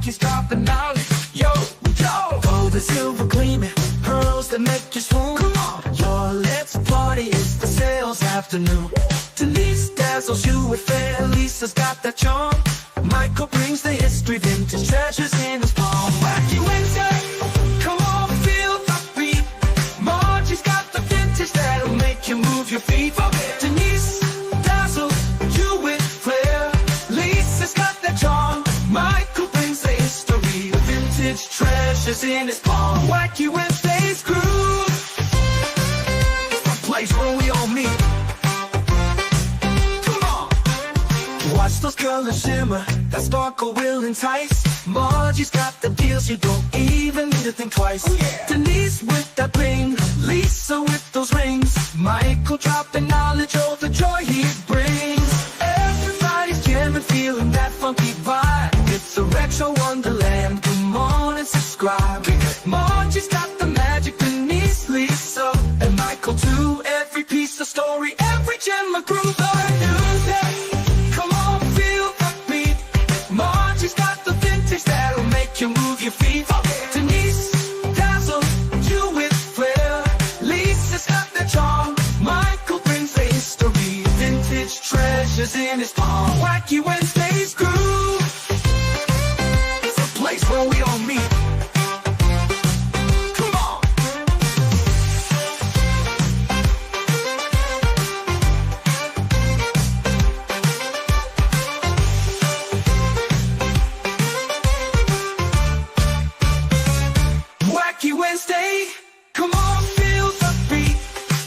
Margie's got the knowledge. Yo, yo. Gold and silver gleaming, pearls that make you swoon. Come on, your let's party. It's the sales afternoon. Denise dazzles you with fair. Lisa's got that charm. Michael brings the history, vintage treasures in his palm. Wacky Wednesday, come on, feel the beat. Margie's got the vintage that'll make you move your feet. Denise dazzles you with flair. Lisa's got that charm. Michael brings the history, the vintage treasures in his palm. Wacky Wednesday's groove, a place where we all meet. Watch those colors shimmer, that sparkle will entice. Margie's got the deals, you don't even need to think twice. Oh, yeah. Denise with that bling, Lisa with those rings. Michael dropping knowledge, oh the joy he brings. Everybody's jamming, feeling that funky vibe. It's a retro wonderland, come on and subscribe. Margie's got the magic, Denise, Lisa, and Michael too. Every piece of story, every gem a groove. That'll make you move your feet. Denise dazzles you with flair. Lisa's got the charm. Michael brings the history, vintage treasures in his palm. Wacky Wednesday's groove, it's a place where we all meet. Come on. Wednesday, come on, feel the beat.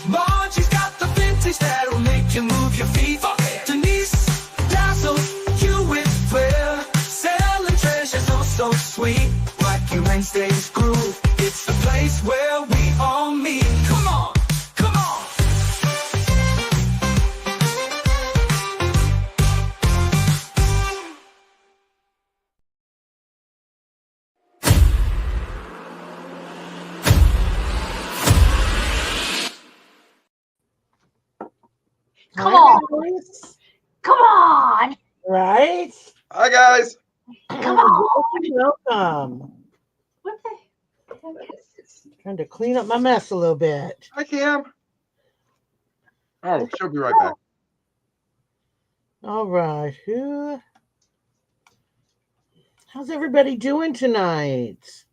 Margie's got the vintage that'll make you move your feet. Denise dazzles you with flair. Selling treasures oh so sweet. Wacky Wednesday's groove, it's the place where we all meet. Come on, come on. Come on. Come on. Right? Hi, guys. Come on. Welcome. What the heck is this? Trying to clean up my mess a little bit. Hi, Cam. Oh, she'll be right back. All right. How's everybody doing tonight?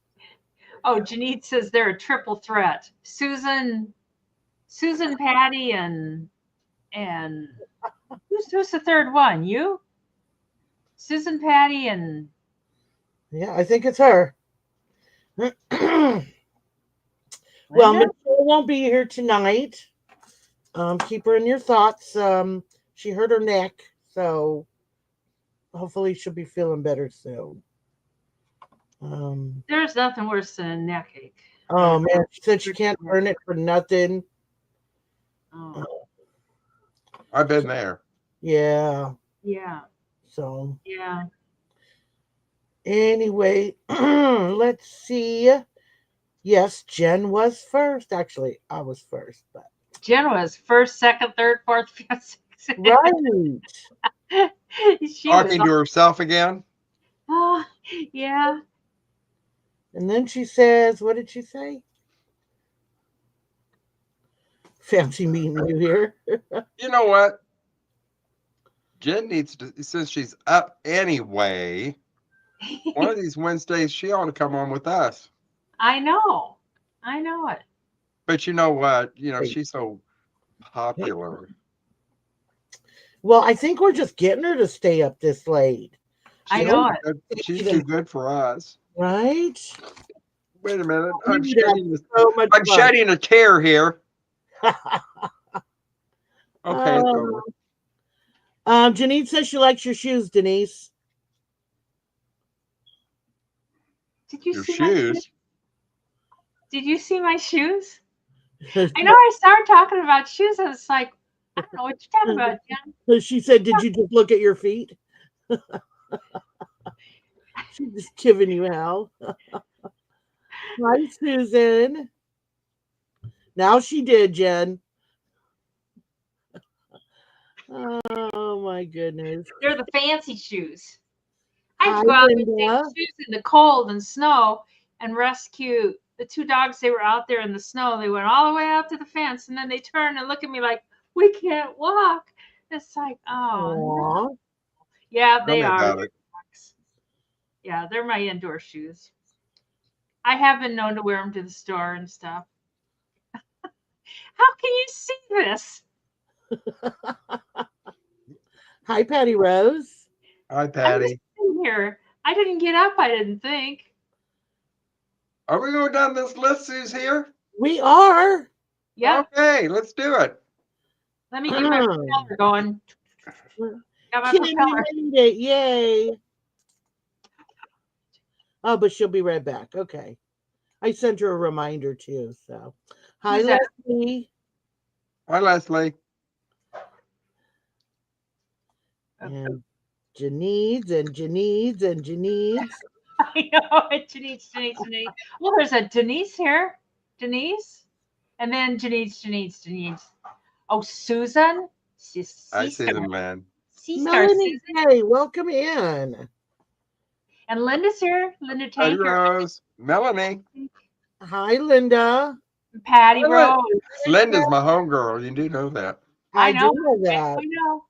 Oh, Janine says they're a triple threat. Susan, Patty, and who's the third one? You? Susan, Patty, and Yeah, I think it's her. Well, Micheal won't be here tonight. Keep her in your thoughts. She hurt her neck, so hopefully she'll be feeling better soon. there's nothing worse than a neck ache. Oh man, she said she can't burn it for nothing. Oh, I've been there. Yeah. yeah, So yeah. anyway, let's see. Yes, Jen was first. Actually, I was first, but Jen was first, second, third, fourth, fifth, sixth. right. She Talking was to herself again. Oh, yeah. And then she says, what did she say? Fancy meeting you here. You know what? Jen needs to, since she's up anyway, one of these Wednesdays, she ought to come on with us. I know it. But you know what? You know, she's so popular. Well, I think we're just getting her to stay up this late. I know it. She's too good for us. Right? Wait a minute. We I'm need to have shedding, so much I'm fun. shedding a tear here. Okay, it's over. Janine says she likes your shoes, Denise. Did you Your see my shoes? shoes. Did you see my shoes? I know I started talking about shoes. I was like, I don't know what you're talking about, Jen. She said, did you just look at your feet? She's just giving you hell. Hi, Susan. Now she did, Jen. Oh, my goodness. They're the fancy shoes. I had Hi, to go out and take Linda. shoes in the cold and snow and rescue the 2 dogs. They were out there in the snow. They went all the way out to the fence, and then they turned and look at me like, "We can't walk." It's like, oh no. Aw. Yeah, Tell they me are. about it. Yeah, they're my indoor shoes. I have been known to wear them to the store and stuff. How can you see this? Hi, Patty Rose. Hi, I'm just Patty. sitting here. I didn't get up, I didn't think. Are we going down this list, Sue's here? We are. Yep. Okay, let's do it. Let me get my propeller going. Got my Kim, you propeller. made it. Yay. Oh, but she'll be right back. Okay. I sent her a reminder too. So, hi, Who's that? Leslie. Hi, Leslie. And Janice and Janice and Janice. I know. Denise. Well, there's a Denise here. Denise. And then Denise. Oh, Susan. I see them, Star man. Melanie Susan. J, welcome in. And Linda's here. Linda Hi, Tanker. Rose. Melanie. Hi, Linda. Patty Linda. Rose. Linda's my homegirl. You do know that. I know. do know that. I know.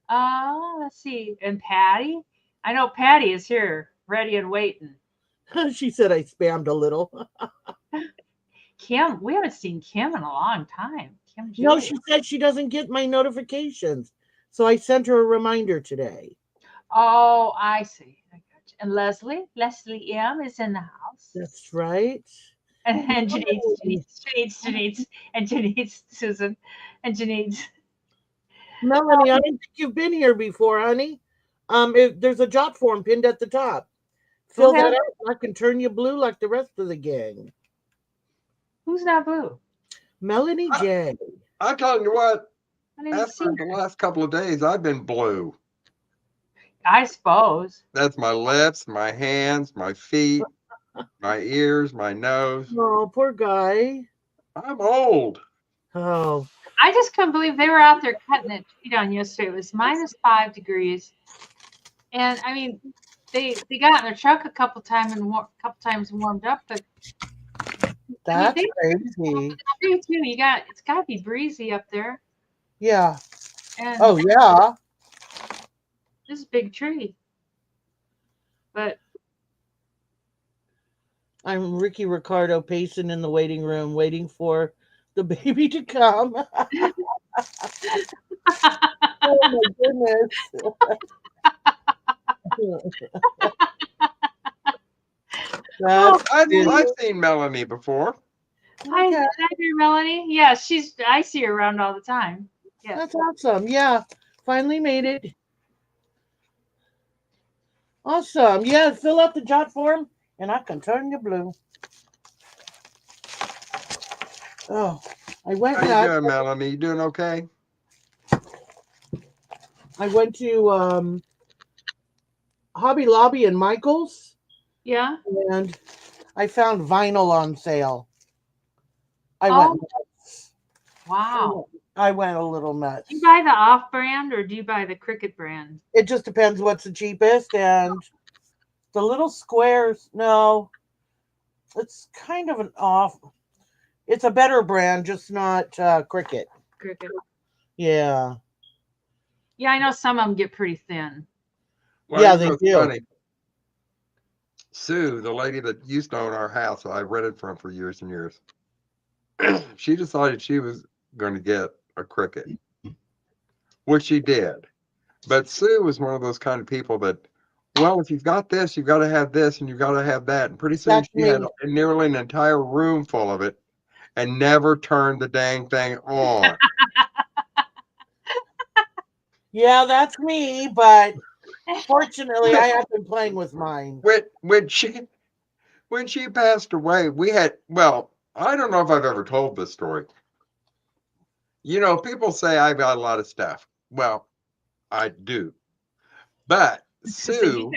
Yeah. Let's see. And Patty. I know Patty is here, ready and waiting. She said I spammed a little. Kim, we haven't seen Kim in a long time. Kim No, Julia. she said she doesn't get my notifications. So I sent her a reminder today. Oh, I see. I got you. And Leslie M is in the house. That's right. And Janice, and Janice, Susan, and Janice. Melanie, I don't think you've been here before, honey. There's a jot form pinned at the top. Fill that out. I can turn you blue like the rest of the gang. Who's not blue? Melanie J. I'm telling you what, I didn't see after the her. last couple of days, I've been blue. I suppose. That's my lips, my hands, my feet, my ears, my nose. Oh, poor guy. I'm old. Oh, I just couldn't believe they were out there cutting that tree down yesterday. It was -5 degrees. And I mean, they got in their truck a couple times and warmed up, but that's they- crazy. tree too. It's got to be breezy up there. Yeah. And Oh, yeah. this is a big tree. But I'm Ricky Ricardo pacing in the waiting room, waiting for the baby to come. Oh, my goodness. I've seen Melanie before. hi, dear Melanie. Yeah, I see her around all the time. Yeah. That's awesome. Yeah, finally made it. Awesome. Yeah, fill out the jot form and I can turn you blue. Oh, I went How you doing, Melanie? You doing okay? I went to Hobby Lobby and Michael's. Yeah. And I found vinyl on sale. I Oh, went nuts. wow. I went a little nuts. Do you buy the off brand or do you buy the Cricket brand? It just depends what's the cheapest. And the little squares, no, it's kind of an off. It's a better brand, just not Cricket. Cricket. Yeah. Yeah, I know some of them get pretty thin. Well, Yeah, you they know, it's do. funny. Sue, the lady that used to own our house, I rented from for years and years. She decided she was going to get a Cricket, which she did. But Sue was one of those kind of people that, well, if you've got this, you've got to have this, and you've got to have that. And pretty soon That's she had me. nearly an entire room full of it and never turned the dang thing on. Yeah, that's me, but fortunately I have been playing with mine. When she passed away, we had, well, I don't know if I've ever told this story. You know, people say I've got a lot of stuff. Well, I do. But Sue,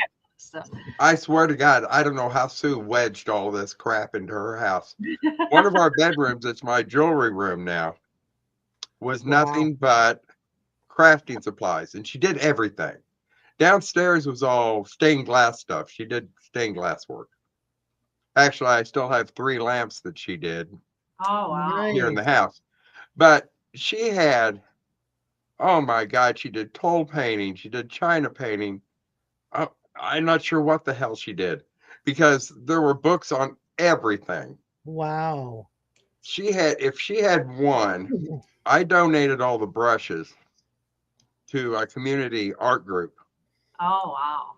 I swear to God, I don't know how Sue wedged all this crap into her house. One of our bedrooms, it's my jewelry room now, was nothing but crafting supplies. And she did everything. Downstairs was all stained glass stuff. She did stained glass work. Actually, I still have 3 lamps that she did Oh wow. here in the Nice. house. But she had, oh my God, she did toll painting. She did china painting. I'm not sure what the hell she did because there were books on everything. Wow. If she had one, I donated all the brushes to a community art group Oh wow.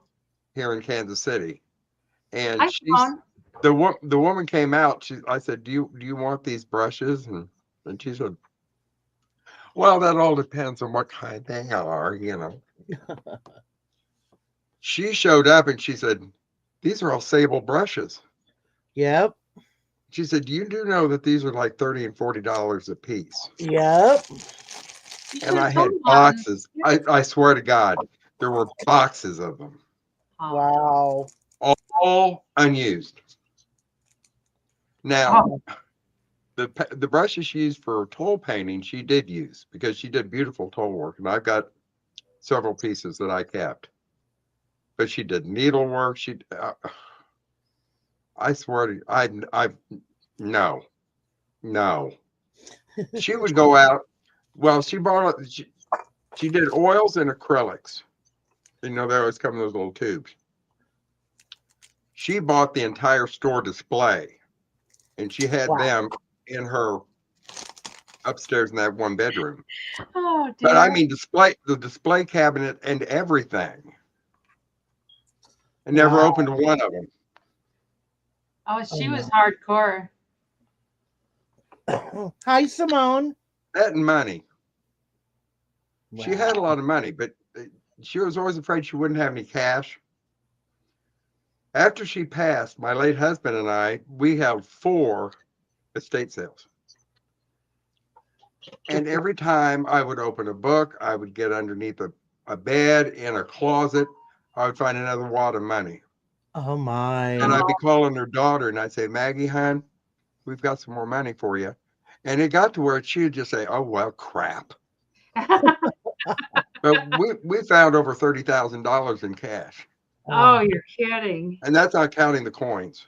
here in Kansas City. And Hi, Simone. the woman came out. I said, do you want these brushes? And she said, well, that all depends on what kind they are, you know. She showed up and she said, these are all sable brushes. Yep. She said, you do know that these are like $30 and $40 a piece. Yep. You And I should've had told Mom. boxes. I swear to God, there were boxes of them, Oh. Wow. all unused. Now, Oh. the brushes she used for toll painting, she did use because she did beautiful toll work. And I've got several pieces that I kept. But she did needlework. I swear to you, no. She would go out. Well, she did oils and acrylics. You know, they always come in those little tubes. She bought the entire store display, and she had Wow. them in her upstairs in that one bedroom. Oh dear. But I mean, the display cabinet and everything. And never Wow. opened one of them. Oh, she Oh, was hardcore. Hi, Simone. That and money. She had a Wow. lot of money, but she was always afraid she wouldn't have any cash. After she passed, my late husband and I, we held 4 estate sales. And every time I would open a book, I would get underneath a bed, in a closet, I would find another wad of money. Oh my. And I'd be calling her daughter and I'd say, Maggie, hon, we've got some more money for you. And it got to where she would just say, oh, well, crap. But we found over $30,000 in cash. Oh, you're kidding. And that's not counting the coins.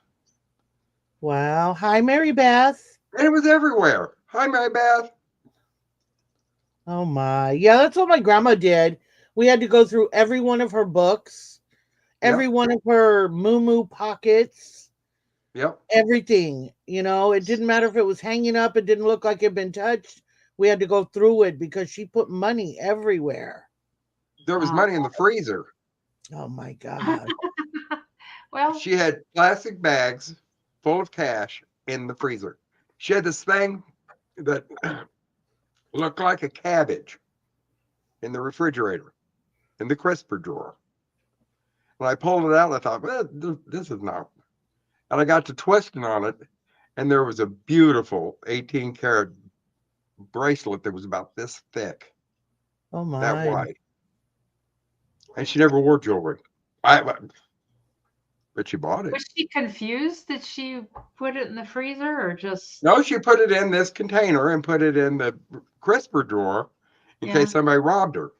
Wow. Hi, Mary Beth. And it was everywhere. Hi, Mary Beth. Oh my. Yeah, that's what my grandma did. We had to go through every one of her books, every Yep. one of her moo pockets, Yep. everything. You know, it didn't matter if it was hanging up, it didn't look like it had been touched. We had to go through it because she put money everywhere. There was money in the freezer. Oh my God. Well, She had plastic bags full of cash in the freezer. She had this thing that looked like a cabbage in the refrigerator, in the crisper drawer. And I pulled it out and I thought, well, this is not. And I got to twisting on it, and there was a beautiful 18-karat bracelet that was about this thick, Oh that my. wide. And she never wore jewelry. But she bought it. was she confused that she put it in the freezer or just? No, she put it in this container and put it in the crisper drawer in case somebody robbed her.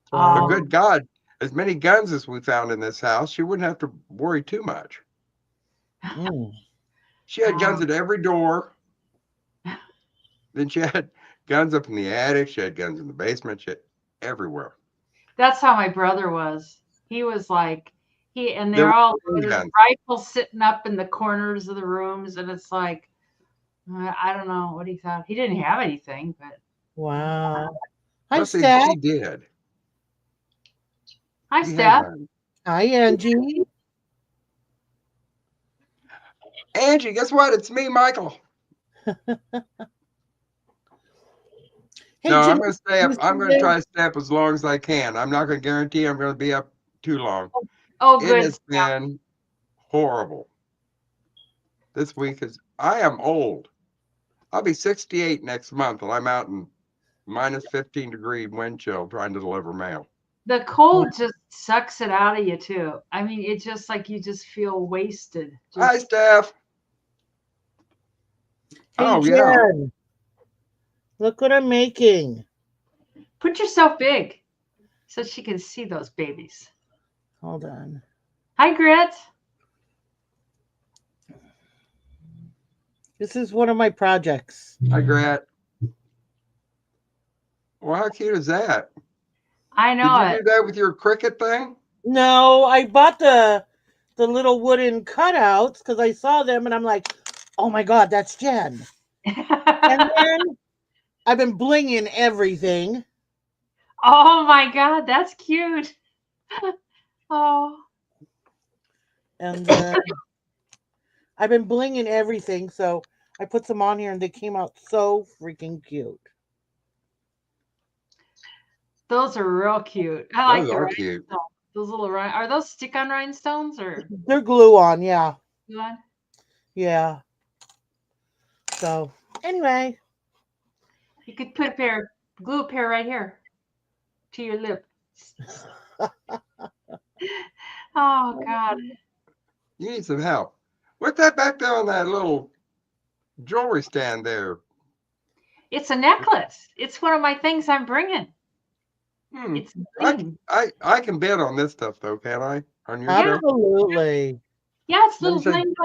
But Oh, good God, as many guns as we found in this house, she wouldn't have to worry too much. Mm. She had guns at every door. Then she had guns up in the attic. She had guns in the basement. She had everywhere. that's how my brother was. He was like, and There they're were all machine there's guns. rifles sitting up in the corners of the rooms, and it's like, I don't know what he thought. He didn't have anything, but Wow. Hi, Let's see, Steph. she did. hi, She had Steph. none. Hi, Angie. Angie, guess what? It's me, Michael. Hey, No, I'm Jim. going to stay up. I'm going to try to stay up as long as I can. I'm not going to guarantee I'm going to be up too long. Oh, It good. has been horrible. This week I am old. I'll be 68 next month, and I'm out in minus 15-degree wind chill trying to deliver mail. The cold just sucks it out of you too. I mean, it's just like you just feel wasted. Hi, Steph. Hey, Oh, Jen. yeah. Look what I'm making. Put yourself big. so she can see those babies. Hold on. Hi, Grit. This is one of my projects. Hi, Grat. Well, how cute is that? I Did know you it. do that with your cricket thing? No, I bought the little wooden cutouts because I saw them and I'm like, oh my God, that's Jen. And then I've been blinging everything. Oh my God, that's cute. Oh. And I've been blinging everything. So I put some on here and they came out so freaking cute. Those are real cute. I like Those the are rhinestones. cute. Those little are those stick-on rhinestones or They're glue on, yeah. glue on? Yeah. So anyway. You could put glue a pair right here to your lip. Oh God. You need some help. What's that back there on that little jewelry stand there? It's a necklace. It's one of my things I'm bringing. Hmm. It's I can bid on this stuff though, can I? On your show? Absolutely. yeah, it's Let me little see. bling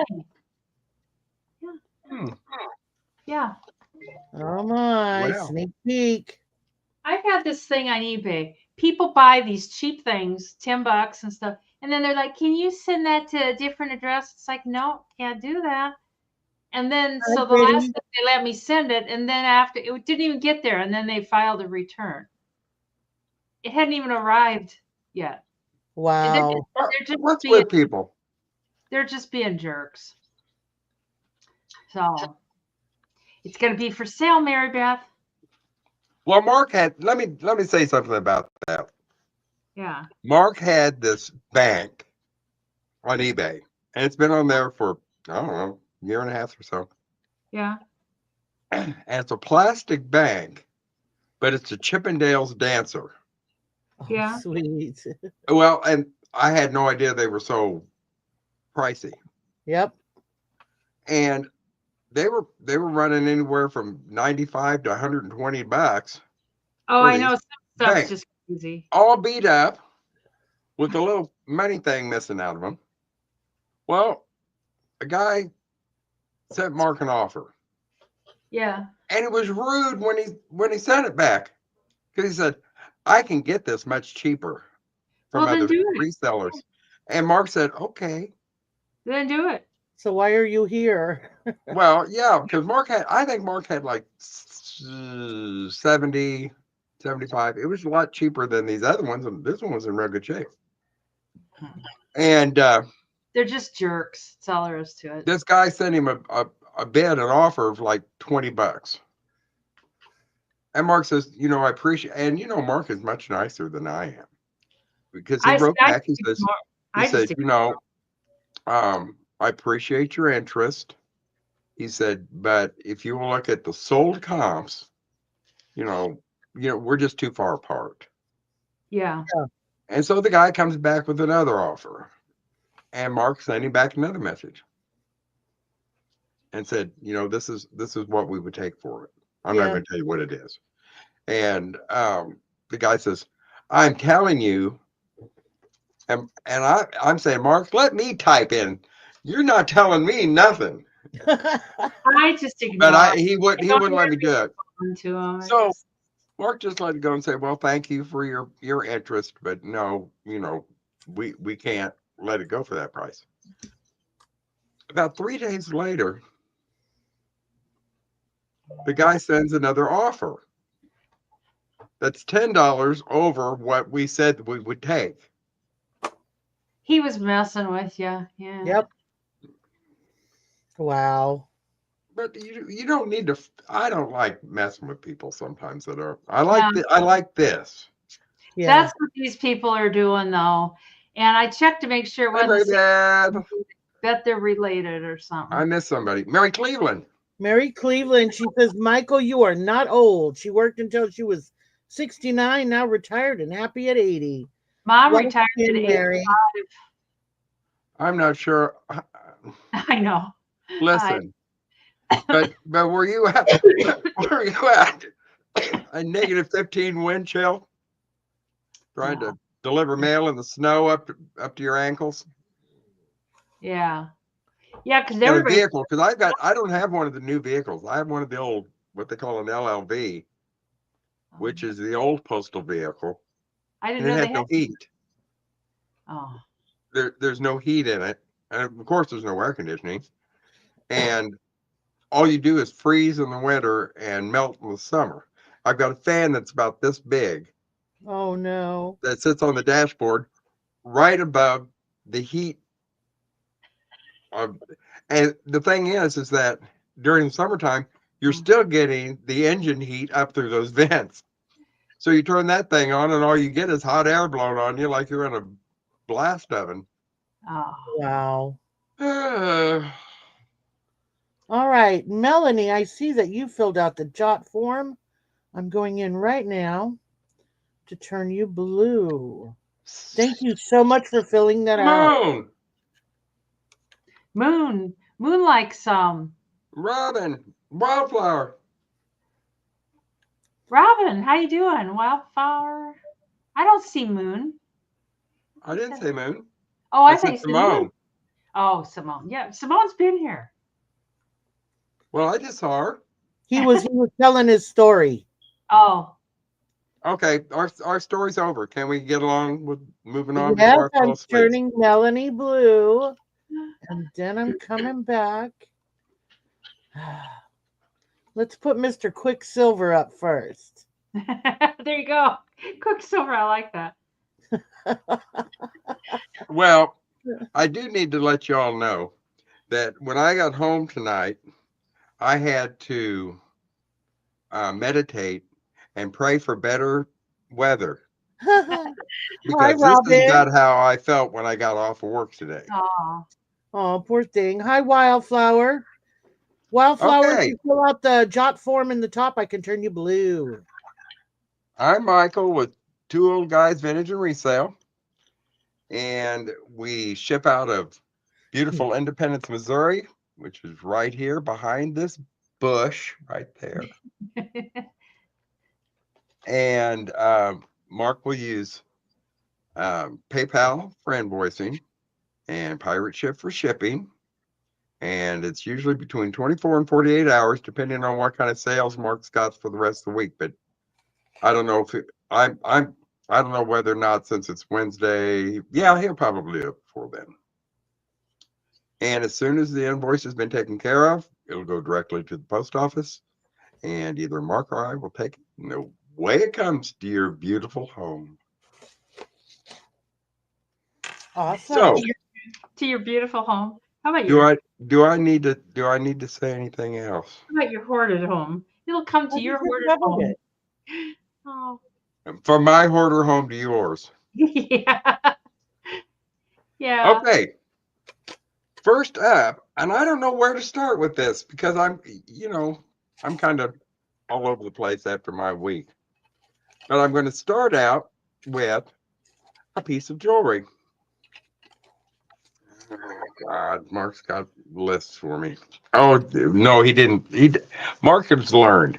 bling. Hmm. Yeah. Oh my, Wow. sneak peek. I've had this thing on eBay. People buy these cheap things, $10 and stuff, and then they're like, "Can you send that to a different address?" It's like, no, can't do that. And then Hi, so the Brittany. last time they let me send it, and then after it didn't even get there, and then they filed a return. It hadn't even arrived yet. And Wow. What's with people? they're just being jerks. So it's gonna be for sale, Mary Beth. Well, Mark had let me say something about that. Yeah. Mark had this bank on eBay, and it's been on there for I don't know, a year and a half or so. Yeah. And it's a plastic bank, but it's a Chippendales dancer. Oh, Yeah. sweet. Well, and I had no idea they were so pricey. Yep. And they were running anywhere from 95 to $120 Oh, for I these know some stuff's banks, just crazy. all beat up with a little money thing missing out of them. Well, a guy sent Mark an offer, Yeah. and it was rude when he sent it back because he said, "I can get this much cheaper from Well, then other do it. resellers." And Mark said, "Okay." Then do it. So why are you here? Well, yeah, because I think Mark had like 70, 75. It was a lot cheaper than these other ones, and this one was in real good shape. And They're just jerks. That's all there is to it. this guy sent him a bid, an offer of like $20. And Mark says, I appreciate, and Mark is much nicer than I am because he wrote back. He said, I appreciate your interest. He said, but if you will look at the sold comps, we're just too far apart. Yeah. And so the guy comes back with another offer, and Mark sent him back another message and said, this is what we would take for it. I'm not going to tell you what it is. And the guy says, I'm telling you, and I'm saying, Mark, let me type in. You're not telling me nothing. I just ignore. But he wouldn't let me do it. To him. So Mark just let it go and say, well, thank you for your interest, but no, we can't let it go for that price. About 3 days later, the guy sends another offer that's $10 over what we said we would take. He was messing with you. Yeah. Yep. Wow. But you don't need to. I don't like messing with people sometimes that are. I like this. Yeah. That's what these people are doing, though. And I checked to make sure it wasn't. Dad. Bet they're related or something. I miss somebody. Mary Cleveland. Mary Cleveland, she says, Michael, you are not old. She worked until she was 69, now retired and happy at 80. Mom retired at 85. Mary. I'm not sure. I know. Listen, but were you at a -15 wind chill? trying to deliver mail in the snow up to your ankles. Yeah. Yeah, because And a everybody. vehicle, because I don't have one of the new vehicles. I have one of the old, what they call an LLV, which is the old postal vehicle, I and didn't it know has they had. no heat. Oh. There's no heat in it, and of course there's no air conditioning. And all you do is freeze in the winter and melt in the summer. I've got a fan that's about this big Oh no. that sits on the dashboard right above the heat. And the thing is that during the summertime, you're still getting the engine heat up through those vents. So you turn that thing on, and all you get is hot air blown on you like you're in a blast oven. Oh. Wow. Uh, All right, Melanie, I see that you filled out the jot form. I'm going in right now to turn you blue. Thank you so much for filling that out. Moon, Moon likes Robin, Wildflower. Robin, how you doing? Wildflower. I don't see Moon. I didn't say Moon. Oh, I I thought said you said Simone. Moon. Oh, Simone. Yeah, Simone's been here. Well, I just saw her. He was telling his story. Oh. Okay, our story's over. Can we get along with moving on Yes, before I fall I'm asleep? turning Melanie blue, and then I'm coming back. Let's put Mr. Quicksilver up first. There you go. Quicksilver, I like that. Well, I do need to let you all know that when I got home tonight, I had to meditate and pray for better weather Hi, because this is Robin. about how I felt when I got off of work today. Oh. Oh, poor thing. Hi, Wildflower. Wildflower, if Okay, you fill out the jot form in the top, I can turn you blue. I'm Michael with Two Old Guys Vintage and Resale, and we ship out of beautiful Independence, Missouri, which is right here behind this bush right there. And Mark will use PayPal for invoicing and Pirate Ship for shipping. And it's usually between 24 and 48 hours, depending on what kind of sales Mark's got for the rest of the week. But I don't know if I don't know whether or not, since it's Wednesday. Yeah, he'll probably do it before then. And as soon as the invoice has been taken care of, it'll go directly to the post office, and either Mark or I will take it. And away it comes to your beautiful home. Awesome. So, To your beautiful home. How about your do I need to say anything else? how about your hoarded home? It'll come to I your think we hoarded covered home. it. Oh. From my hoarder home to yours. Yeah. Yeah. Okay. First up, and I don't know where to start with this because I'm kind of all over the place after my week. But I'm going to start out with a piece of jewelry. Oh God, Mark's got lists for me. Oh no, he didn't. Mark has learned.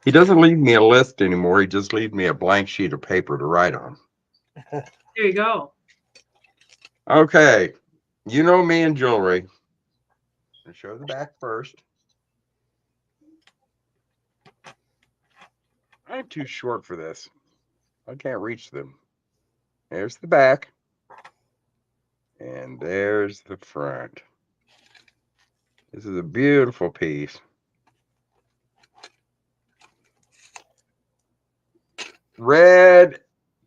He doesn't leave me a list anymore. He just leaves me a blank sheet of paper to write on. There you go. Okay, you know me and jewelry. I'll show the back first. I'm too short for this. I can't reach them. There's the back. And there's the front. This is a beautiful piece. Red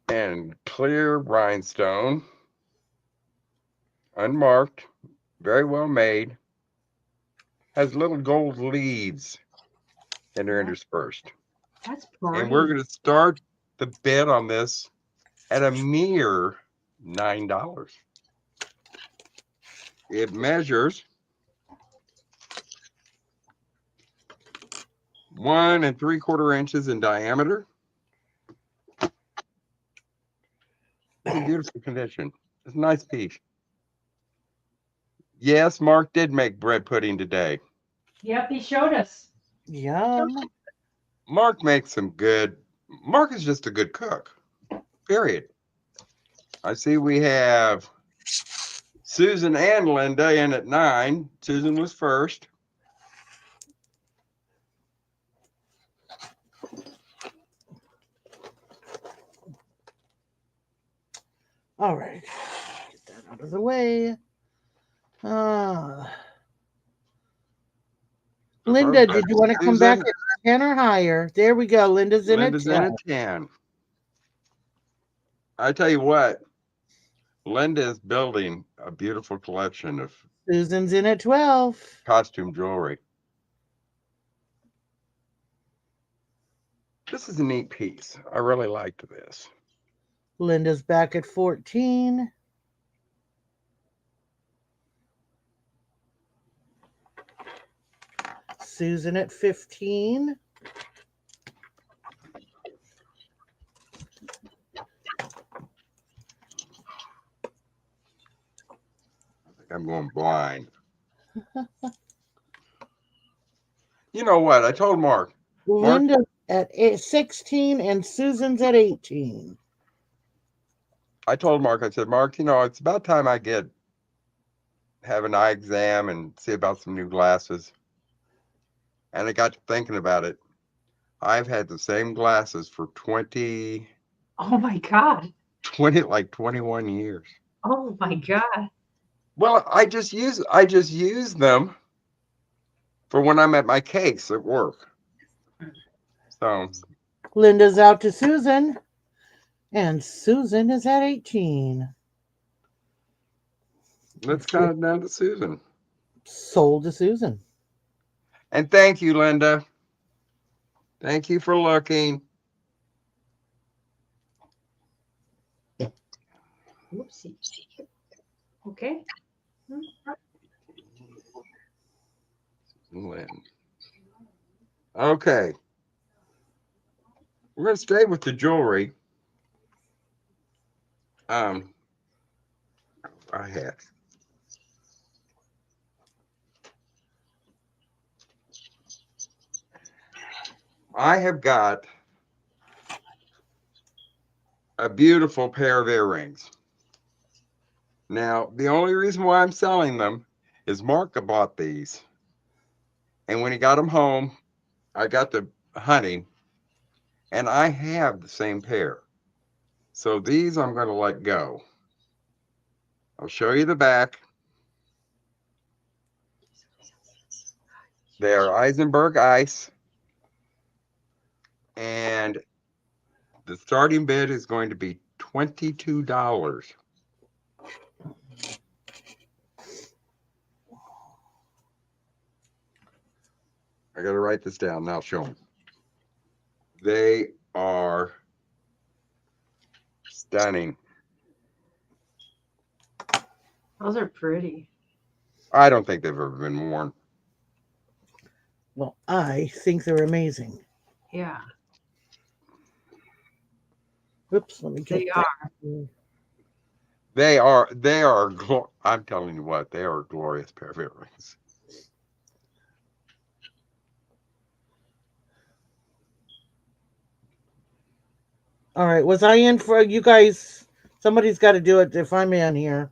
and clear rhinestone. Unmarked. Very well made. Has little gold leads and they're interspersed. That's pretty. And we're going to start the bid on this at a mere $9. It measures 1 3/4 inches in diameter. In beautiful condition. It's a nice piece. Yes, Mark did make bread pudding today. Yep, he showed us. Yum. Mark makes some good. Mark is just a good cook. Period. I see we have Susan and Linda in at 9. Susan was first. All right. Get that out of the way. Linda, did you want to come back Susan. at 10 or higher? There we go. Linda's in Linda's at 10. in at 10. I tell you what, Linda is building a beautiful collection of Susan's in at 12. costume jewelry. This is a neat piece. I really liked this. Linda's back at 14. Susan at 15. I'm going blind. You know what? I told Mark. Linda's at 16 and Susan's at 18. I told Mark, I said, Mark, you know, it's about time I have an eye exam and see about some new glasses. And I got to thinking about it. I've had the same glasses for 20, Oh my God. like 21 years. Oh my God. Well, I just use them for when I'm at my case at work. So Linda's out to Susan. And Susan is at 18. let's count it down to Susan. Sold to Susan. And thank you, Linda. Thank you for looking. Whoopsie. Okay. Lynn. Okay. We're going to stay with the jewelry. I have got a beautiful pair of earrings. Now, the only reason why I'm selling them is Mark bought these. And when he got them home, I got the hunting, and I have the same pair. So these I'm going to let go. I'll show you the back. They are Eisenberg Ice. And the starting bid is going to be $22. I got to write this down. Now show them. They are stunning. Those are pretty. I don't think they've ever been worn. Well, I think they're amazing. Yeah. Oops, let me get They that. They are, I'm telling you what, they are a glorious pair of earrings. All right, was I in for you guys? Somebody's got to do it if I'm in here.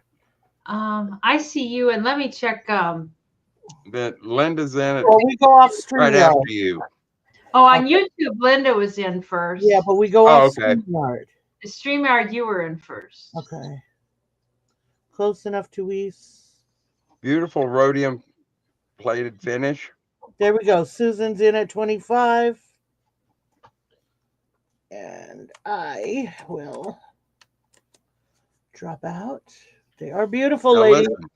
I see you, and let me check. That Linda's in it Well, we go off right StreamYard. after you. Oh, on YouTube, Linda was in first. Yeah, but we go off okay. StreamYard. The StreamYard, you were in first. Okay. Close enough to Weiss. Beautiful rhodium plated finish. There we go. Susan's in at 25. And I will drop out. They are beautiful, Now ladies. listen,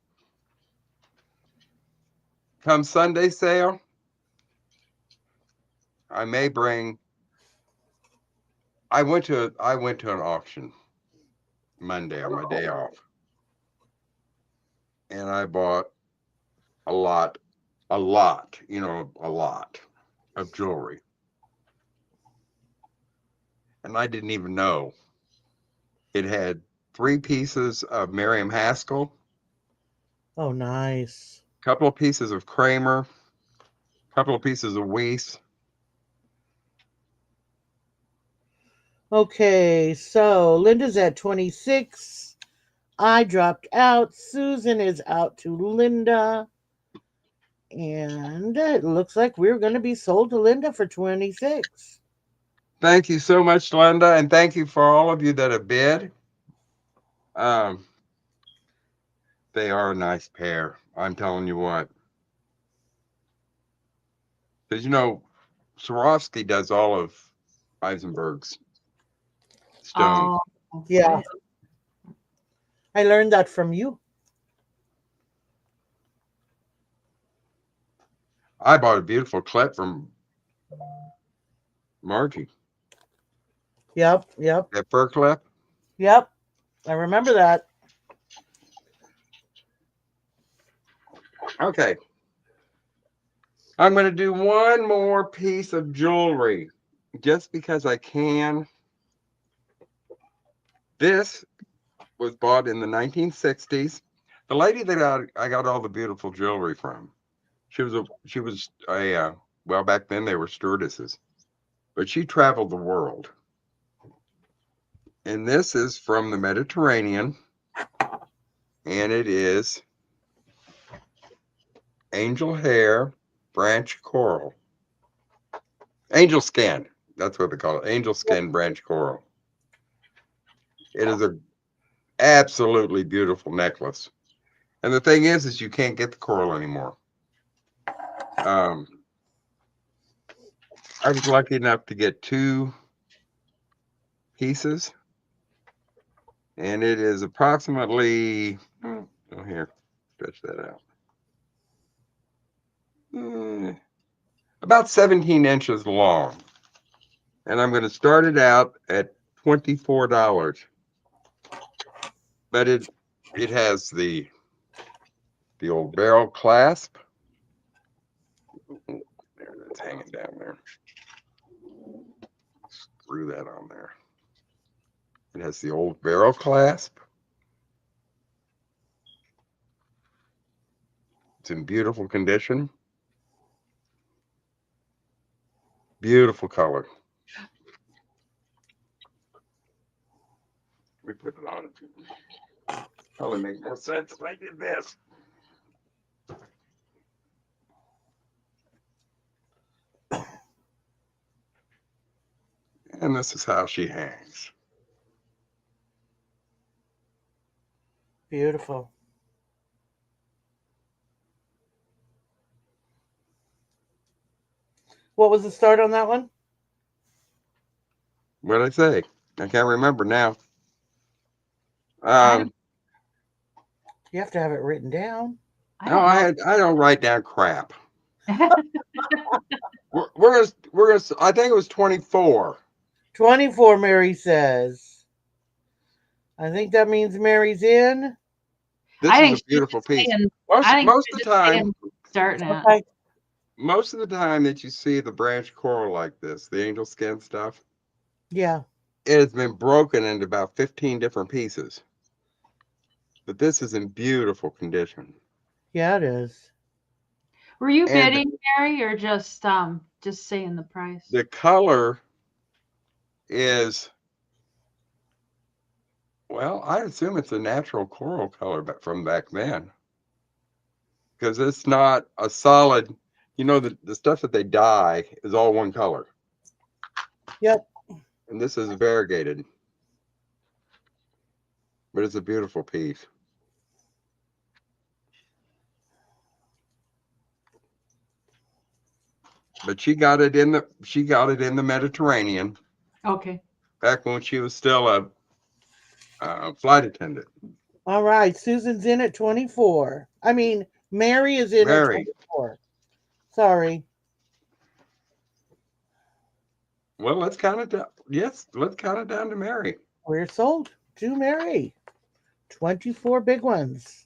come Sunday sale, I may bring. I went to an auction Monday on my day off, and I bought a lot of jewelry, and I didn't even know it had 3 pieces of Miriam Haskell, Oh, nice. a couple of pieces of Kramer, a couple of pieces of Weiss. Okay, so Linda's at 26. I dropped out. Susan is out to Linda. And it looks like we're going to be sold to Linda for 26. Thank you so much, Linda, and thank you for all of you that have bid. They are a nice pair. I'm telling you what. Because Swarovski does all of Eisenberg's stones. Oh, Yeah. I learned that from you. I bought a beautiful clip from Margie. Yep. That fur clip. Yep. I remember that. Okay. I'm going to do one more piece of jewelry just because I can. This was bought in the 1960s. The lady that I got all the beautiful jewelry from, she was a well, back then they were stewardesses, but she traveled the world. And this is from the Mediterranean, and it is angel hair, branch coral. Angel skin. That's what they call it. Angel skin, branch coral. It is a absolutely beautiful necklace. And the thing is you can't get the coral anymore. I was lucky enough to get 2 pieces, and it is approximately, here, stretch that out. About 17 inches long. And I'm going to start it out at $24. But it has the old barrel clasp. There, that's hanging down there. Screw that on there. It has the old barrel clasp. It's in beautiful condition. Beautiful color. We put it on. Probably make more sense if I did this. And this is how she hangs. Beautiful. What was the start on that one? What did I say? I can't remember now. You have to have it written down. I don't write down crap. we're gonna. I think it was 24. 24, Mary says. I think that means Mary's in. This is a beautiful piece. Most of the time, starting out. Okay. most of the time that you see the branch coral like this, the angel skin stuff, Yeah. it has been broken into about 15 different pieces. But this is in beautiful condition. Yeah, it is. Were you And bidding, Mary, or just saying the price? the color is, well, I assume it's a natural coral color from back then. Because it's not a solid, the stuff that they dye is all one color. Yep. And this is variegated. But it's a beautiful piece. But she got it in the Mediterranean. Okay. Back when she was still a flight attendant. All right. Susan's in at 24. I mean, Mary is in at 24. Sorry. Well, let's count it down. Yes, let's count it down to Mary. We're sold to Mary. 24 big ones.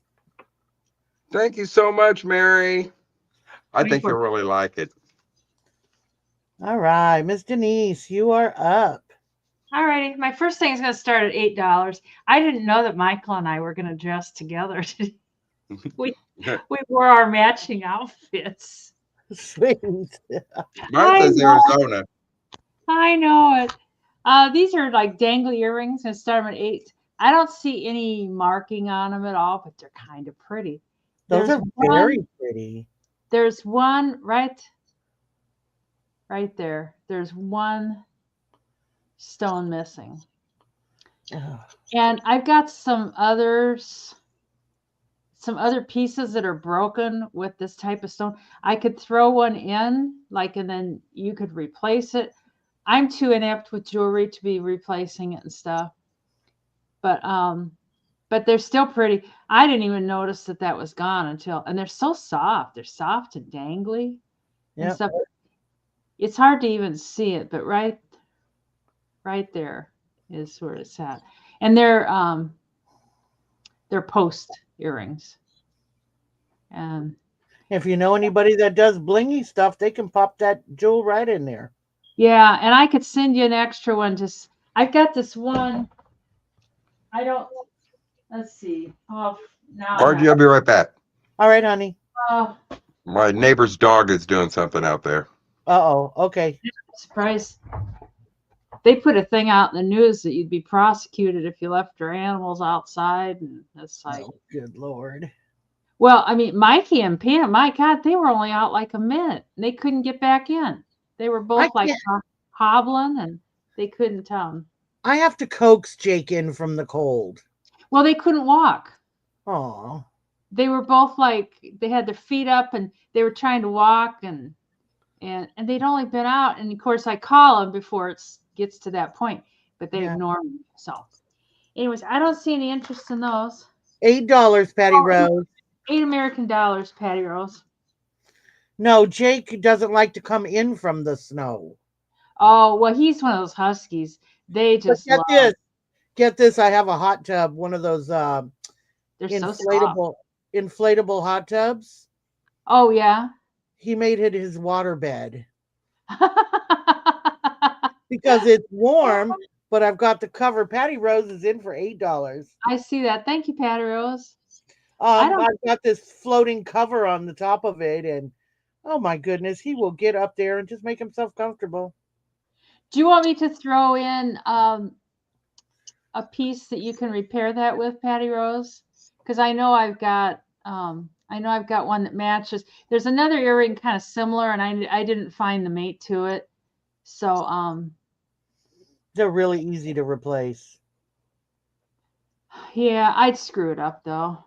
Thank you so much, Mary. I think you'll really like it. All right. Miss Denise, you are up. All righty. My first thing is going to start at $8. I didn't know that Michael and I were going to dress together today. we wore our matching outfits. Sweet. Mine says Arizona. I know it. These are like dangly earrings and start them at $8. I don't see any marking on them at all, but they're kind of pretty. Those There's are very pretty. There's one right there. There's one stone missing. Ugh. And I've got some other pieces that are broken with this type of stone. I could throw one in, like, and then you could replace it. I'm too inept with jewelry to be replacing it and stuff. But they're still pretty. I didn't even notice that was gone and they're so soft. They're soft and dangly and stuff. It's hard to even see it, but right there is where it's at. And they're post earrings. And if you know anybody that does blingy stuff, they can pop that jewel right in there. Yeah, and I could send you an extra one. I've got this one. Let's see. Oh, now. Margie, I'll be right back. All right, honey. My neighbor's dog is doing something out there. Uh-oh. Okay. Surprise. They put a thing out in the news that you'd be prosecuted if you left your animals outside. And it's like, oh, good Lord. Well, I mean, Mikey and Pam, my God, they were only out like a minute. And they couldn't get back in. They were both like hobbling and they couldn't I have to coax Jake in from the cold. Well, they couldn't walk. Oh. They were both like, they had their feet up and they were trying to walk and they'd only been out. And of course I call them before it gets to that point, but they ignore me. So anyways, I don't see any interest in those. $8, Patty Rose. $8 American, Patty Rose. No, Jake doesn't like to come in from the snow. Oh, well, he's one of those huskies. They just Get this. I have a hot tub, one of those inflatable hot tubs. Oh, yeah. He made it his water bed. Because it's warm, but I've got the cover. Patty Rose is in for $8. I see that. Thank you, Patty Rose. I've got this floating cover on the top of it, and oh my goodness, he will get up there and just make himself comfortable. Do you want me to throw in a piece that you can repair that with, Patty Rose? Because I know I've got one that matches. There's another earring kind of similar, and I didn't find the mate to it. So they're really easy to replace. Yeah, I'd screw it up though.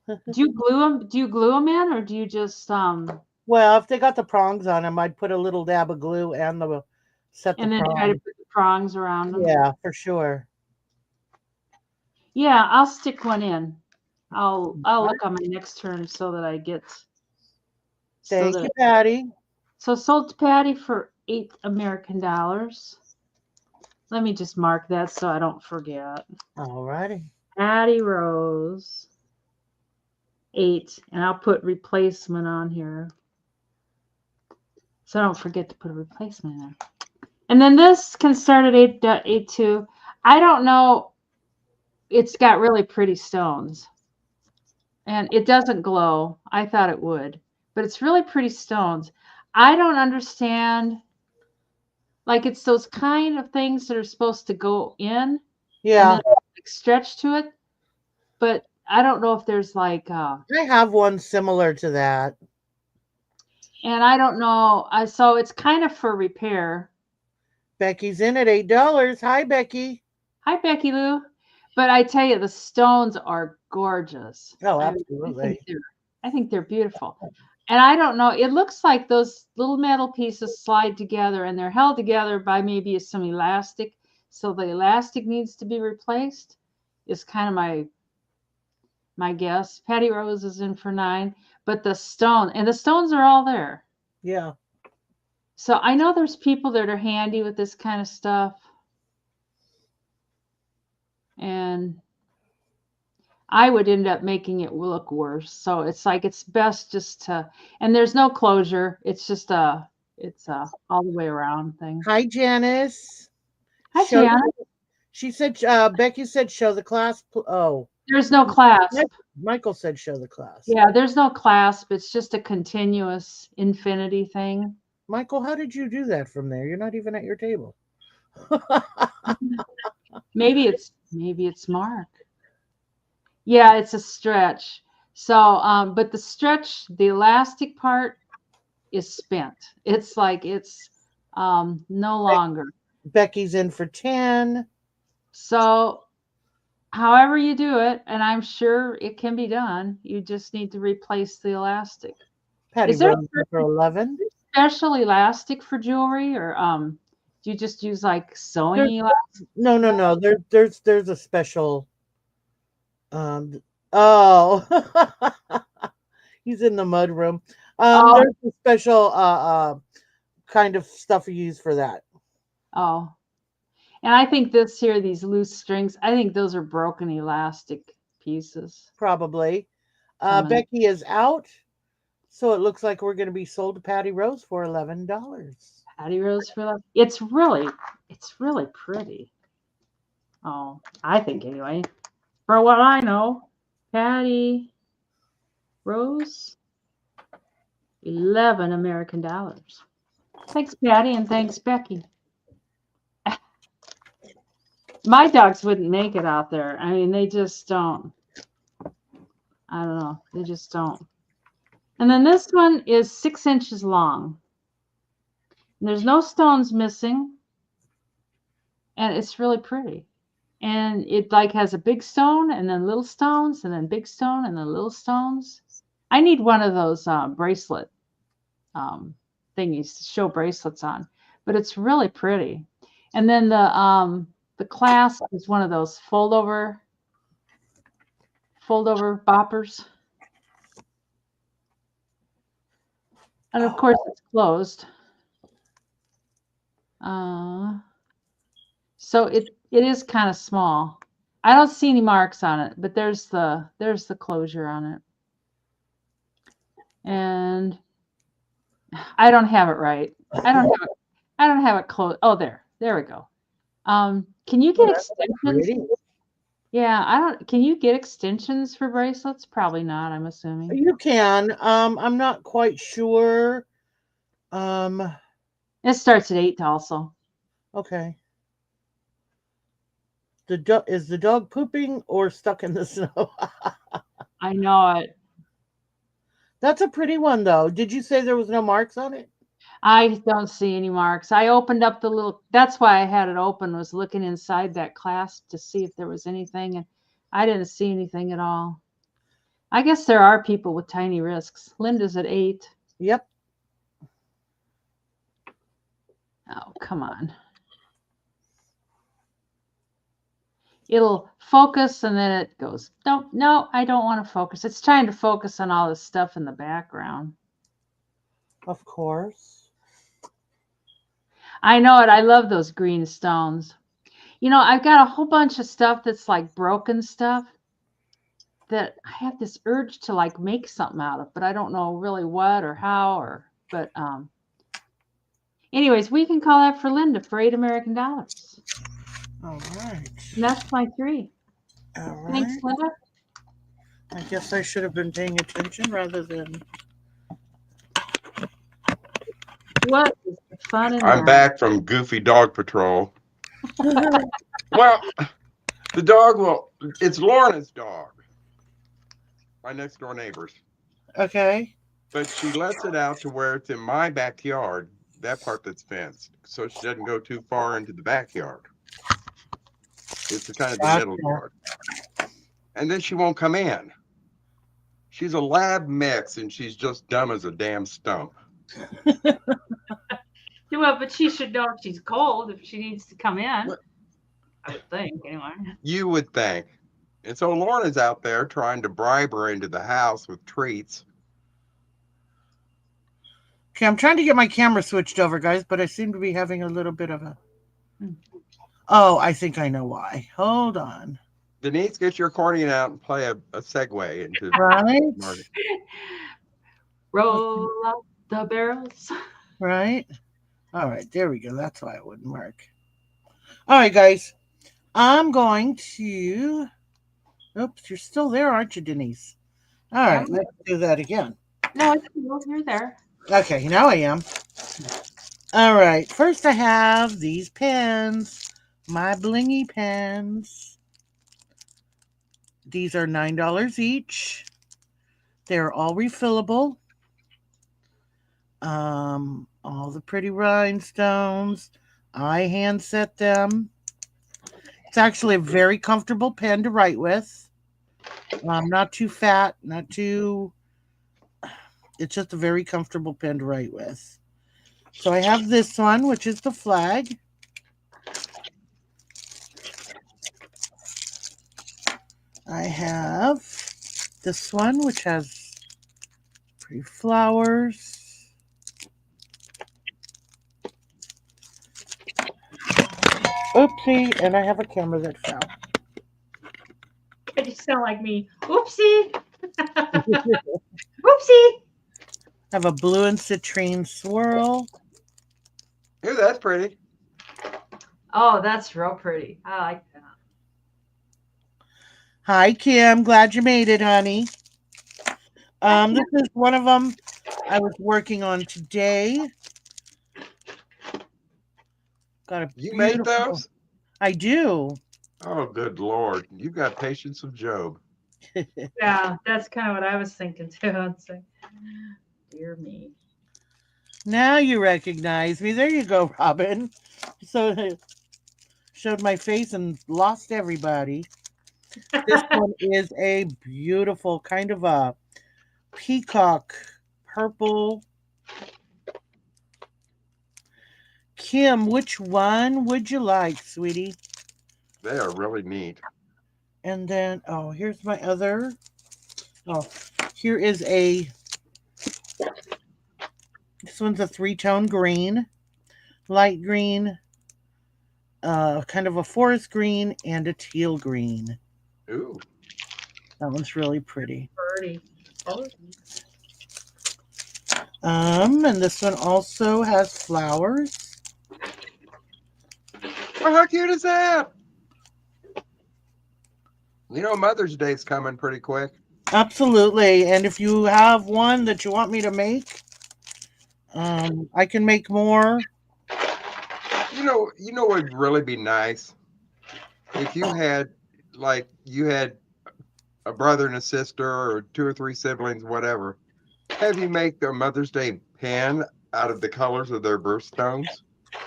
Do you glue them? Do you glue them in, or do you just Well, if they got the prongs on them, I'd put a little dab of glue and then try to put the prongs around them. Yeah, for sure. Yeah, I'll stick one in. I'll look on my next turn so that I get. Thank you, Patty. So sold to Patty for $8 American. Let me just mark that so I don't forget. All righty. Patty Rose. 8, and I'll put replacement on here. So I don't forget to put a replacement in there. And then this can start at 8.82. I don't know. It's got really pretty stones. And it doesn't glow. I thought it would. But it's really pretty stones. I don't understand. Like, it's those kind of things that are supposed to go in. Yeah. And then stretch to it. But I don't know if there's like I have one similar to that. And I don't know. So it's kind of for repair. Becky's in at $8. Hi, Becky. Hi, Becky Lou. But I tell you, the stones are gorgeous. Oh, absolutely. I think they're beautiful. And I don't know. It looks like those little metal pieces slide together and they're held together by maybe some elastic. So the elastic needs to be replaced. Is kind of my guess. Patty Rose is in for 9, but the stones are all there. Yeah. So I know there's people that are handy with this kind of stuff. And I would end up making it look worse. So it's like, it's best just to, and there's no closure. It's just it's all the way around thing. Hi, Janice. Hi, Janice. She said, Becky said, show the clasp. Oh. There's no clasp. Michael said show the clasp. Yeah, there's no clasp. It's just a continuous infinity thing. Michael, how did you do that from there? You're not even at your table. Maybe it's Maybe it's Mark. Yeah, it's a stretch. So, but the stretch, the elastic part is spent. It's like it's no longer. Becky's in for 10. So, however you do it, and I'm sure it can be done, you just need to replace the elastic. Patty Is there Rose in for 11. special elastic for jewelry, or do you just use like sewing There's, elastic? no. There's a special. Oh, he's in the mud room. Oh. There's a special kind of stuff you use for that. Oh. And I think this here, these loose strings, I think those are broken elastic pieces. Probably. Coming up. Becky is out, so it looks like we're going to be sold to Patty Rose for $11. Patty Rose for love. It's really pretty. Oh, I think anyway. For what I know, Patty Rose, 11 American dollars. Thanks, Patty, and thanks, Becky. My dogs wouldn't make it out there. I mean, they just don't. I don't know. They just don't. And then this one is 6 inches long. And there's no stones missing. And it's really pretty. And it like has a big stone and then little stones and then big stone and then little stones. I need one of those bracelet thingies to show bracelets on. But it's really pretty. And then the clasp is one of those fold over boppers. And of course it's closed. So it is kind of small. I don't see any marks on it, but there's the closure on it. And I don't have it right. I don't have it closed. Oh, there we go. Can you get extensions? Yeah, can you get extensions for bracelets? Probably not, I'm assuming. You can. I'm not quite sure. It starts at 8 also. Okay. Is the dog pooping or stuck in the snow? I know it. That's a pretty one, though. Did you say there was no marks on it? I don't see any marks. I opened up the little, that's why I had it open, was looking inside that clasp to see if there was anything, and I didn't see anything at all. I guess there are people with tiny wrists. Linda's at 8. Yep. Oh, come on. It'll focus and then it goes, no, I don't want to focus. It's trying to focus on all this stuff in the background. Of course. I know it. I love those green stones. You know, I've got a whole bunch of stuff that's like broken stuff that I have this urge to like make something out of, but I don't know really what or how but anyways, we can call that for Linda for $8 American. All right. And that's my 3. All right. Thanks, Linda. I guess I should have been paying attention rather than. What is the fun in I'm that? back from Goofy Dog Patrol. Well, the dog it's Lorna's dog. My next door neighbor's. Okay. But she lets it out to where it's in my backyard, that part that's fenced, so she doesn't go too far into the backyard. It's kind of the middle yard. And then she won't come in. She's a lab mix, and she's just dumb as a damn stump. Well, but she should know if she's cold, if she needs to come in. What? I would think, anyway. You would think. And so Lorna's out there trying to bribe her into the house with treats. Okay, I'm trying to get my camera switched over, guys, but I seem to be having a little bit of a... Oh, I think I know why. Hold on. Denise, get your accordion out and play a segue into right. Roll up the barrels. Right. All right, there we go. That's why it wouldn't work. All right, guys. I'm going to... Oops, you're still there, aren't you, Denise? All right, let's do that again. No, you're there. Okay, now I am. All right, first I have these pens, my blingy pens. These are $9 each. They're all refillable. All the pretty rhinestones. I hand set them. It's actually a very comfortable pen to write with. Not too fat, not too. It's just a very comfortable pen to write with. So I have this one, which is the flag. I have this one, which has pretty flowers. Oopsie, and I have a camera that fell. You sound like me. Oopsie. Oopsie. I have a blue and citrine swirl. Ooh, that's pretty. Oh, that's real pretty. I like that. Hi, Kim. Glad you made it, honey. This is one of them I was working on today. Got a You made those? I do. Oh, good Lord. You got patience of Job. Yeah, that's kind of what I was thinking too. It's like, dear me. Now you recognize me. There you go, Robin. So showed my face and lost everybody. This one is a beautiful kind of a peacock purple. Kim, which one would you like, sweetie? They are really neat. And then, oh, here's my other. Oh, here is a. This one's a 3-tone green, light green, kind of a forest green, and a teal green. Ooh. That one's really pretty. Pretty. And this one also has flowers. Oh, how cute is that? You know, Mother's Day's coming pretty quick. Absolutely. And if you have one that you want me to make, I can make more. You know what would really be nice? If you had, like, you had a brother and a sister or 2 or 3 siblings, whatever. Have you make their Mother's Day pen out of the colors of their birthstones?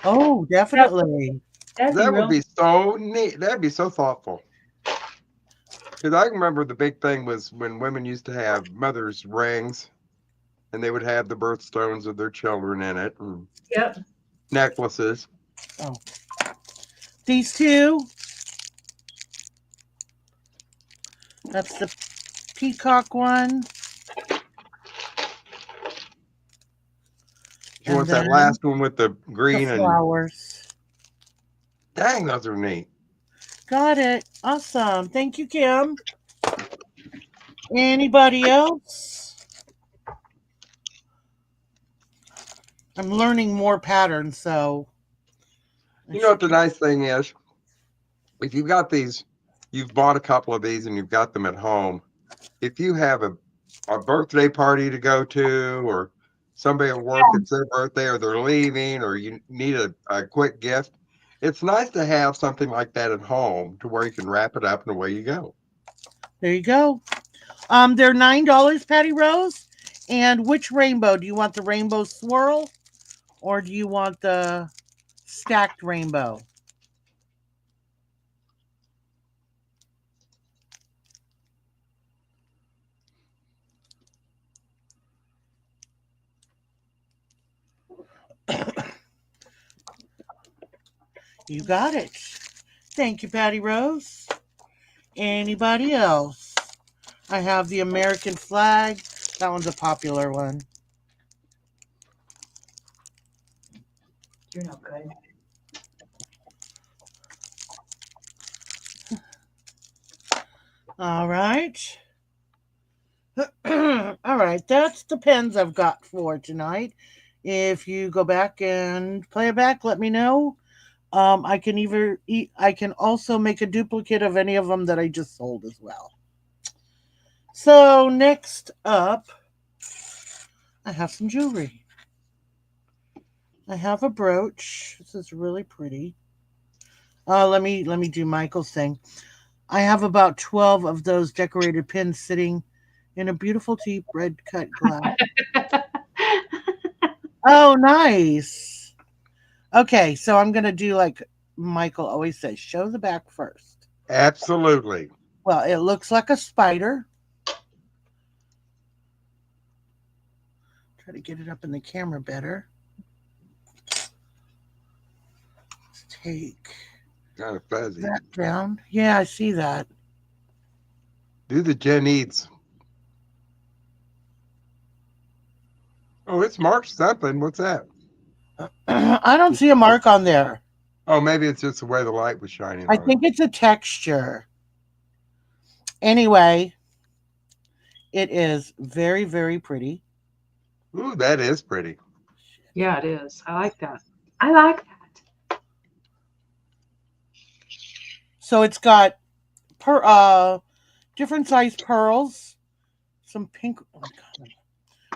Oh, definitely. That would be so neat. That'd be so thoughtful. Because I remember the big thing was when women used to have mother's rings, and they would have the birthstones of their children in it, and necklaces. Oh, these two. That's the peacock one. You want that last one with the green the and flowers. Dang, those are neat. Got it. Awesome. Thank you, Kim. Anybody else? I'm learning more patterns, so. You know what the nice thing is? If you've got these, you've bought a couple of these and you've got them at home. If you have a birthday party to go to, or somebody at work, it's their birthday, or they're leaving, or you need a quick gift, it's nice to have something like that at home to where you can wrap it up and away you go. There you go. They're $9, Patty Rose. And which rainbow? Do you want the rainbow swirl, or do you want the stacked rainbow? You got it. Thank you, Patty Rose. Anybody else? I have the American flag. That one's a popular one. You're not good. All right. All right. That's the pens I've got for tonight. If you go back and play it back, let me know. I can also make a duplicate of any of them that I just sold as well. So next up, I have some jewelry. I have a brooch. This is really pretty. Let me do Michael's thing. I have about 12 of those decorated pins sitting in a beautiful deep red cut glass. Oh, nice. Okay, so I'm going to do like Michael always says, show the back first. Absolutely. Well, it looks like a spider. Try to get it up in the camera better. Let's take Kind of fuzzy. that down. Yeah, I see that. Do the Gen Eats. Oh, it's marked something. What's that? I don't see a mark on there. Oh, maybe it's just the way the light was shining I on think it's a texture. Anyway, it is very, very pretty. it. Ooh, that is pretty. Yeah, it is. I like that. I like that. So it's got different size pearls, some pink. Oh my God.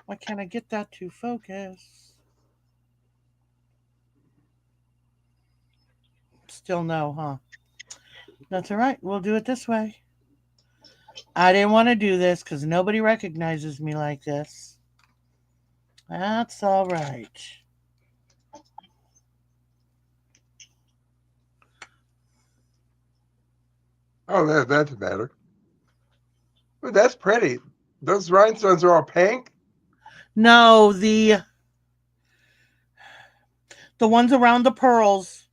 Why can't I get that to focus? Still no, huh? That's all right. We'll do it this way. I didn't want to do this because nobody recognizes me like this. That's all right. Oh, that's better. Ooh, that's pretty. Those rhinestones are all pink. No, the ones around the pearls.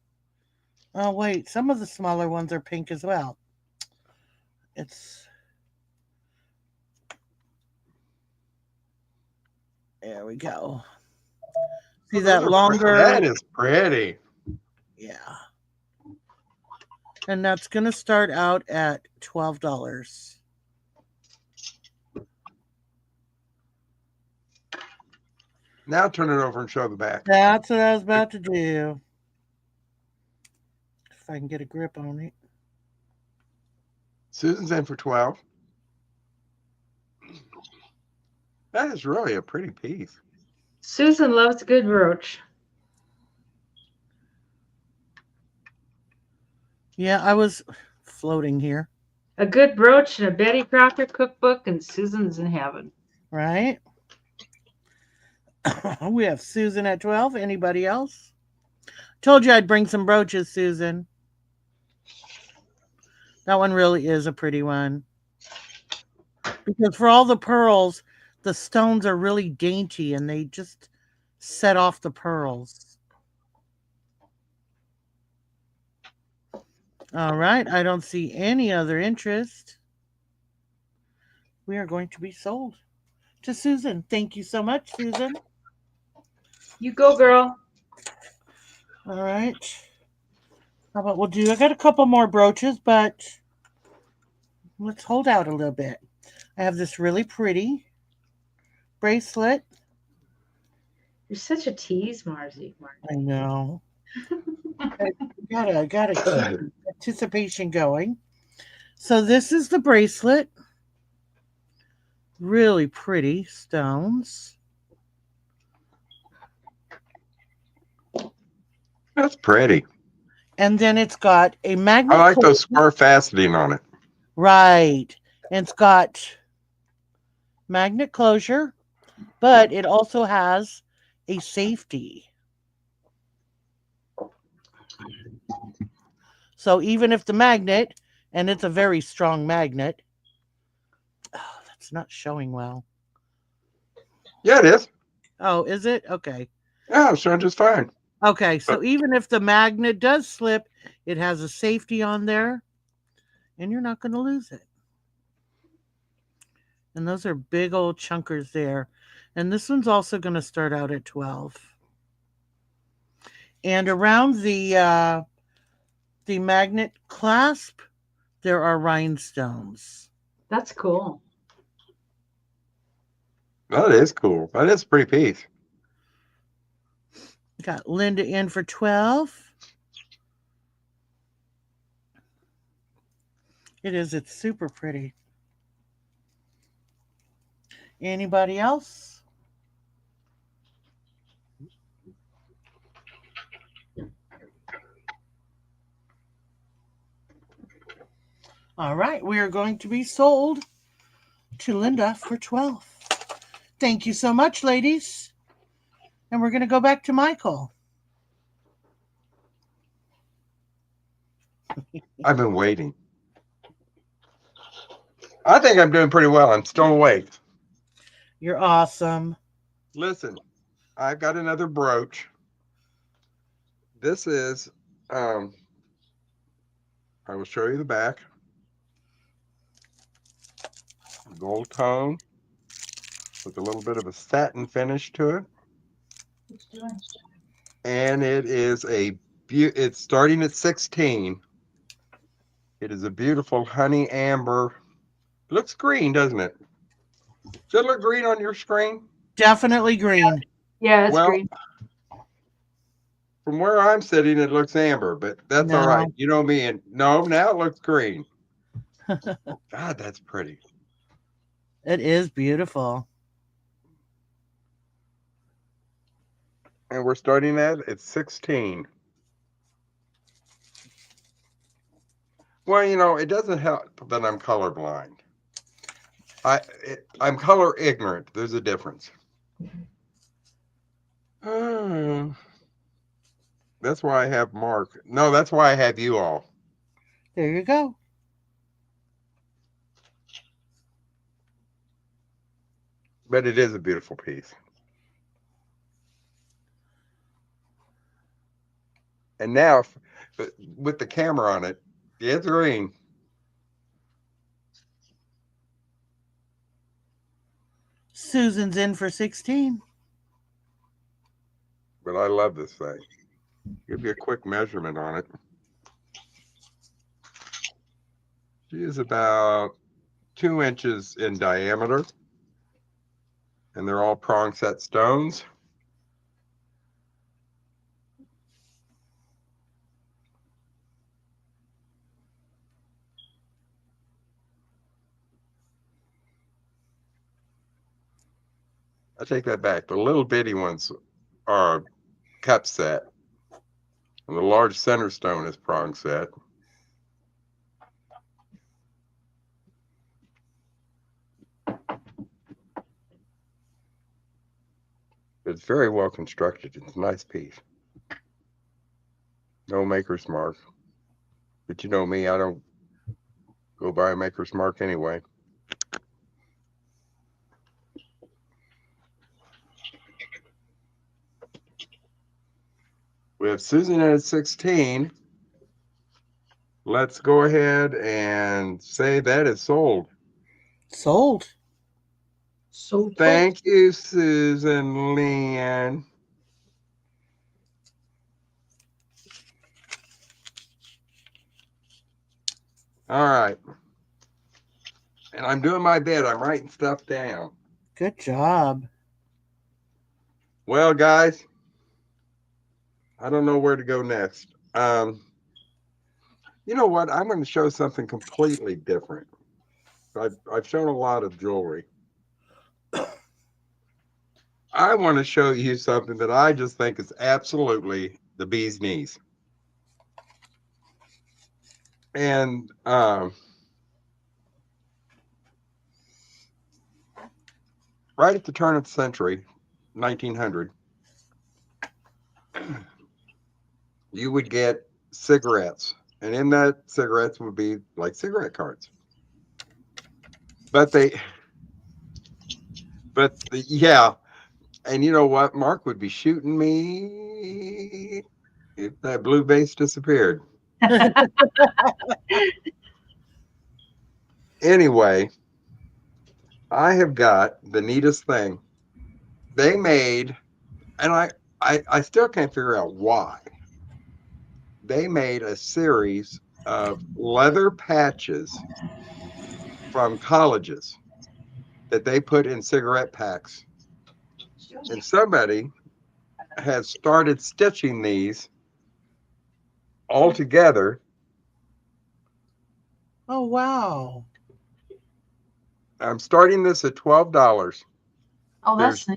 Oh wait, some of the smaller ones are pink as well. There we go. See that longer? That is pretty. Yeah. And that's going to start out at $12. Now turn it over and show the back. That's what I was about to do. If I can get a grip on it. Susan's in for 12. That is really a pretty piece. Susan loves a good brooch. Yeah, I was floating here. A good brooch and a Betty Crocker cookbook, and Susan's in heaven. Right? We have Susan at 12. Anybody else? Told you I'd bring some brooches, Susan. That one really is a pretty one. Because for all the pearls, the stones are really dainty and they just set off the pearls. All right. I don't see any other interest. We are going to be sold to Susan. Thank you so much, Susan. You go, girl. All right. How about we'll do, I got a couple more brooches, but let's hold out a little bit. I have this really pretty bracelet. You're such a tease, Marcy. I know. I gotta keep anticipation going. So this is the bracelet. Really pretty stones. That's pretty. And then it's got a magnet. I like those square faceting on it. Right. And it's got magnet closure, but it also has a safety. So even if the magnet, and it's a very strong magnet, oh, that's not showing well. Yeah, it is. Oh, is it? Okay. Yeah, it's showing just fine. Okay, so even if the magnet does slip, it has a safety on there, and you're not going to lose it. And those are big old chunkers there. And this one's also going to start out at 12. And around the magnet clasp, there are rhinestones. That's cool. That is cool. That is a pretty piece. Got Linda in for 12. It's super pretty. Anybody else? All right, we are going to be sold to Linda for 12. Thank you so much, ladies. And we're going to go back to Micheal. I've been waiting. I think I'm doing pretty well. I'm still awake. You're awesome. Listen, I've got another brooch. This is, I will show you the back. Gold tone with a little bit of a satin finish to it. And it is it's starting at 16. It is a beautiful honey amber. Looks green, doesn't it? Does it look green on your screen? Definitely green. Yeah, it's Well, green. From where I'm sitting, it looks amber, but that's all right. No. You know me, and no, now it looks green. God, that's pretty. It is beautiful. And we're starting at 16. Well, you know, it doesn't help that I'm colorblind. I'm color ignorant. There's a difference. That's why I have Mark. No, that's why I have you all. There you go. But it is a beautiful piece. And now, with the camera on it, it's green. Susan's in for 16. But I love this thing. Give you a quick measurement on it. She is about 2 inches in diameter. And they're all prong set stones. I take that back. The little bitty ones are cup set. And the large center stone is prong set. It's very well constructed. It's a nice piece. No maker's mark. But you know me, I don't go by a maker's mark anyway. We have Susan at 16. Let's go ahead and say that is sold. Sold. So Thank you, Susan Lynn. All right. And I'm doing my bit. I'm writing stuff down. Good job. Well, guys, I don't know where to go next. You know what? I'm going to show something completely different. I've shown a lot of jewelry. I want to show you something that I just think is absolutely the bee's knees. And right at the turn of the century, 1900, you would get cigarettes. And in that, cigarettes would be like cigarette cards. Yeah. And you know what? Mark would be shooting me if that blue vase disappeared. Anyway, I have got the neatest thing. They made, and I still can't figure out why. They made a series of leather patches from colleges that they put in cigarette packs. And somebody has started stitching these all together. Oh, wow. I'm starting this at $12. Oh, that's nice.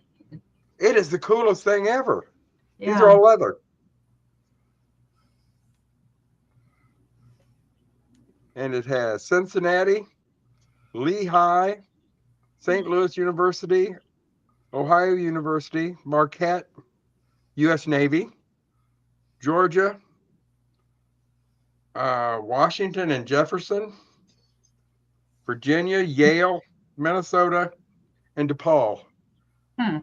It is the coolest thing ever. Yeah. These are all leather. And it has Cincinnati, Lehigh, St. Louis University, Ohio University, Marquette, U.S. Navy, Georgia, Washington and Jefferson, Virginia, Yale, Minnesota, and DePaul. Hmm.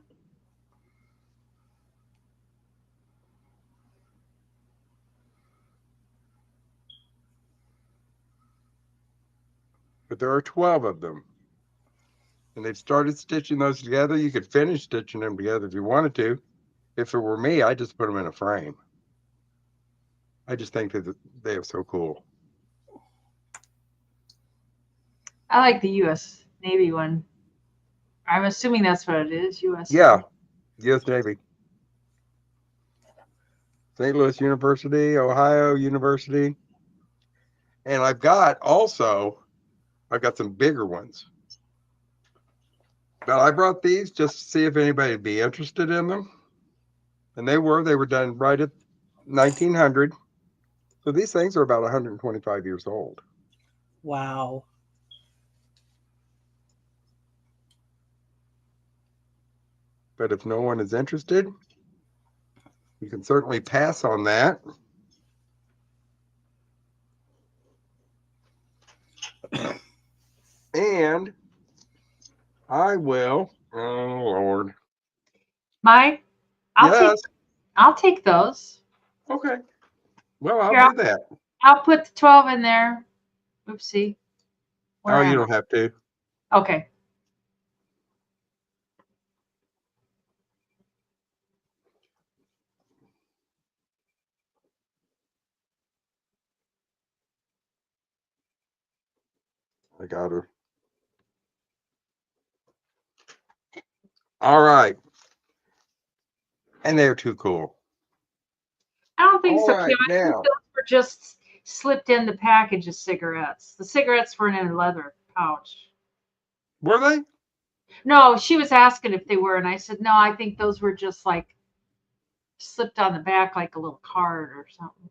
But there are 12 of them. And they've started stitching those together. You could finish stitching them together if you wanted to. If it were me, I'd just put them in a frame. I just think that they are so cool. I like the U.S. Navy one. I'm assuming that's what it is. U.S. Yeah, U.S. Navy. St. Louis University, Ohio University. And I've got some bigger ones. But I brought these just to see if anybody would be interested in them. And they were done right at 1900. So these things are about 125 years old. Wow. But if no one is interested, you can certainly pass on that. And I will, oh Lord. Mike, Yes. I'll take those. Okay. Well, I'll Here, do that. I'll put the 12 in there. Oopsie. Where Oh, you am don't have to. I? Okay. I got her. All right. And they're too cool. I don't think All so, right, Kim. I think now. those were just slipped in the package of cigarettes. The cigarettes were in a leather pouch. Were they? No, she was asking if they were, and I said, no, I think those were just like slipped on the back like a little card or something.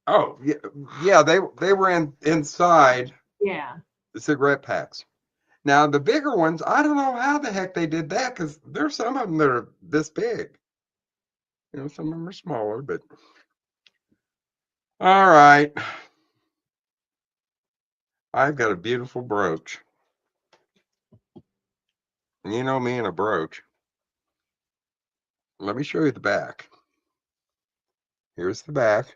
Oh, yeah. Yeah, they were inside Yeah. the cigarette packs. Now, the bigger ones, I don't know how the heck they did that because there's some of them that are this big. You know, some of them are smaller, but all right. I've got a beautiful brooch. You know me and a brooch. Let me show you the back. Here's the back.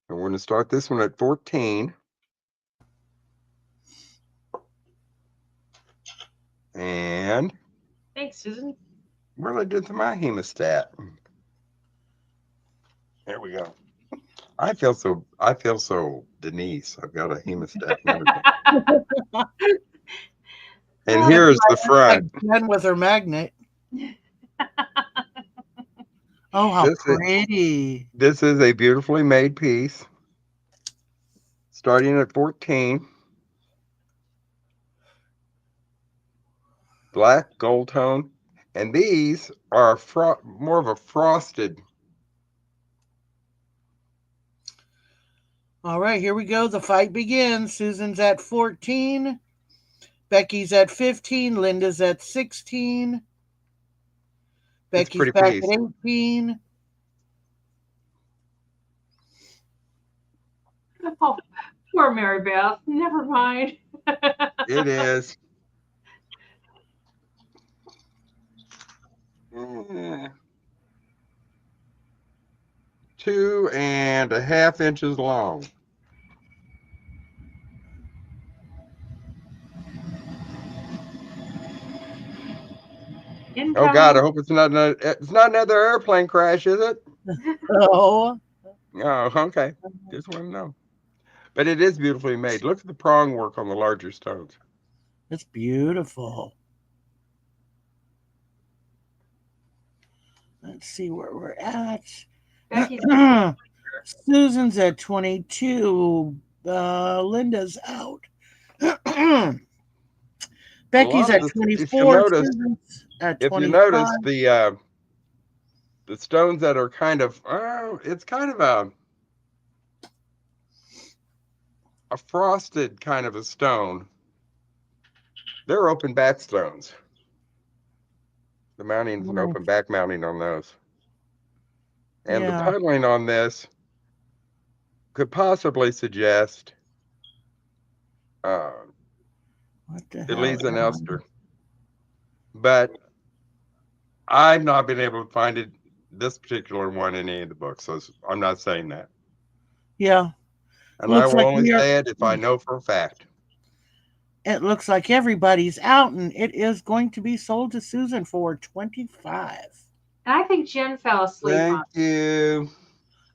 And we're going to start this one at 14. And Thanks, Susan. where did I do to my hemostat? There we go. I feel so Denise. I've got a hemostat and everything. And here's the front. Jen with her magnet. Oh, how pretty. This is a beautifully made piece. Starting at 14. Black gold tone. And these are more of a frosted. All right, here we go. The fight begins. Susan's at 14. Becky's at 15. Linda's at 16. Becky's back at 18. Oh, poor Mary Beth. Never mind. It is. 2.5 inches long. Incoming. Oh God, I hope it's not another airplane crash, is it? Oh. Oh, okay. Just want to know. But it is beautifully made. Look at the prong work on the larger stones. That's beautiful. Let's see where we're at. Susan's at 22. Linda's out. Becky's at 24. Susan's at 25. If you notice the stones that are kind of, it's kind of a frosted kind of a stone. They're open back stones. The mounting's an open back mounting on those. And the Yeah. puddling on this could possibly suggest What the hell? Elisa and Esther. But I've not been able to find it, this particular one, in any of the books. So I'm not saying that. Yeah. And I Looks will like only we are- say it if I know for a fact. It looks like everybody's out, and it is going to be sold to Susan for $25. And I think Jen fell asleep on Thank you.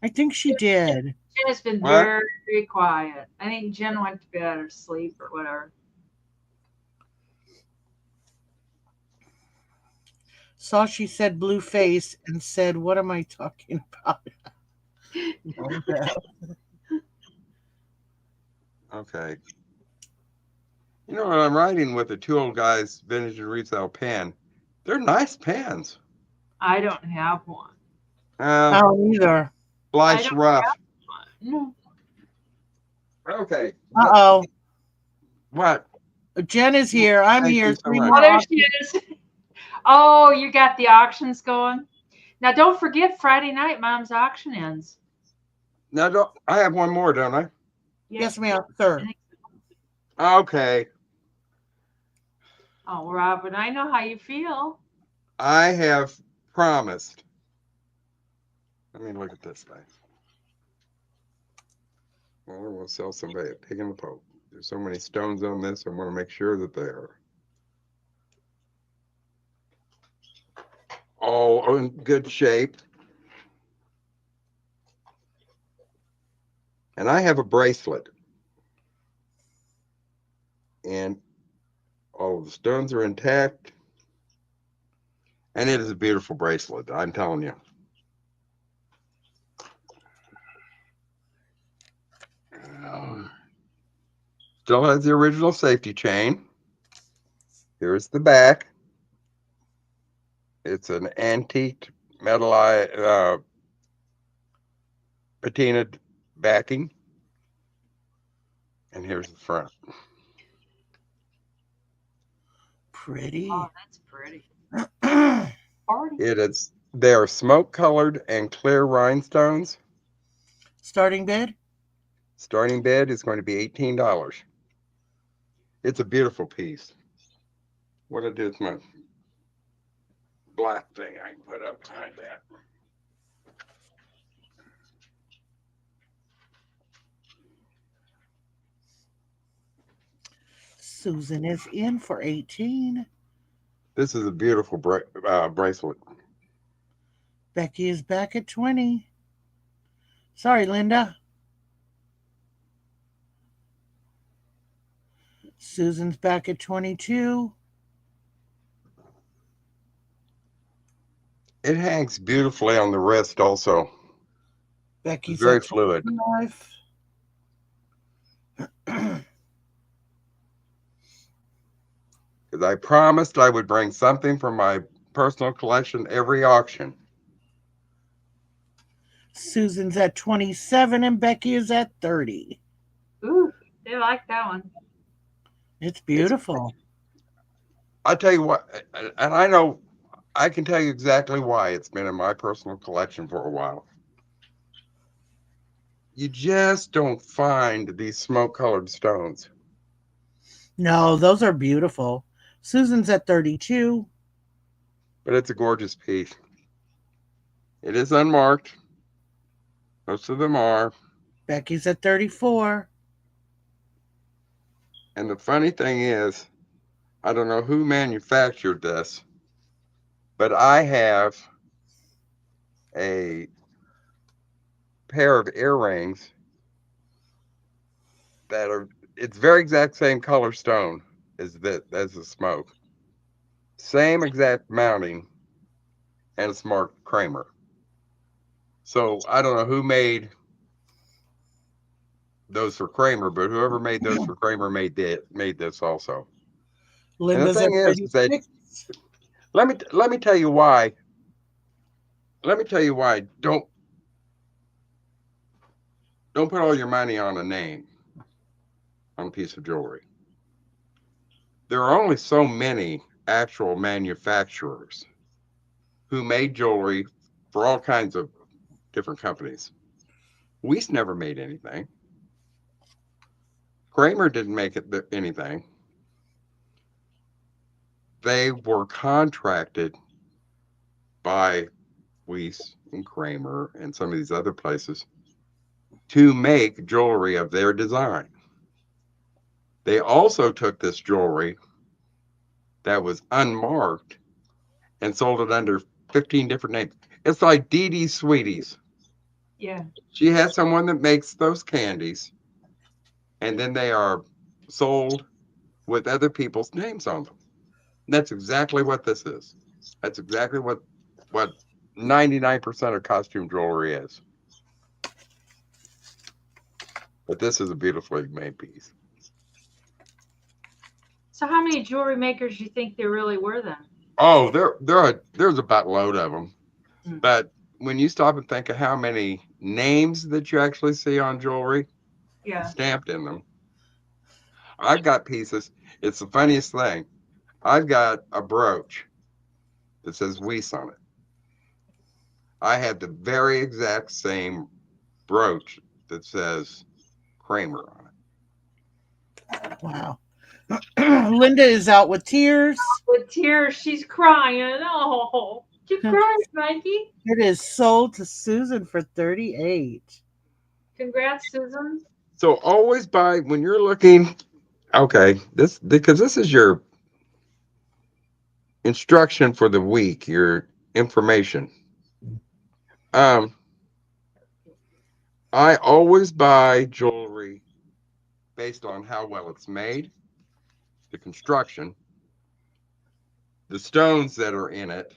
I think she did. Jen has been What? very, very quiet. I think Jen went to bed or sleep or whatever. Saw she said blue face and said, "What am I talking about?" Okay. You know what, I'm writing with the Two Old Guys Vintage and Resale pen. They're nice pens. I don't have one. I don't either. Life's I don't rough. No. Okay. Uh-oh. What? Jen is here. I'm Thank here. you so 3 much. more Oh, there options. she is. Oh, you got the auctions going. Now, don't forget Friday night, Mom's auction ends. Now, I have one more, don't I? Yes, ma'am, sir. Okay. Oh, Robin, I know how you feel. I have promised. Let me look at this thing. Well, I want to sell somebody a pig in the poke. There's so many stones on this, I want to make sure that they are all in good shape. And I have a bracelet. And all of the stones are intact. And it is a beautiful bracelet, I'm telling you. Still has the original safety chain. Here's the back. It's an antique metal patinaed backing. And here's the front. Pretty. Oh, that's pretty. Party. They are smoke colored and clear rhinestones. Starting bid? Starting bid is going to be $18. It's a beautiful piece. What I do is my black thing I can put up behind that. Susan is in for 18. This is a beautiful bracelet. Becky is back at 20. Sorry, Linda. Susan's back at 22. It hangs beautifully on the wrist also. Becky's It's very at fluid. 25. Because I promised I would bring something from my personal collection every auction. Susan's at 27 and Becky is at 30. Ooh, they like that one. It's beautiful. I tell you what, and I know I can tell you exactly why it's been in my personal collection for a while. You just don't find these smoke-colored stones. No, those are beautiful. Susan's at 32. But it's a gorgeous piece. It is unmarked. Most of them are. Becky's at 34. And the funny thing is, I don't know who manufactured this, but I have a pair of earrings that are, it's very exact same color stone as the smoke. Same exact mounting, and it's marked Kramer. So I don't know who made those for Kramer, but whoever made those for Kramer made this also. Linda's and the at thing is that 36. let me tell you why. Let me tell you why. Don't put all your money on a name. on a piece of jewelry. There are only so many actual manufacturers who made jewelry for all kinds of different companies. Weiss never made anything. Kramer didn't make anything. They were contracted by Weiss and Kramer and some of these other places to make jewelry of their design. They also took this jewelry that was unmarked and sold it under 15 different names. It's like Dee Dee Sweeties. Yeah. She has someone that makes those candies, and then they are sold with other people's names on them. That's exactly what this is. That's exactly what 99% of costume jewelry is. But this is a beautifully made piece. So how many jewelry makers do you think there really were then? Oh, there's a buttload of them. Mm. But when you stop and think of how many names that you actually see on jewelry Yeah. stamped in them, I've got pieces. It's the funniest thing. I've got a brooch that says Weiss on it. I have the very exact same brooch that says Kramer on it. Wow. Linda is out with tears. With tears, she's crying. Oh, you crying, Mikey? It is sold to Susan for $38. Congrats, Susan. So always buy when you're looking. Okay, because this is your instruction for the week, your information. I always buy jewelry based on how well it's made, the construction, the stones that are in it,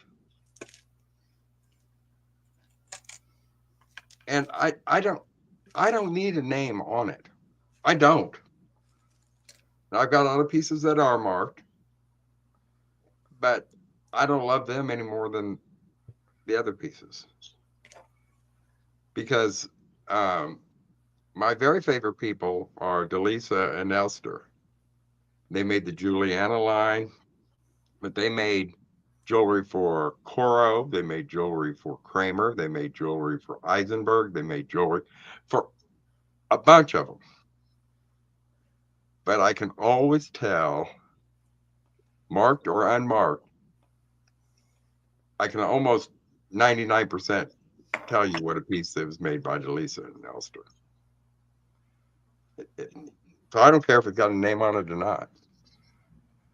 and I don't need a name on it. I don't. I've got other pieces that are marked, but I don't love them any more than the other pieces. Because my very favorite people are Delisa and Elster. They made the Juliana line, but they made jewelry for Coro. They made jewelry for Kramer. They made jewelry for Eisenberg. They made jewelry for a bunch of them. But I can always tell, marked or unmarked, I can almost 99% tell you what a piece that was made by Delisa and Elster. So I don't care if it's got a name on it or not.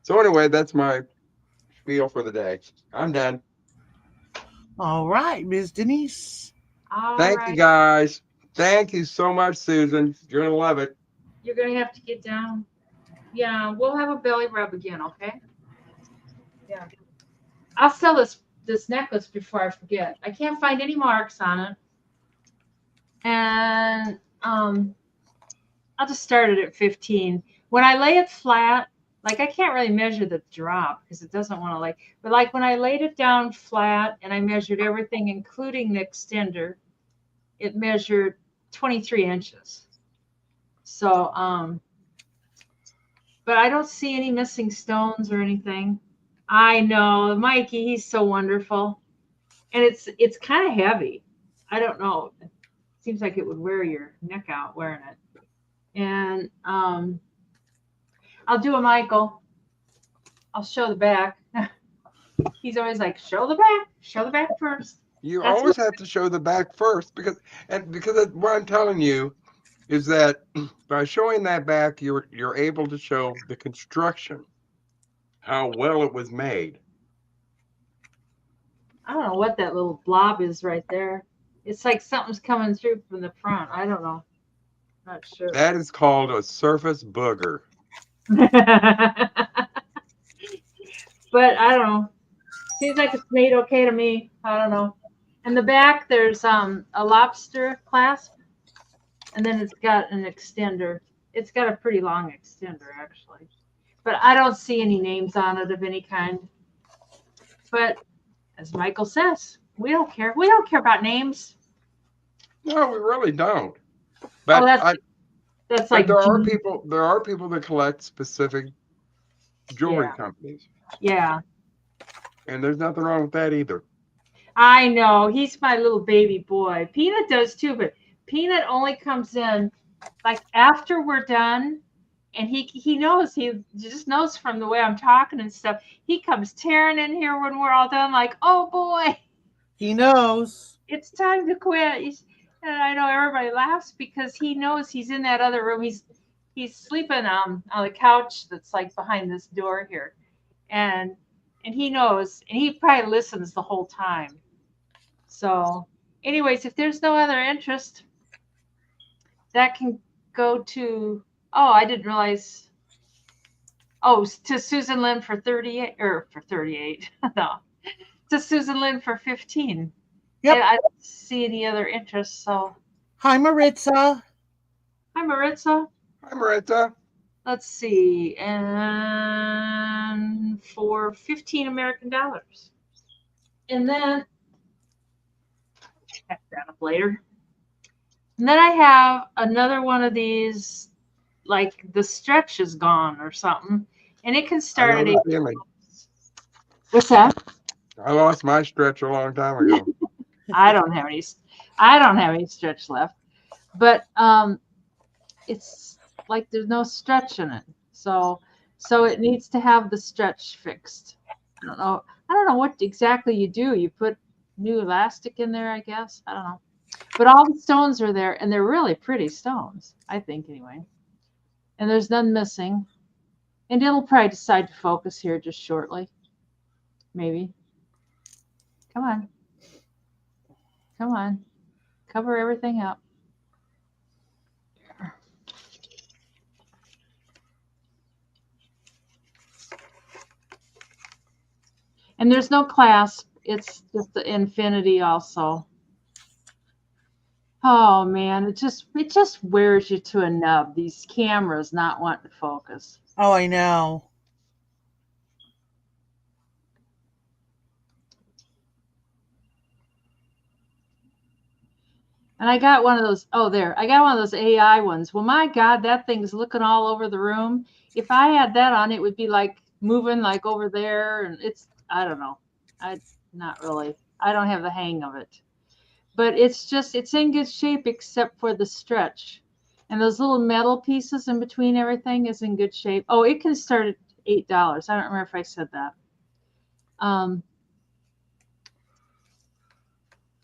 So anyway, that's my spiel for the day. I'm done. All right, Ms. Denise. All Thank right. you, guys. Thank you so much, Susan. You're going to love it. You're going to have to get down. Yeah, we'll have a belly rub again, okay? Yeah. I'll sell this necklace before I forget. I can't find any marks on it. And I'll just start it at 15. When I lay it flat, like I can't really measure the drop because it doesn't want to lay. But like when I laid it down flat and I measured everything, including the extender, it measured 23 inches. So, but I don't see any missing stones or anything. I know, Mikey, he's so wonderful. And it's kind of heavy. I don't know. It seems like it would wear your neck out wearing it. And I'll do a Michael. I'll show the back. He's always like, show the back first. You That's always have to show the back first because what I'm telling you is that by showing that back, you're able to show the construction, how well it was made. I don't know what that little blob is right there. It's like something's coming through from the front. I don't know. Not sure. That is called a surface booger. But I don't know. Seems like it's made okay to me. I don't know. In the back, there's a lobster clasp, and then it's got an extender. It's got a pretty long extender, actually. But I don't see any names on it of any kind. But as Michael says, we don't care. We don't care about names. No, we really don't. But That's But like there are people that collect specific jewelry companies, yeah. and there's nothing wrong with that either. I know. He's my little baby boy. Peanut does too, but Peanut only comes in like after we're done. And he knows, he just knows from the way I'm talking and stuff. He comes tearing in here when we're all done, like, oh boy, He knows. it's time to quit. And I know everybody laughs because he knows he's in that other room. He's sleeping on the couch that's like behind this door here. And he knows, and he probably listens the whole time. So anyways, if there's no other interest, that can go to, oh, I didn't realize. Oh, to Susan Lynn for 38 or for 38. No, to Susan Lynn for 15. Yep. And I don't see any other interest. So, Hi, Maritza. hi, Maritza. Hi, Marita. Let's see. And for 15 American dollars. And then, check that up later. And then I have another one of these, like the stretch is gone or something. And it can start at 8. What's that? I lost my stretch a long time ago. I don't have any stretch left, but it's like there's no stretch in it, so it needs to have the stretch fixed. I don't know what exactly you do. You put new elastic in there, I guess. I don't know, but all the stones are there, and they're really pretty stones, I think, anyway. And there's none missing, and it'll probably decide to focus here just shortly, maybe. Come on. Come on, cover everything up. And there's no clasp. It's just the infinity also. Oh man, it just wears you to a nub. These cameras not wanting to focus. Oh, I know. And I got one of those, oh there, I got one of those AI ones. Well, my God, that thing's looking all over the room. If I had that on, it would be like moving like over there. And I don't know. Not really. I don't have the hang of it. But it's in good shape except for the stretch. And those little metal pieces in between everything is in good shape. Oh, it can start at $8. I don't remember if I said that.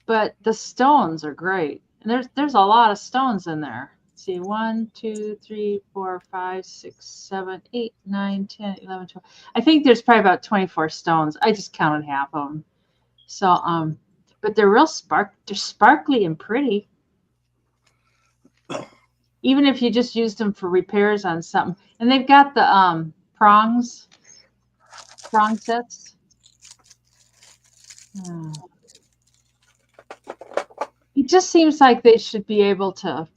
But the stones are great. And there's a lot of stones in there. Let's see, 1, 2, 3, 4, 5, 6, 7, 8, 9, 10, 11, 12. I think there's probably about 24 stones. I just counted half of them. So, but they're they're sparkly and pretty. Even if you just used them for repairs on something. And they've got the prong sets. It just seems like they should be able to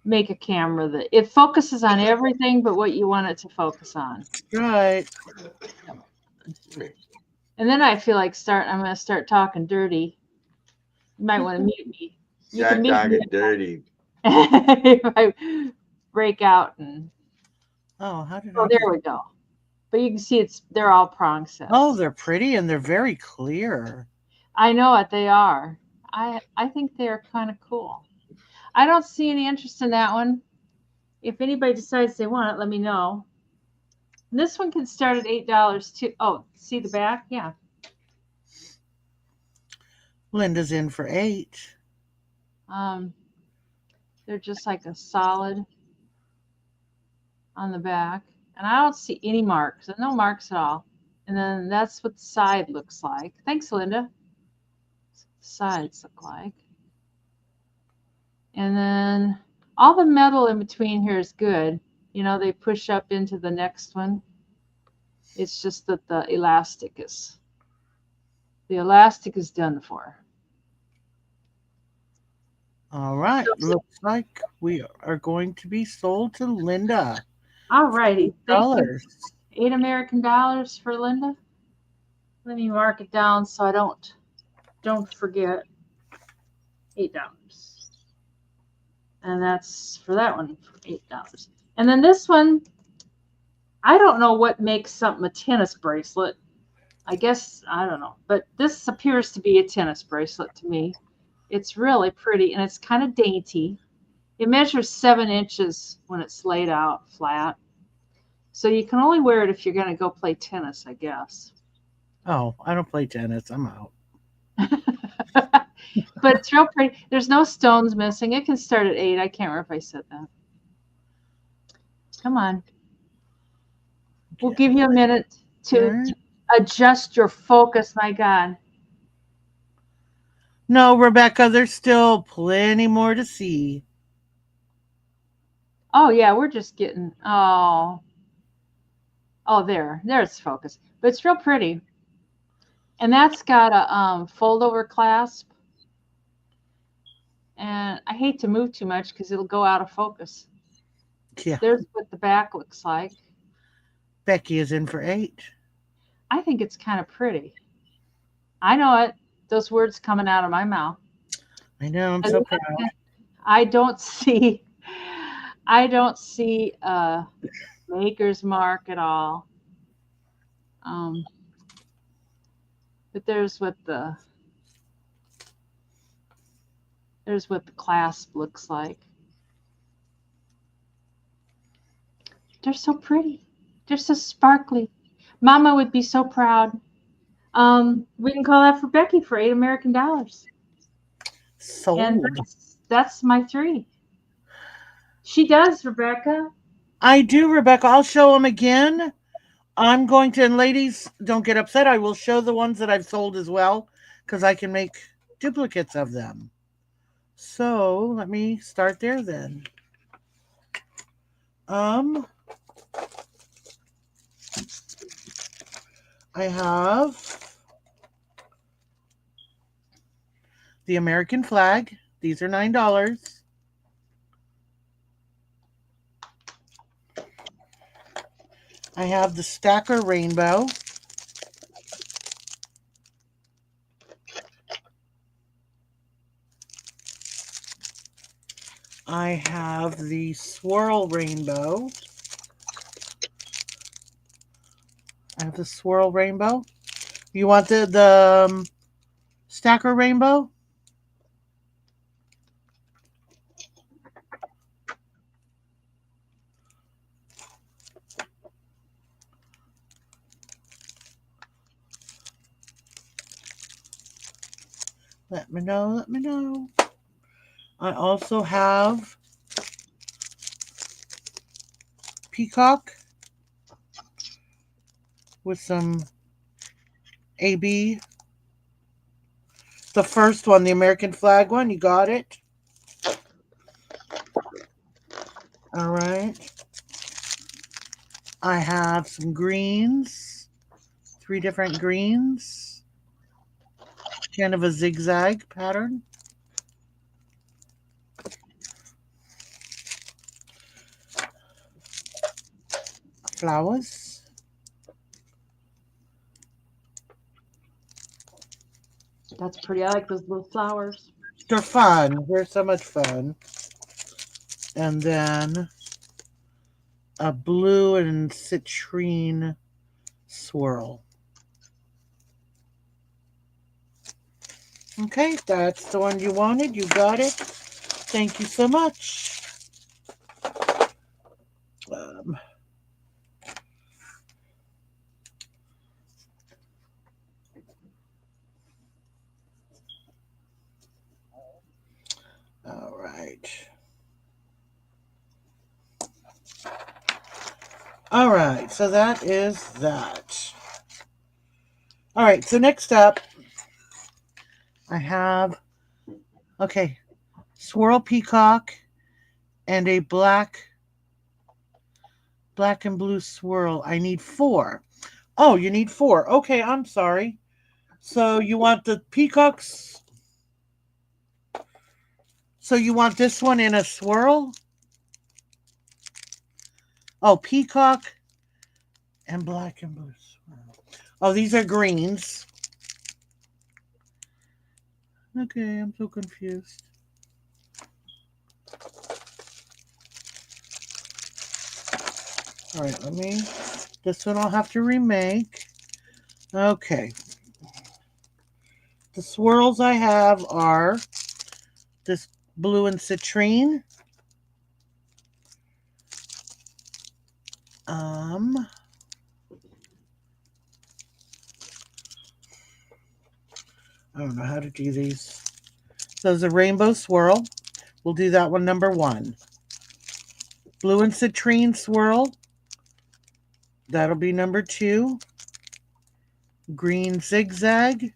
make a camera that it focuses on everything but what you want it to focus on. Right. And then I feel like I'm going to start talking dirty. You might want to mute me. You Start can mute talking me dirty. if I break out. And Oh, how did there we go. But you can see they're all prong sets. Oh, they're pretty and they're very clear. I know it. They are. I think they're kind of cool. I don't see any interest in that one. If anybody decides they want it, let me know. And this one can start at $8 too. Oh, see the back? Yeah. Linda's in for 8. They're just like a solid on the back. And I don't see any marks. No marks at all. And then that's what the side looks like. Thanks, Linda. That's what the sides look like. And then all the metal in between here is good. You know, they push up into the next one. It's just that the elastic is done for. All right. Looks like we are going to be sold to Linda. All righty. Thank $8. you. 8 American dollars for Linda. Let me mark it down so I don't forget. $8. And that's for that one for $8. And then this one, I don't know what makes something a tennis bracelet. I guess, I don't know. But this appears to be a tennis bracelet to me. It's really pretty, and it's kind of dainty. It measures 7 inches when it's laid out flat. So you can only wear it if you're going to go play tennis, I guess. Oh, I don't play tennis. I'm out. But it's real pretty. There's no stones missing. It can start at 8. I can't remember if I said that. Come on. We'll give you a minute to Right. adjust your focus, my God. No, Rebecca, there's still plenty more to see. Oh, yeah, we're just getting, oh, there's focus. But it's real pretty. And that's got a fold over clasp. And I hate to move too much because it'll go out of focus. Yeah, There's what the back looks like. Becky is in for 8. I think it's kind of pretty. I know it. Those words coming out of my mouth. I know, I'm so proud. I don't see a maker's mark at all. But there's what the clasp looks like. They're so pretty. They're so sparkly. Mama would be so proud. We can call that for Becky for $8 American. And Sold. that's my 3. She does, Rebecca. I do, Rebecca. I'll show them again. I'm going to, and ladies, don't get upset. I will show the ones that I've sold as well because I can make duplicates of them. So let me start there then. I have the American flag. These are $9. I have the Stacker Rainbow. I have the Swirl Rainbow. I have the Swirl Rainbow. You want the Stacker Rainbow? Let me know, let me know. I also have Peacock with some AB. The first one, the American flag one, you got it. All right. I have some greens, 3 different greens, kind of a zigzag pattern. Flowers. That's pretty. I like those little flowers. They're fun. They're so much fun. And then a blue and citrine swirl. Okay, that's the one you wanted. You got it. Thank you so much. All right. All right, so that is that. All right, so next up, I have, okay, Swirl Peacock and a black and blue swirl. I need 4. Oh, you need 4. Okay, I'm sorry. So you want the peacocks. So you want this one in a swirl? Oh, peacock and black and blue swirl. Oh, these are greens. Okay, I'm so confused. All right, this one I'll have to remake. Okay. The swirls I have are this blue and citrine. I don't know how to do these. So there's a rainbow swirl. We'll do that one number 1. Blue and citrine swirl. That'll be number 2. Green zigzag.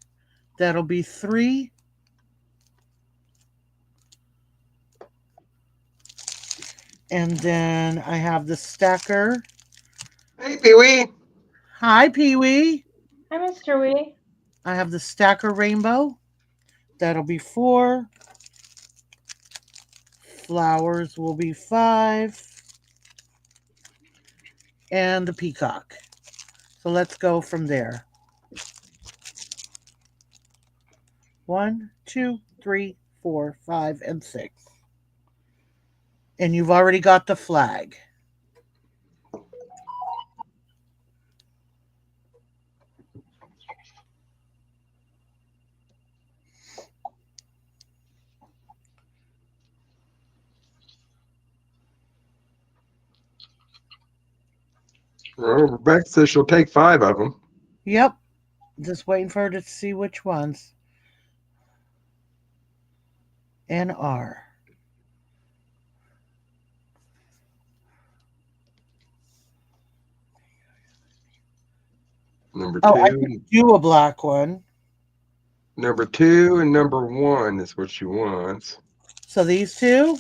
That'll be 3. And then I have the stacker. Hey, Pee Wee. Hi, Pee Wee. Hi, Mr. Wee. I have the stacker rainbow. That'll be 4. Flowers will be 5. And the peacock. So let's go from there. 1, 2, 3, 4, 5, and 6. And you've already got the flag. Well, Rebecca says she'll take 5 of them. Yep. Just waiting for her to see which ones. And R. Number Oh, I 2. could do a black one. Number 2 and number 1 is what she wants. So these 2.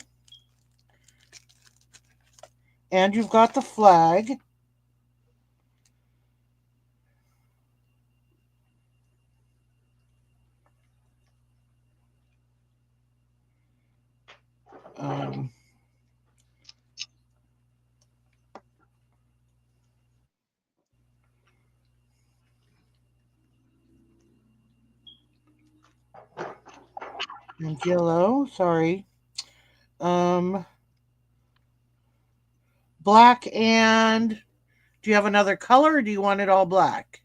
And you've got the flag. And yellow, sorry. Black and do you have another color or do you want it all black?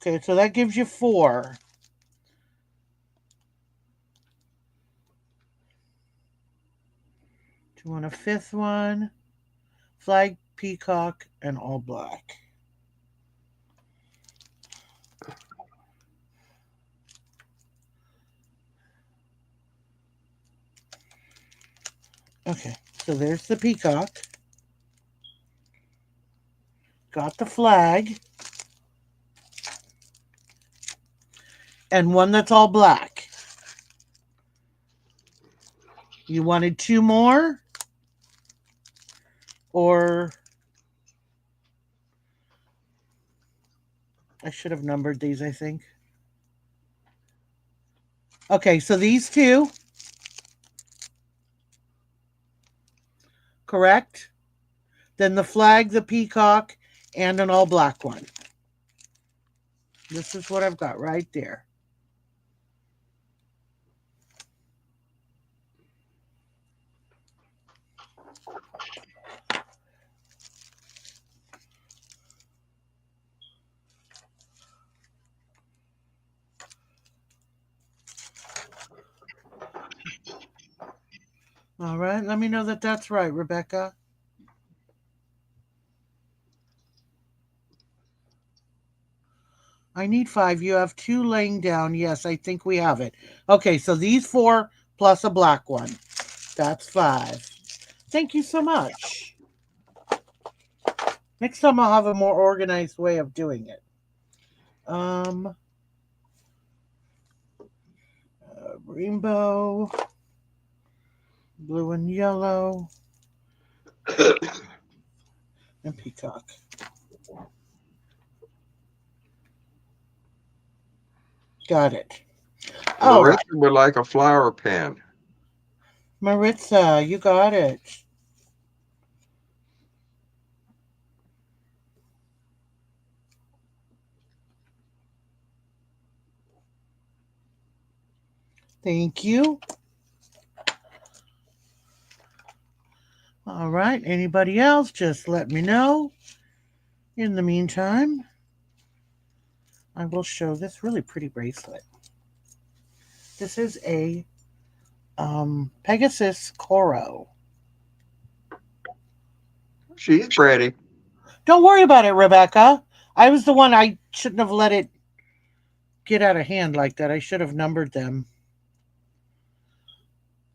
Okay, so that gives you 4. Do you want a 5th one? Flag, peacock, and all black. Okay, so there's the peacock. Got the flag. And one that's all black. You wanted 2 more? Or I should have numbered these, I think. Okay, so these 2. Correct? Then the flag, the peacock, and an all black one. This is what I've got right there. All right, let me know that that's right, Rebecca. I need 5. You have 2 laying down. Yes, I think we have it. Okay, so these 4 plus a black one. That's 5. Thank you so much. Next time I'll have a more organized way of doing it. Rainbow, blue and yellow, and peacock. Got it. Oh, Marissa would like a flower pen. Maritza, you got it. Thank you. All right. Anybody else? Just let me know. In the meantime, I will show this really pretty bracelet. This is a Pegasus Coro. She's pretty. Don't worry about it, Rebecca. I was the one. I shouldn't have let it get out of hand like that. I should have numbered them.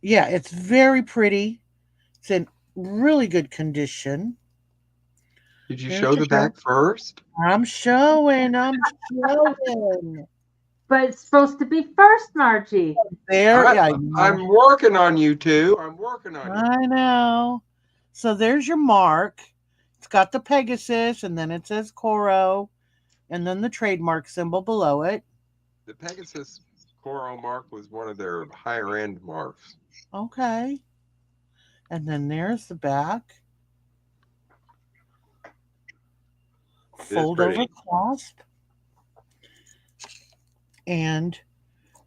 Yeah, it's very pretty. It's in really good condition. Did you There's show your the back first? I'm showing. I'm showing. But it's supposed to be first, Margie. There. Yeah, I'm working on you two. I'm working on you. I know. So there's your mark. It's got the Pegasus, and then it says Coro, and then the trademark symbol below it. The Pegasus Coral mark was one of their higher end marks. Okay. And then there's the back. Fold over pretty. clasp. And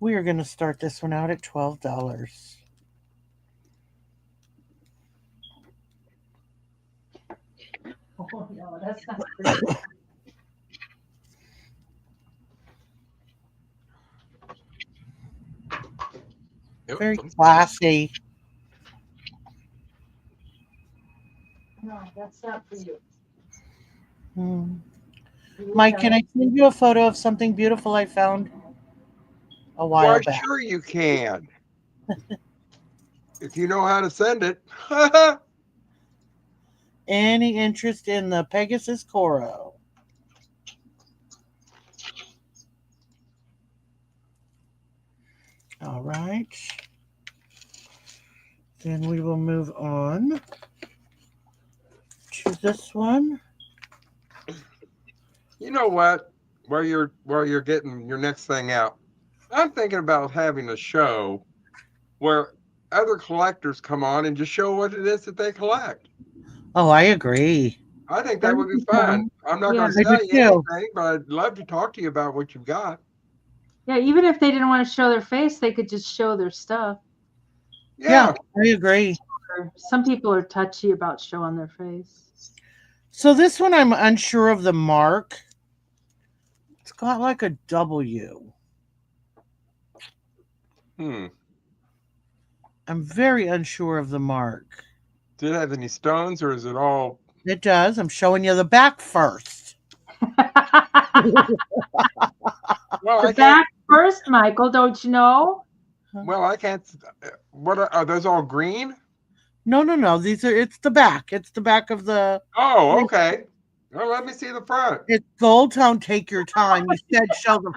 we are going to start this one out at $12. Oh, no, that's not pretty. Very classy. No, that's not for you. Mike, can I send you a photo of something beautiful I found a while Why, back? sure you can. If you know how to send it. Any interest in the Pegasus Coro? All right. Then we will move on to this one. You know what? While you're getting your next thing out, I'm thinking about having a show where other collectors come on and just show what it is that they collect. Oh, I agree. I think that would be fun. I'm not going to I sell do you too. anything, but I'd love to talk to you about what you've got. Yeah, even if they didn't want to show their face, they could just show their stuff. Yeah, I agree. Some people are touchy about showing their face. So this one, I'm unsure of the mark. It's got like a W. I'm very unsure of the mark. Did it have any stones, or is it all? It does. I'm showing you the back first. Well, The back first, Michael, don't you know? Well, I can't. What are those all green? No. It's the back. It's the back of the. Oh, okay. Well, let me see the front. It's gold tone. Take your time. You said show them.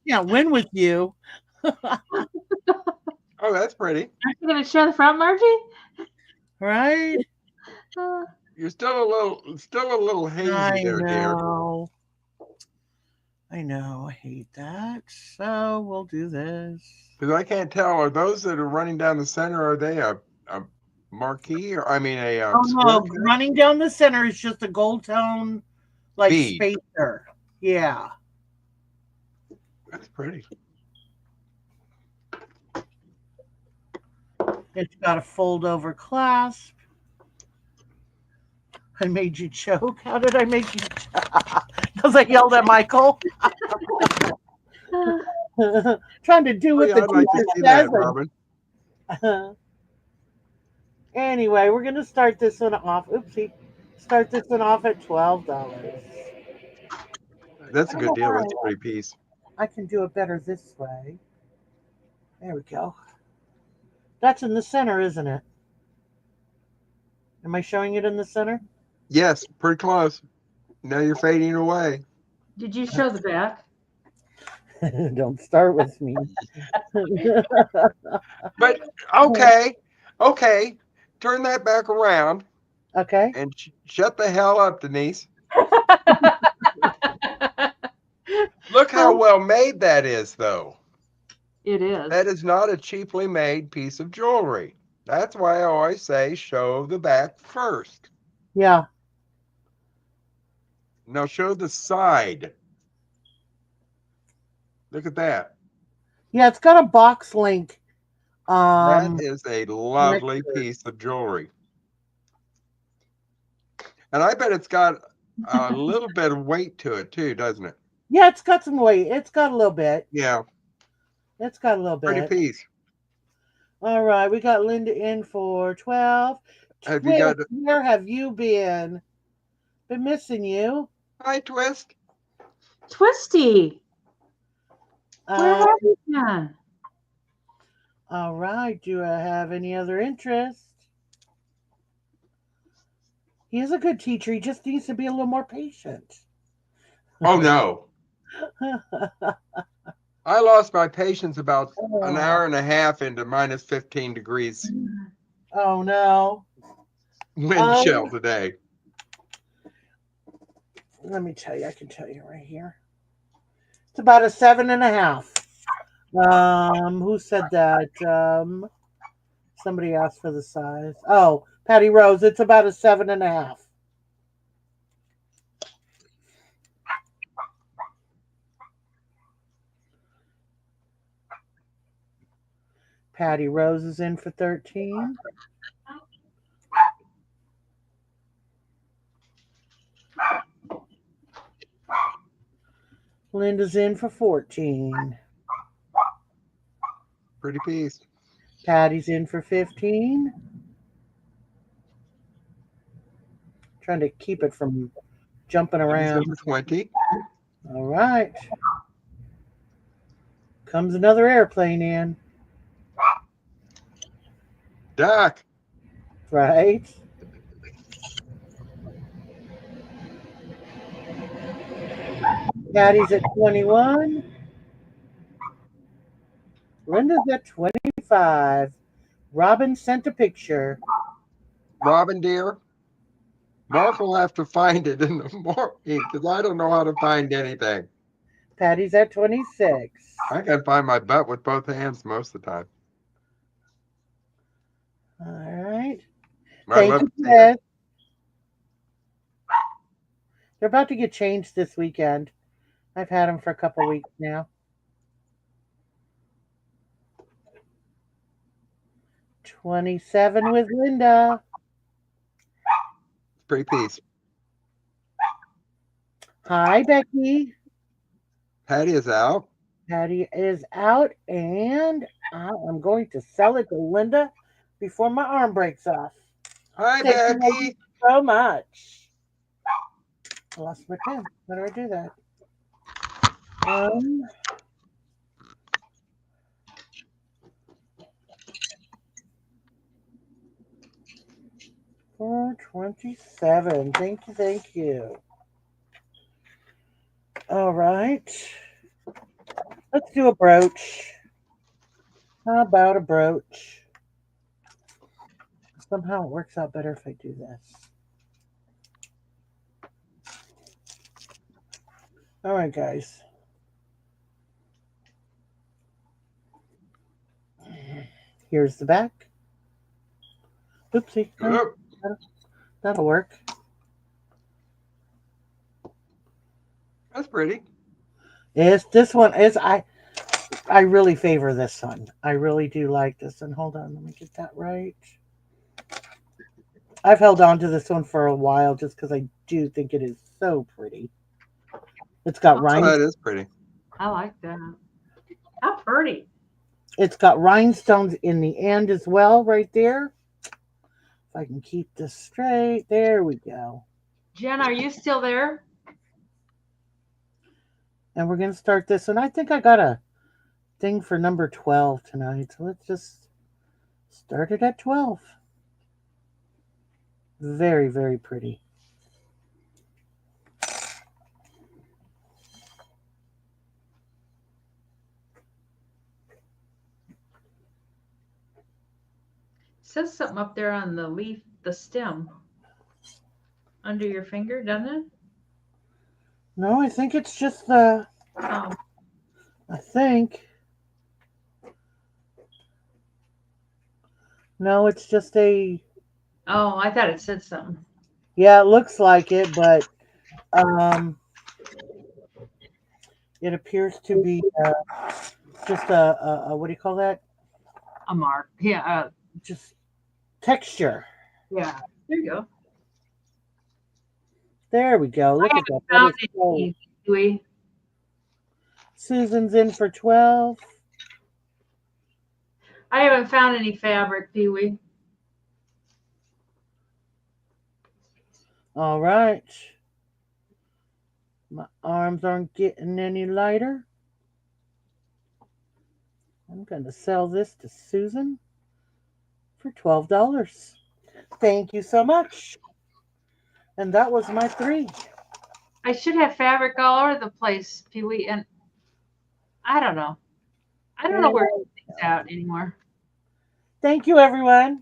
Yeah, win with you. Oh, that's pretty. Aren't you going to show the front, Margie? Right? You're still a little hazy there, dear. I know. I hate that. So we'll do this. Because I can't tell. Are those that are running down the center? Are they a marquee, or I mean a? Oh no! Running down the center is just a gold tone, like bead. spacer. Yeah. That's pretty. It's got a fold over clasp. I made you choke. How did I make you choke? Because I yelled at Michael. Trying to do what the I'd like to see that, Robin. Anyway, we're going to start this one off. Oopsie. Start this one off at $12. That's a good deal. That's a pretty piece. I can do it better this way. There we go. That's in the center, isn't it? Am I showing it in the center? Yes, pretty close. Now you're fading away. Did you show the back? Don't start with me. But okay. Turn that back around. Okay. And shut the hell up, Denise. Look how well made that is, though. It is. That is not a cheaply made piece of jewelry. That's why I always say show the back first. Yeah. Now show the side. Look at that. Yeah, it's got a box link. That is a lovely connector. piece of jewelry. And I bet it's got a little bit of weight to it too, doesn't it? Yeah, it's got some weight. It's got a little bit. Yeah, It's got a little pretty bit. piece. All right, we got Linda in for 12. Have you got? Where have you been? Been missing you. Hi, Twist. Twisty, where Um, have you been? all right. Do I have any other interest? He is a good teacher. He just needs to be a little more patient. Oh no, I lost my patience about an hour and a half into minus 15 degrees Oh no. wind chill today. Let me tell you. I can tell you right here. It's about a 7.5. Who said that? Somebody asked for the size. Oh, Patty Rose. It's about a 7.5. Patty Rose is in for 13. Linda's in for 14. Pretty piece. Patty's in for 15. Trying to keep it from jumping He's around. in for 20. All right. Comes another airplane in. Duck. Right. Patty's at 21. Linda's at 25. Robin sent a picture. Robin dear. Mark will have to find it in the morning because I don't know how to find anything. Patty's at 26. I can find my butt with both hands most of the time. All right. I Thank love you, to see Chris. it. They're about to get changed this weekend. I've had them for a couple weeks now. 27 with Linda. Pretty piece. Hi, Becky. Patty is out. Patty is out, and I'm going to sell it to Linda before my arm breaks off. Hi, Thank you Becky. so much. I lost my pen. How do I do that? 427. Thank you, thank you. All right. Let's do a brooch. How about a brooch? Somehow it works out better if I do this. All right, guys. Here's the back. Oopsie. Oop. That'll work. That's pretty. This one is I really favor this one. I really do like this one. Hold on, let me get that right. I've held on to this one for a while just because I do think it is so pretty. It's got Oh, rhinestones. that is pretty. I like that. How pretty. It's got rhinestones in the end as well, right there. If I can keep this straight, there we go. Jen, are you still there? And we're gonna start this one. I think I got a thing for number 12 tonight, so let's just start it at 12. Very, very pretty. Says something up there on the leaf, the stem, under your finger, doesn't it? No, I think it's just the. Oh. I think. No, it's just a. Oh, I thought it said something. Yeah, it looks like it, but it appears to be just a what do you call that? A mark. Yeah. Just texture. Yeah. There you go. There we go. Look I at that. haven't found That is cool. any, Dewey. Susan's in for 12. I haven't found any fabric, Dewey. All right. My arms aren't getting any lighter. I'm going to sell this to Susan for $12. Thank you so much. And that was my 3. I should have fabric all over the place, Pee-wee, and I don't know. I don't know where it's out anymore. Thank you, everyone.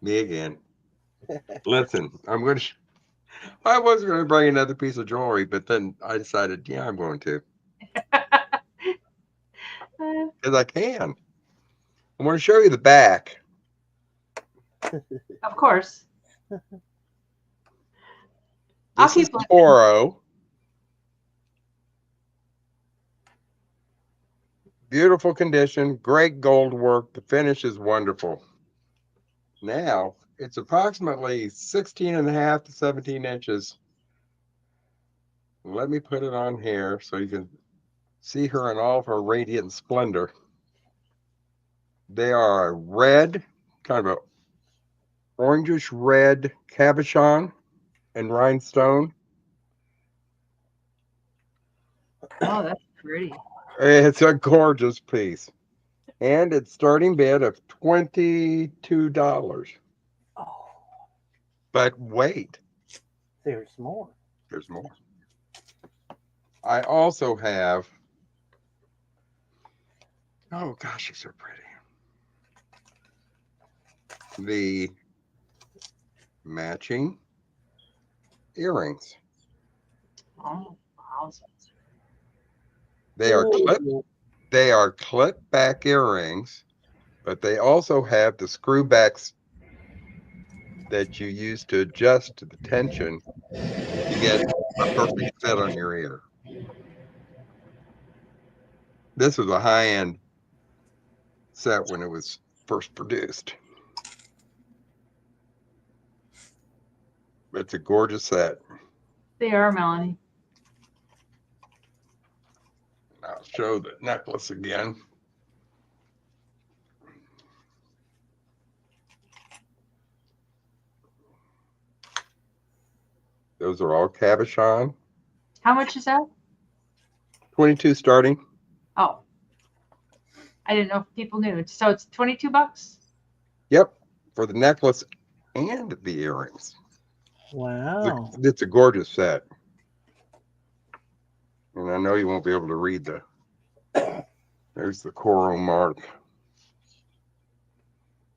Me again. Listen, I'm going to. I was going to bring another piece of jewelry, but then I decided, yeah, I'm going to. Because I can. I want to show you the back. Of course. This is Toro. Beautiful condition, great gold work. The finish is wonderful. Now, it's approximately 16.5 to 17 inches. Let me put it on here so you can see her in all of her radiant splendor. They are a red, kind of a orangish red cabochon and rhinestone. Oh, that's pretty. It's a gorgeous piece. And it's starting bid of $22. Oh, But wait, there's more. there's more. I also have, oh gosh, she's so pretty. The matching earrings. Oh, wow. They are clip back earrings, but they also have the screw backs that you use to adjust to the tension to get a perfect fit on your ear. This was a high-end set when it was first produced. It's a gorgeous set. They are, Melanie. I'll show the necklace again. Those are all cabochon. How much is that? 22 starting. Oh. I didn't know if people knew. So it's $22? Yep, for the necklace and the earrings. Wow. It's a gorgeous set. And I know you won't be able to read there's the coral mark.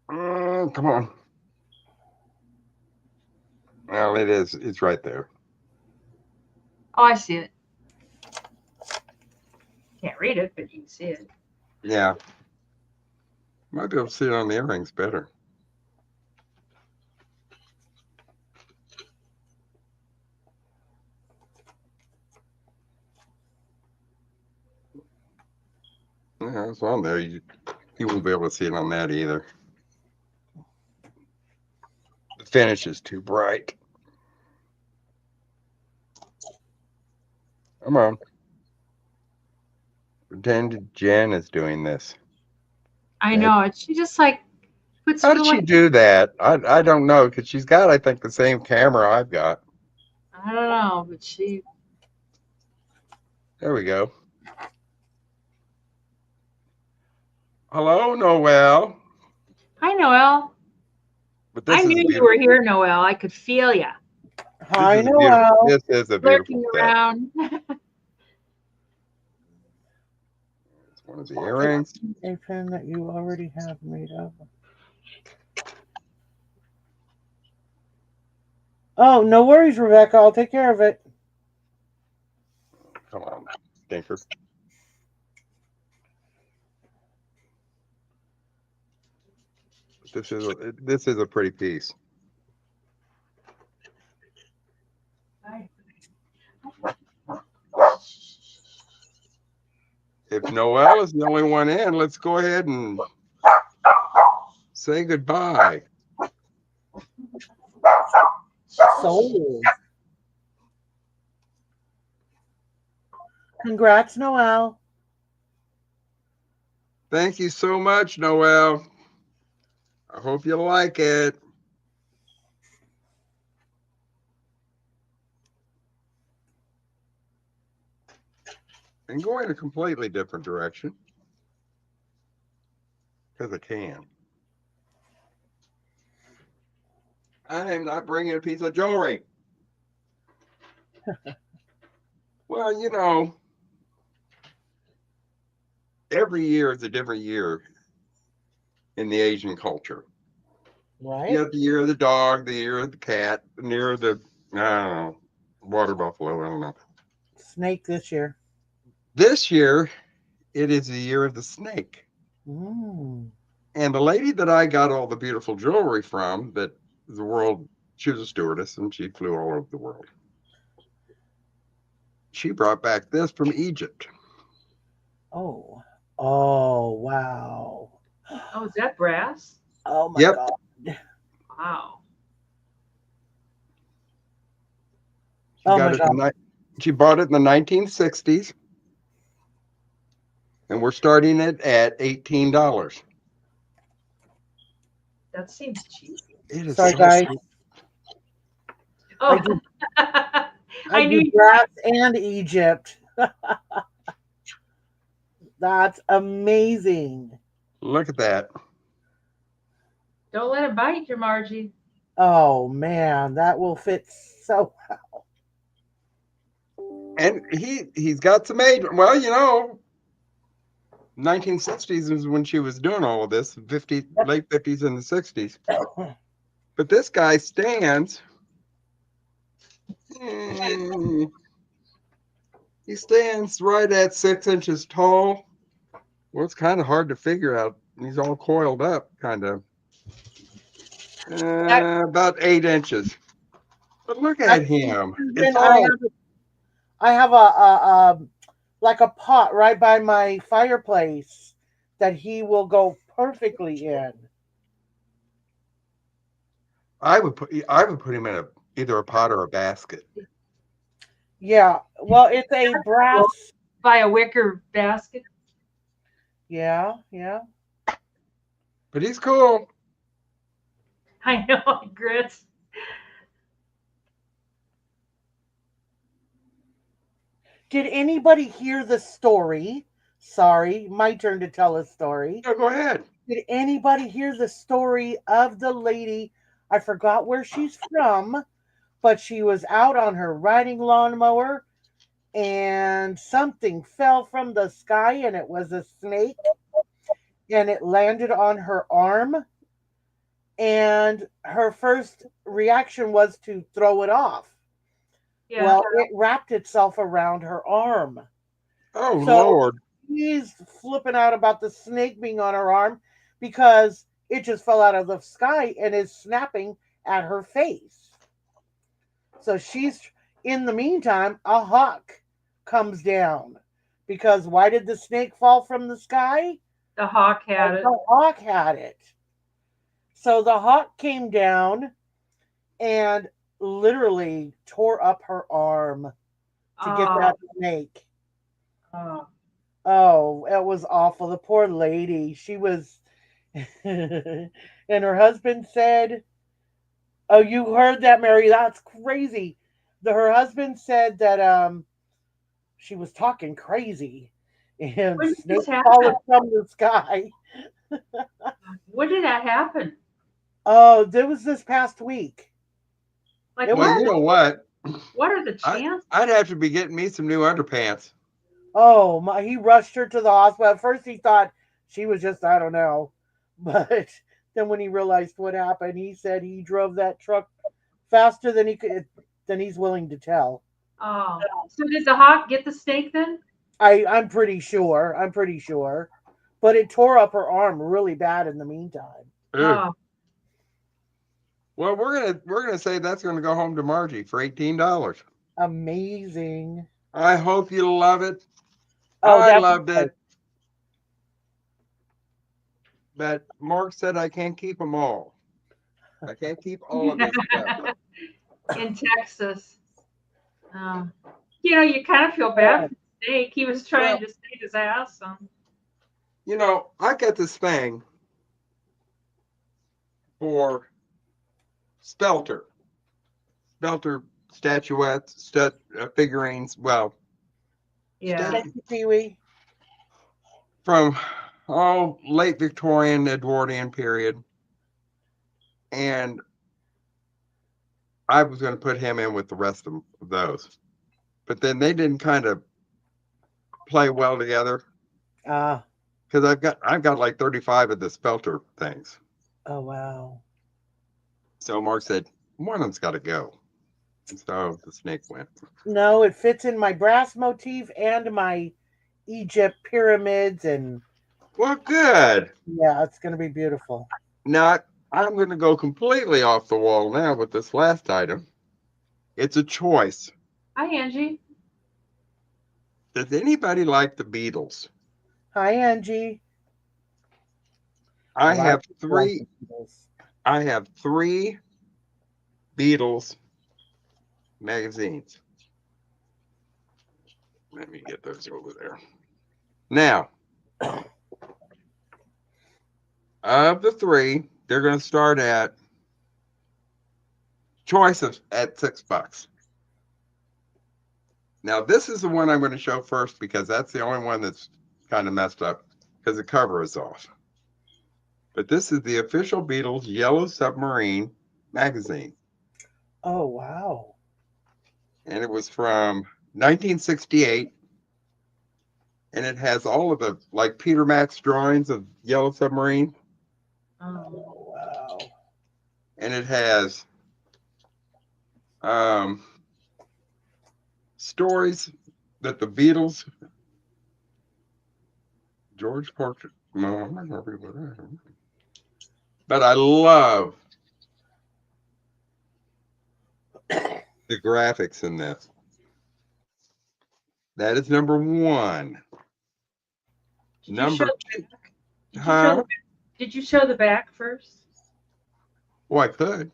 Come on. Well, it's right there. Oh, I see it. Can't read it, but you can see it. Yeah. Might be able to see it on the earrings better. Yeah, it's on there. You won't be able to see it on that either. The finish is too bright. Come on. Pretend Jen is doing this. I know. She just like puts How it did away. she do that? I don't know, because she's got, I think, the same camera I've got. I don't know, but she. There we go. Hello, Noel. Hi, Noel. But this I is knew a you beautiful, were here, Noel. I could feel you Hi, this is a Noel. beautiful, this is a beautiful lurking set. around. It's one of the earrings. A pen that you already have made up. Oh, no worries, Rebecca. I'll take care of it. Come on, Tinker. This is a pretty piece. if Noel is the only one in, let's go ahead and say goodbye. Sold. Congrats, Noel. Thank you so much, Noel. I hope you like it. And go in a completely different direction. Because I can. I am not bringing a piece of jewelry. Well, you know, every year is a different year in the Asian culture. Right? You have the year of the dog, the year of the cat, the year of the, I don't know, water buffalo, I don't know. Snake this year. This year, it is the year of the snake. Mm. And the lady that I got all the beautiful jewelry from, that the world, she was a stewardess and she flew all over the world. She brought back this from Egypt. Oh. Oh, wow. Oh, is that brass? Oh, my Yep. God. Wow. She Oh, got my it. God. She bought it in the 1960s, and we're starting it at $18. That seems cheap. It is Sorry, so guys. sweet. Oh, I knew do you. brass and Egypt. That's amazing. Look at that. Don't let it bite you, Margie. Oh, man. That will fit so And he's got some age. Well, you know, 1960s is when she was doing all of this, late 50s and the 60s. well. But this guy stands. He stands right at 6 inches tall. Well, it's kind of hard to figure out. He's all coiled up, kind of. About 8 inches. But look at him. It's all. I have a like a pot right by my fireplace that he will go perfectly in. I would put him in either a pot or a basket. Yeah. Well, it's a brass. By a wicker basket. Yeah, yeah. But he's cool. I know, grits. Did anybody hear the story? Sorry, my turn to tell a story. No, go ahead. Did anybody hear the story of the lady? I forgot where she's from, but she was out on her riding lawnmower and something fell from the sky and it was a snake and it landed on her arm. And her first reaction was to throw it off. Yeah. Well, it wrapped itself around her arm. Oh, So Lord. she's flipping out about the snake being on her arm because it just fell out of the sky and is snapping at her face. So she's, in the meantime, a hawk comes down. Because why did the snake fall from the sky? The hawk had it. The hawk had it. So the hawk came down and literally tore up her arm to get that snake. Oh, it was awful. The poor lady. She was, and her husband said, "Oh, you heard that, Mary? That's crazy." Her husband said that she was talking crazy, and When did snakes this happen? falling from the sky. When did that happen? Oh, that was this past week. Like, It Well, was- you know what? what are the chances? I'd have to be getting me some new underpants. Oh my! He rushed her to the hospital. At first, he thought she was just, I don't know, but then when he realized what happened, he said he drove that truck faster than he's willing to tell. Oh, so did the hawk get the snake then? I'm pretty sure. But it tore up her arm really bad in the meantime. Ugh. Oh, Well, we're gonna say that's gonna go home to Margie for $18. Amazing. I hope you love it. Oh, I that's loved it. but Mark said I can't keep them all. I can't keep all of his stuff. In Texas. You know, you kind of feel bad for Snake. He was trying to save his ass. You know, I got this thing for Spelter statuettes, figurines. Well, Yeah. Thank you, Pee-wee. from late Victorian, Edwardian period. And I was going to put him in with the rest of those. But then they didn't kind of play well together. Because I've got like 35 of the Spelter things. Oh wow. So Mark said, one of them's got to go. And so the snake went. No, it fits in my brass motif and my Egypt pyramids, and Well, good. yeah, it's gonna be beautiful. Now I'm going to go completely off the wall now with this last item. It's a choice. Hi, Angie. Does anybody like the Beatles? Hi, Angie. I have Beatles. three Beatles magazines. Let me get those over there. Now, of the three, they're going to start at choice at $6. Now, this is the one I'm going to show first because that's the only one that's kind of messed up because the cover is off. But this is the official Beatles Yellow Submarine magazine. Oh wow. And it was from 1968. And it has all of the, like, Peter Max drawings of Yellow Submarine. Oh wow. And it has stories that the Beatles, George Portrait, no, I'm not gonna read what I have. But I love the graphics in this. That is number one. Number two. Huh? Did you show the back first? Oh, I could.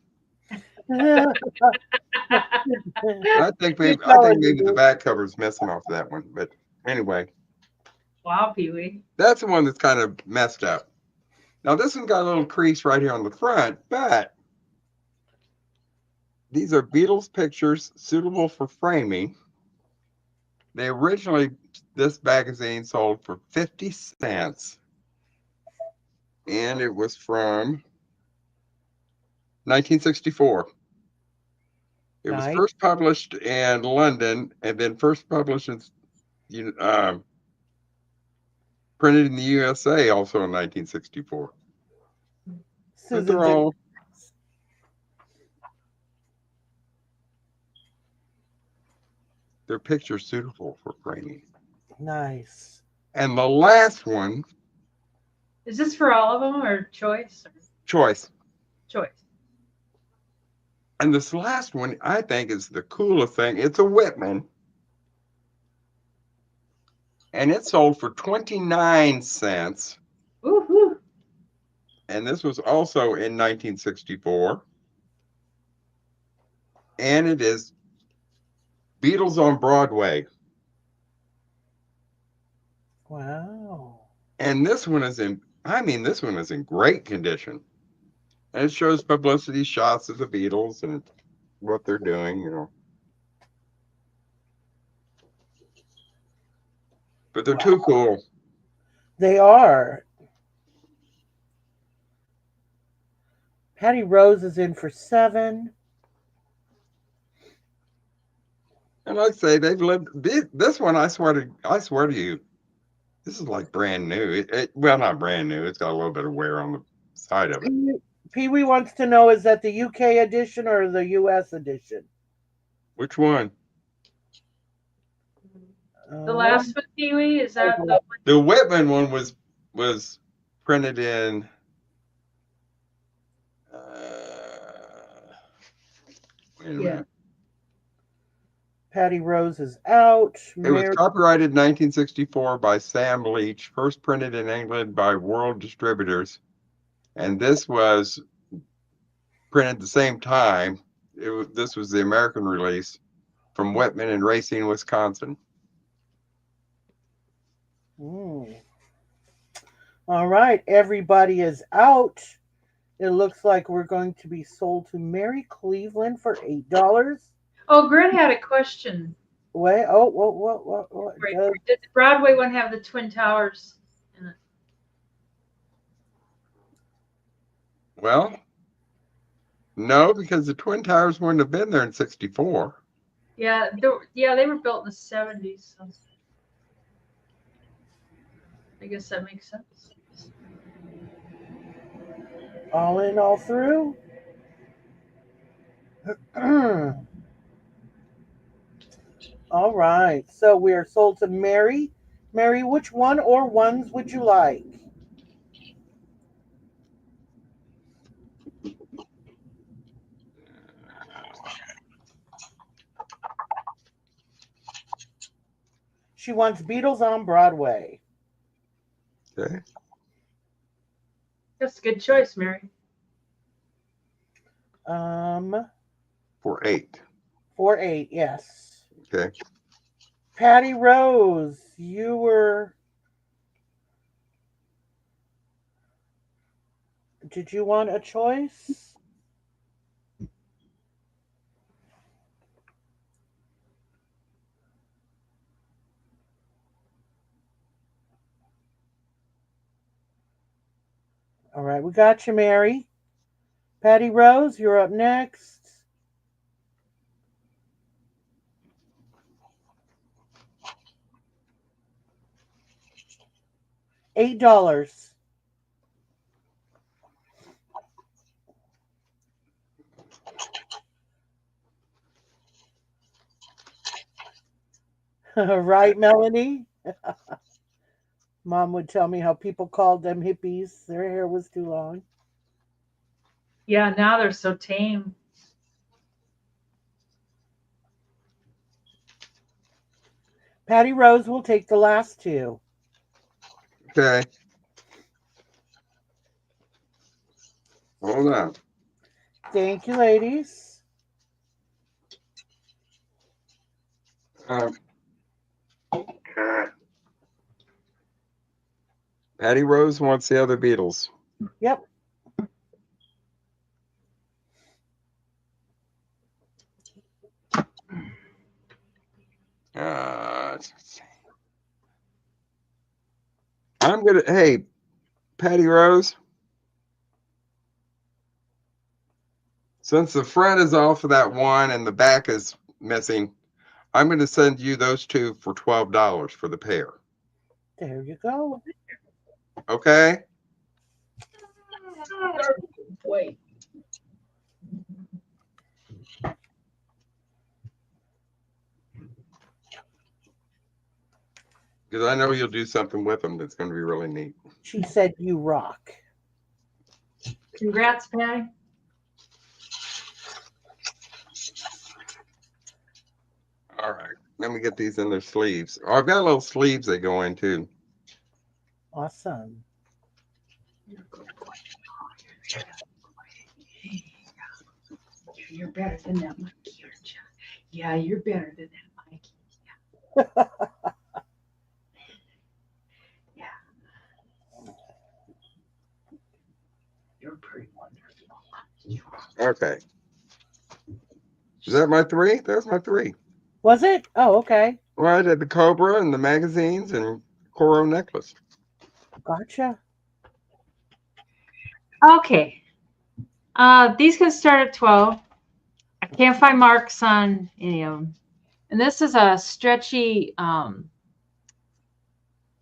Oh, I think maybe the back cover's messing off that one. But anyway, Wow, Pee-wee. that's the one that's kind of messed up. Now this one got a little crease right here on the front, but these are Beatles pictures suitable for framing. They originally, this magazine sold for 50 cents. And it was from 1964. It was first published in London and then first published in, printed in the USA also in 1964. But they're all they're pictures suitable for framing. nice. And the last one, Is this for all of them or choice? choice. Choice. And this last one, I think, is the coolest thing. It's a Whitman. And it sold for 29 cents. Woohoo. And this was also in 1964. And it is Beatles on Broadway. Wow. And this one is this one is in great condition. And it shows publicity shots of the Beatles and what they're doing, you know. But they're too cool. They are. Patty Rose is in for 7. And like I say, they've lived this one. I swear to you, this is like brand new. Well, not brand new. It's got a little bit of wear on the side of it. Pee-wee wants to know, is that the UK edition or the US edition? Which one? The last one, Pee-wee, is that The Whitman one was printed in wait a minute. Patty Rose is out. It was copyrighted 1964 by Sam Leach, first printed in England by World Distributors, And this was printed the same time. This was the American release from Whitman in Racine, Wisconsin. Mm. All right, everybody is out. It looks like we're going to be sold to Mary Cleveland for $8. Oh, Grit had a question. Wait, oh, what? Right. Did the Broadway one have the Twin Towers in it? Well, no, because the Twin Towers wouldn't have been there in '64. Yeah, they were built in the 70s. So I guess that makes sense. All in, all through. All right, so we are sold to Mary. Mary, which one or ones would you like? She wants Beatles on Broadway. Okay. That's a good choice, Mary. For $8. For $8, yes. Okay. Patty Rose, you were. Did you want a choice? All right, we got you, Mary. Patty Rose, you're up next. $8. Right, Melanie? Mom would tell me how people called them hippies. Their hair was too long. Yeah, now they're so tame. Patty Rose will take the last two. Okay. Hold on. Thank you, ladies. Patty Rose wants the other Beatles. Yep. I'm gonna. Hey, Patty Rose. Since the front is off of that one and the back is missing, I'm going to send you those two for $12 for the pair. There you go. Okay? Wait. Because I know you'll do something with them that's going to be really neat. She said you rock. Congrats, Patty. All right. Let me get these in their sleeves. Oh, I've got little sleeves they go in too. Awesome. You're better than that, Mikey, aren't you? Yeah, you're better than that, Mikey. Yeah. You're pretty wonderful. Okay. Is that my three? There's my three. Was it? Oh, okay. Well, I did the Cobra and the magazines and Coro necklace. Gotcha. Okay. These can start at 12. I can't find marks on any of them. And this is a stretchy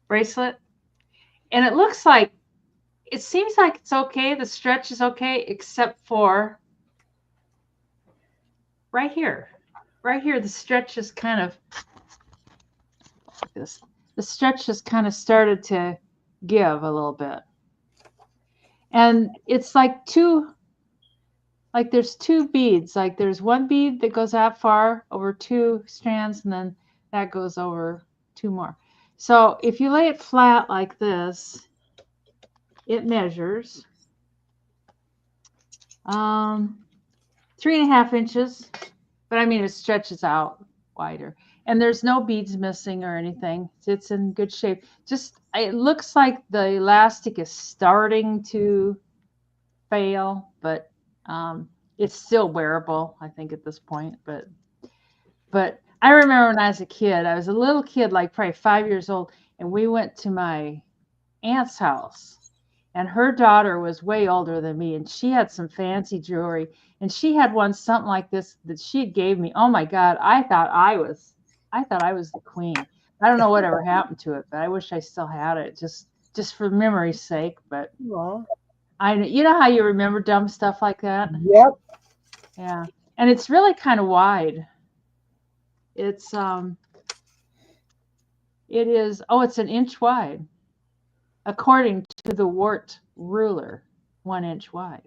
bracelet. And it looks like, it seems like it's okay. The stretch is okay, except for right here. Right here, the stretch is kind of, like this. The stretch has kind of started to give a little bit. And it's like there's two beads. Like there's one bead that goes that far over two strands, and then that goes over two more. So if you lay it flat like this, it measures. 3.5 inches, but I mean, it stretches out wider. And there's no beads missing or anything. It's in good shape. Just, it looks like the elastic is starting to fail, but it's still wearable, I think, at this point. But I remember when I was a kid, I was a little kid, like probably 5 years old, and we went to my aunt's house. And her daughter was way older than me, and she had some fancy jewelry. And she had one something like this that she gave me. Oh my God, I thought I was the queen. I don't know whatever happened to it, but I wish I still had it, just for memory's sake. But you know how you remember dumb stuff like that? Yep. Yeah, and it's really kind of wide. It's it's an inch wide, according to the Wart ruler, 1 inch wide.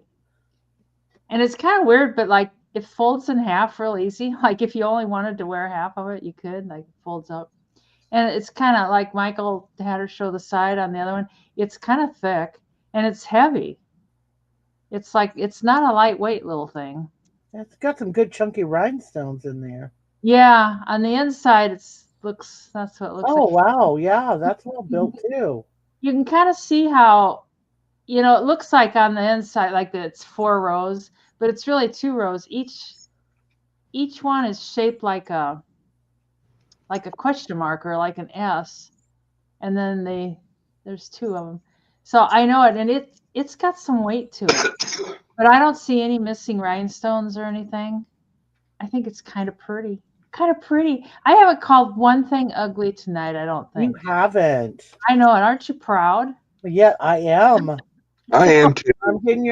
And it's kind of weird, but like it folds in half real easy. Like if you only wanted to wear half of it, you could, like it folds up. And it's kind of like Michael had her show the side on the other one. It's kind of thick and it's heavy. It's like, it's not a lightweight little thing. It's got some good chunky rhinestones in there. Yeah, on the inside, that's what it looks like. Oh, wow. Yeah, that's well built too. You can kind of see how, it looks like on the inside, like it's 4 rows, but it's really 2 rows. Each one is shaped like a question mark or like an S. And then there's 2 of them. So I know it, and it's got some weight to it. But I don't see any missing rhinestones or anything. I think it's kind of pretty. Kind of pretty. I haven't called one thing ugly tonight, I don't think. You haven't. I know it. Aren't you proud? Yeah, I am. I am too. I'm getting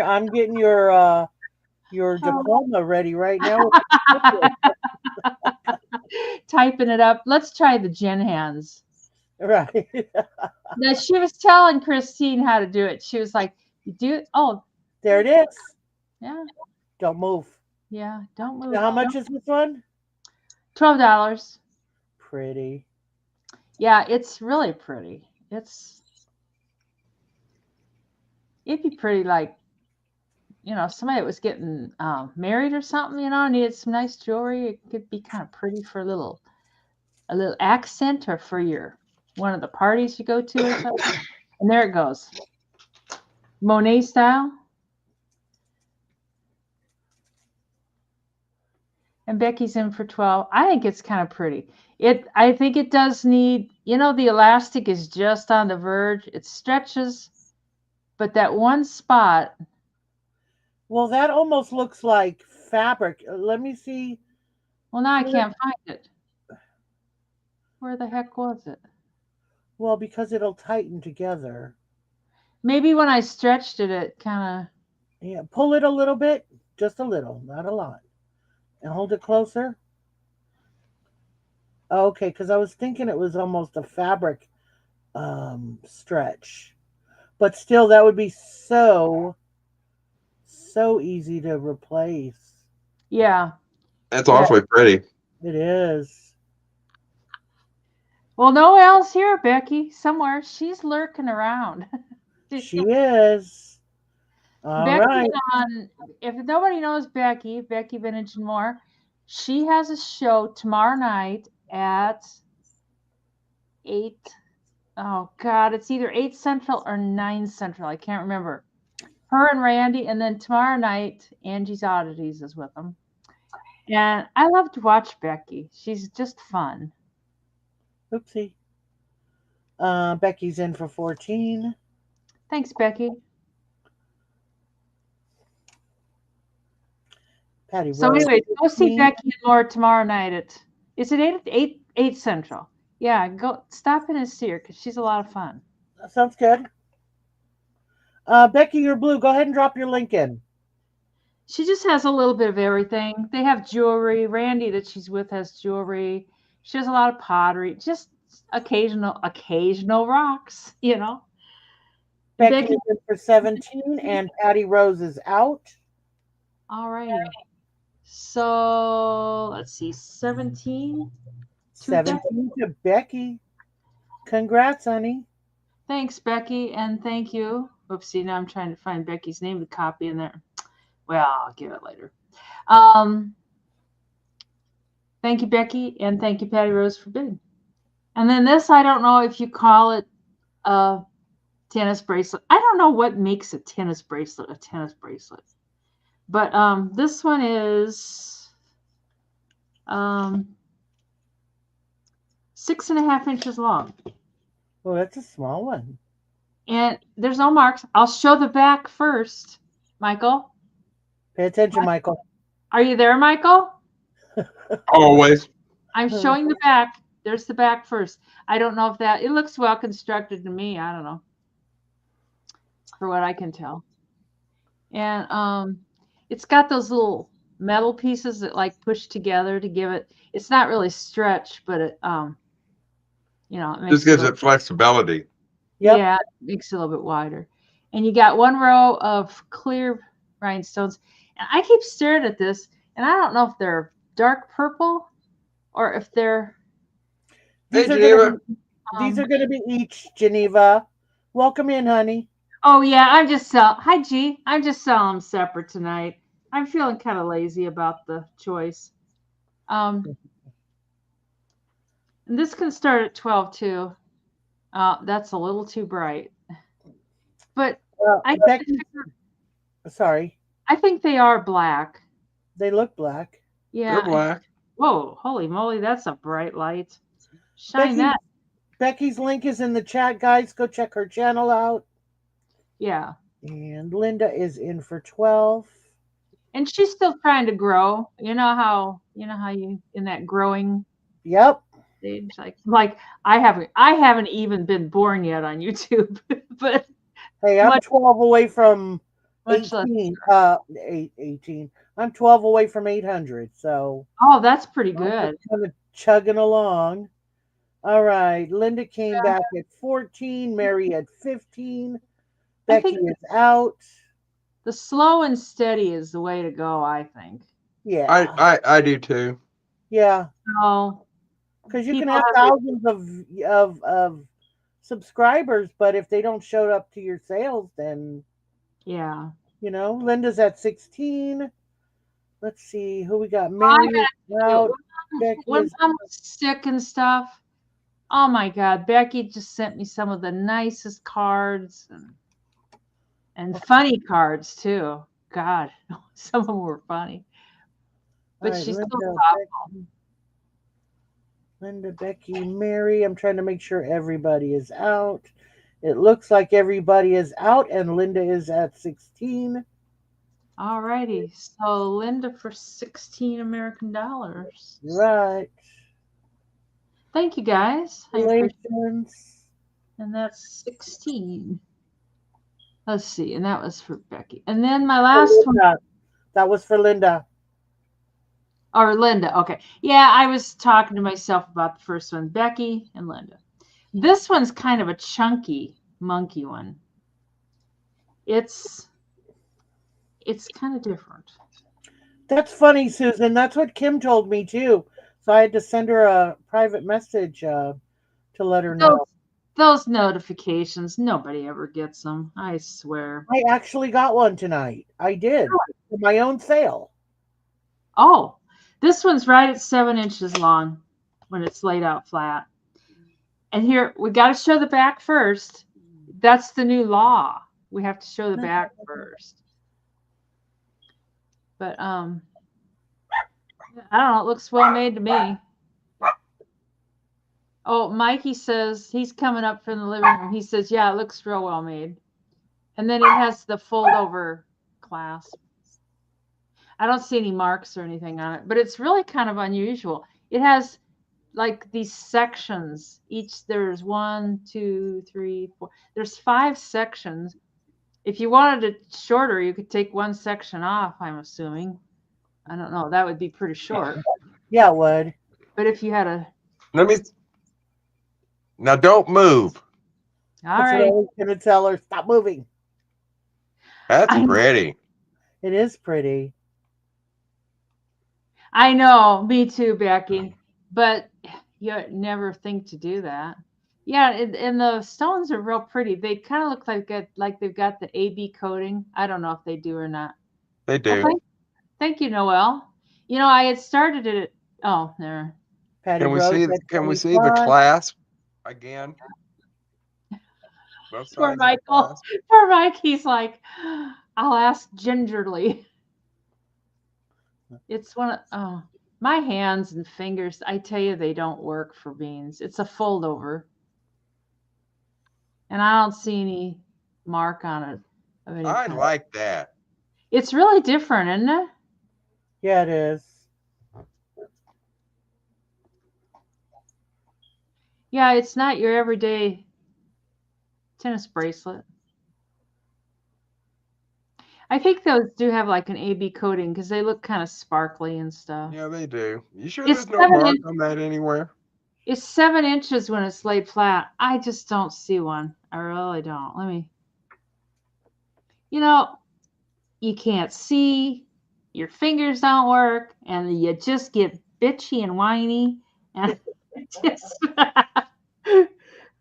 your diploma ready right now. Typing it up. Let's try the gin hands. Right. Now, she was telling Christine how to do it. She was like, "You do it? Oh, There it is. yeah. Don't move. Yeah, don't move." Now, how much is this one? $12. Pretty. Yeah, it's really pretty. It'd be pretty, like, somebody that was getting married or something, needed some nice jewelry. It could be kind of pretty for a little accent, or for one of the parties you go to or something. And there it goes. Monet style. And Becky's in for 12. I think it's kind of pretty. I think it does need, the elastic is just on the verge. It stretches, but that one spot. Well, that almost looks like fabric. Let me see. Well, now I can't find it. Where the heck was it? Well, because it'll tighten together. Maybe when I stretched it, it kind of. Yeah, pull it a little bit. Just a little, not a lot. And hold it closer. Okay, because I was thinking it was almost a fabric stretch. But still, that would be so easy to replace. Yeah. That's awfully pretty. It is. Well, Noel's here, Becky, somewhere. She's lurking around. She is. All right. If nobody knows Becky Vintage and More, she has a show tomorrow night at 8. Oh God, it's either 8 Central or 9 Central. I can't remember. Her and Randy, and then tomorrow night, Angie's Oddities is with them. And I love to watch Becky. She's just fun. Oopsie. Becky's in for 14. Thanks, Becky. Patty So Rose, anyway, go see 15. Becky and Laura tomorrow night is it 8 Central? Yeah, go stop in and see her because she's a lot of fun. That sounds good. Becky, you're blue. Go ahead and drop your link in. She just has a little bit of everything. They have jewelry. Randy that she's with has jewelry. She has a lot of pottery. Just occasional rocks, Becky is in for 17, and Patty Rose is out. All right. So let's see, 17. 17 to Becky. Congrats, honey. Thanks, Becky, and thank you. Oopsie, now I'm trying to find Becky's name to copy in there. Well, I'll give it later. Thank you, Becky, and thank you, Patty Rose, for bidding. And then this, I don't know if you call it a tennis bracelet. I don't know what makes a tennis bracelet. But this one is 6.5 inches long. Oh, that's a small one. And there's no marks. I'll show the back first, Michael. Pay attention, Michael. Are you there, Michael? Always. I'm showing the back. There's the back first. I don't know if that, it looks well constructed to me. I don't know. For what I can tell. And it's got those little metal pieces that like push together to give it, it's not really stretch, but it, you know, it makes Just gives it flexibility. Yep. Yeah, it makes it a little bit wider. And you got one row of clear rhinestones. And I keep staring at this, and I don't know if they're dark purple or if they're. Hey, These are going to be each, Geneva. Welcome in, honey. Oh yeah, I'm just hi G. I'm just selling them separate tonight. I'm feeling kind of lazy about the choice. And this can start at 12 too. That's a little too bright. But sorry. I think they are black. They look black. Yeah. They're black. Whoa, holy moly, that's a bright light. Shine that. Becky's link is in the chat, guys. Go check her channel out. Yeah. And Linda is in for 12. And she's still trying to grow. You know how you in that growing Yep. stage, like I haven't even been born yet on YouTube. But hey, I'm 12 away from 18. 18. I'm 12 away from 800. So oh, that's pretty good. Kind of chugging along. All right. Linda came back at 14. Mary at 15. Becky is out. The slow and steady is the way to go, I think. Yeah. I do too. Yeah. Oh. Because you can have thousands of subscribers, but if they don't show up to your sales, then yeah. You know, Linda's at 16. Let's see who we got. Mary out. When I'm sick and stuff. Oh my God, Becky just sent me some of the nicest cards and funny cards too. God, some of them were funny. But she's still thoughtful. Linda, Becky, Mary. I'm trying to make sure everybody is out. It looks like everybody is out, and Linda is at 16. All righty. So Linda for 16 American dollars. Right. Thank you, guys. Congratulations. And that's 16. Let's see. And that was for Becky. And then my last one. That was for Linda. Or Linda. Okay. Yeah, I was talking to myself about the first one. Becky and Linda. This one's kind of a chunky monkey one. It's kind of different. That's funny, Susan. That's what Kim told me too. So I had to send her a private message to let her know. Those notifications, nobody ever gets them. I swear. I actually got one tonight. I did. For my own sale. Oh, this one's right at 7 inches long when it's laid out flat. And here, we got to show the back first. That's the new law. We have to show the back first. But, I don't know. It looks well made to me. Oh, Mikey says he's coming up from the living room. He says, yeah, it looks real well made. And then it has the fold over clasp. I don't see any marks or anything on it, but it's really kind of unusual. It has like these sections. Each there's 1, 2, 3, 4. There's 5 sections. If you wanted it shorter, you could take one section off, I'm assuming. I don't know. That would be pretty short. Yeah, it would. But if you had a... Now don't move. All right. I was going to tell her, stop moving. That's pretty. It is pretty. I know. Me too, Becky. But you never think to do that. Yeah, and the stones are real pretty. They kind of look like they've got the AB coating. I don't know if they do or not. They do. Thank you, Noel. You know, I had started it. Oh, there. Patty Can we Rose see? at Can we see the 25. clasp again? Both Poor sides of the Michael. clasp. Poor Mike. He's like, I'll ask gingerly. It's one of my hands and fingers. I tell you, they don't work for beans. It's a fold over, and I don't see any mark on it of any I kind. like that. It's really different, isn't it? Yeah, it is. Yeah, it's not your everyday tennis bracelet. I think those do have like an AB coating because they look kind of sparkly and stuff. Yeah, they do. You sure It's there's no mark 7 on that anywhere? It's 7 inches when it's laid flat. I just don't see one. I really don't. Let me. You know, you can't see. Your fingers don't work, and you just get bitchy and whiny, and just.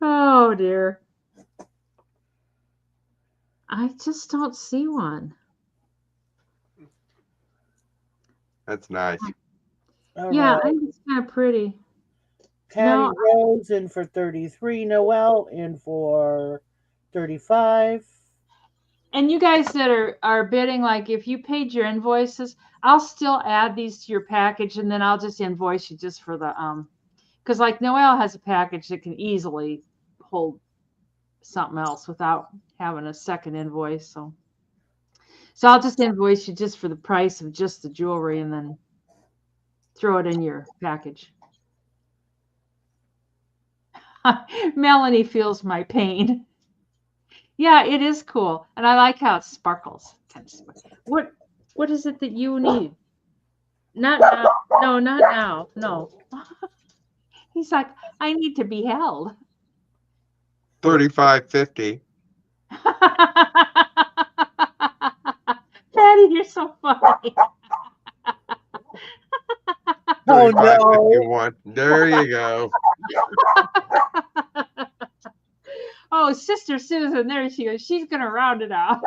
Oh dear. I just don't see one. That's nice. All Yeah, right. I think it's kind of pretty. Patty No, Rose in for 33. Noel in for 35. and you guys that are bidding, like if you paid your invoices, I'll still add these to your package, and then I'll just invoice you just for the because like Noel has a package that can easily hold something else without having a second invoice. So I'll just invoice you just for the price of just the jewelry, and then throw it in your package. Melanie feels my pain. Yeah, it is cool, and I like how it sparkles. What is it that you need? Not now. No, not now. No. He's like, I need to be held. 35.50. Patty, you're so funny. Oh 35.51. no. There you go. Oh, Sister Susan, there she goes. She's gonna round it out.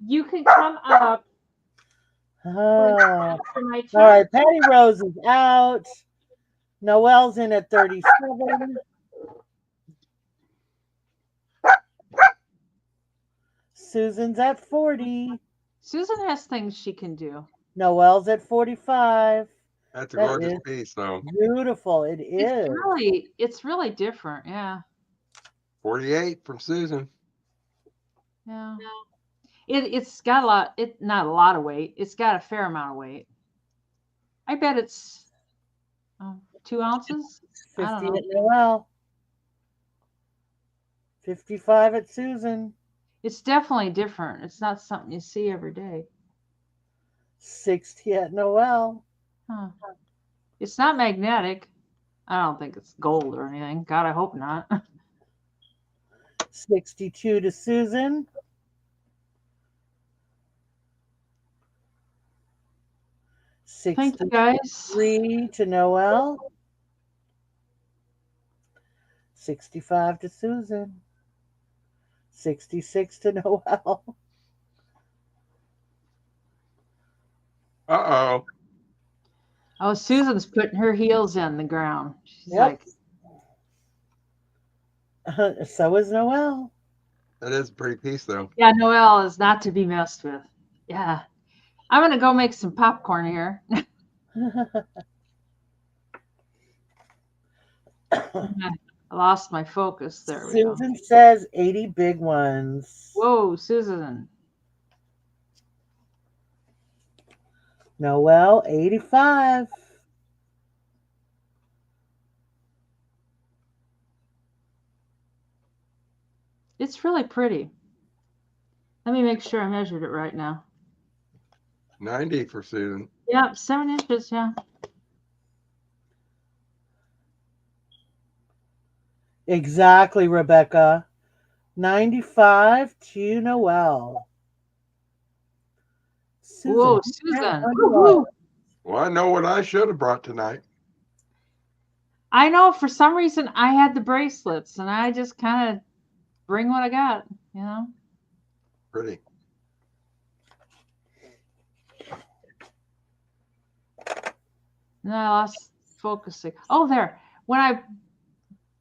You can come up. Ah. For my All right, Patty Rose is out. Noel's in at 37. Susan's at 40. Susan has things she can do. Noel's at 45. That's a That gorgeous is piece, though. beautiful. It is. It's really different. Yeah. 48 from Susan. Yeah. It's got a lot. Not a lot of weight. It's got a fair amount of weight. I bet it's 2 ounces. 50 I don't at know. Noel. 55 at Susan. It's definitely different. It's not something you see every day. 60 at Noel. Huh. It's not magnetic. I don't think it's gold or anything. God, I hope not. 62 to Susan. Thank you, guys. 63 to Noel. 65 to Susan. 66 to Noel. Uh-oh. Oh, Susan's putting her heels in the ground. She's Yep. like, So is Noel. That is a pretty piece, though. yeah, Noel is not to be messed with. Yeah. I'm going to go make some popcorn here. I lost my focus. There we go. Susan says 80 big ones. Whoa, Susan. Noel, 85. It's really pretty. Let me make sure I measured it right now. 90 for Susan. Yeah, 7 inches. Yeah. Exactly, Rebecca. 95 to Noel. Susan. Whoa, Susan. Woo-hoo. Well, I know what I should have brought tonight. I know for some reason I had the bracelets and I just kind of bring what I got, you know. Pretty. No, I lost focusing. Oh, there. When I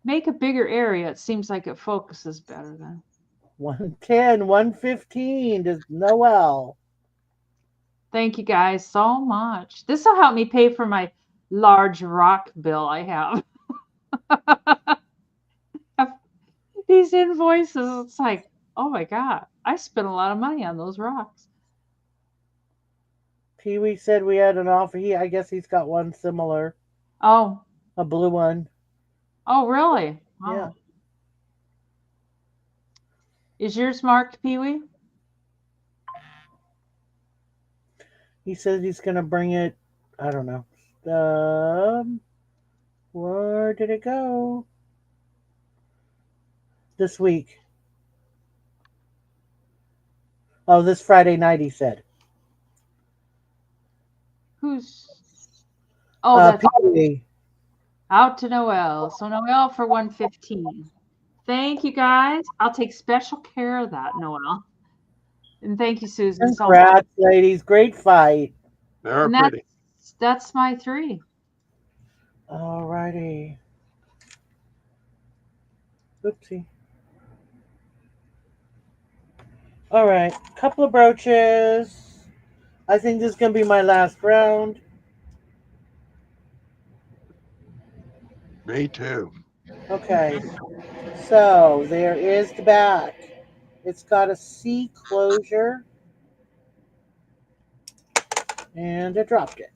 make a bigger area, it seems like it focuses better then. 110, 115 to Noel. Thank you guys so much. This will help me pay for my large rock bill I have. These invoices, it's like, oh my God, I spent a lot of money on those rocks. Pee Wee said we had an offer. I guess he's got one similar, Oh, a blue one. oh, really? Yeah. Oh. Is yours marked, Pee Wee? He says he's going to bring it. I don't know. Where did it go? This week. Oh, this Friday night, he said. Who's? Oh, that's Pee Wee. out to Noel. So Noel for 115. Thank you guys. I'll take special care of that, Noel. And thank you, Susan, so much. Congrats, ladies. Great fight. They're And pretty. that's my 3. All righty. Oopsie. All right. Couple of brooches. I think this is going to be my last round. Me too. Okay. So there is the back. It's got a C closure. And I dropped it.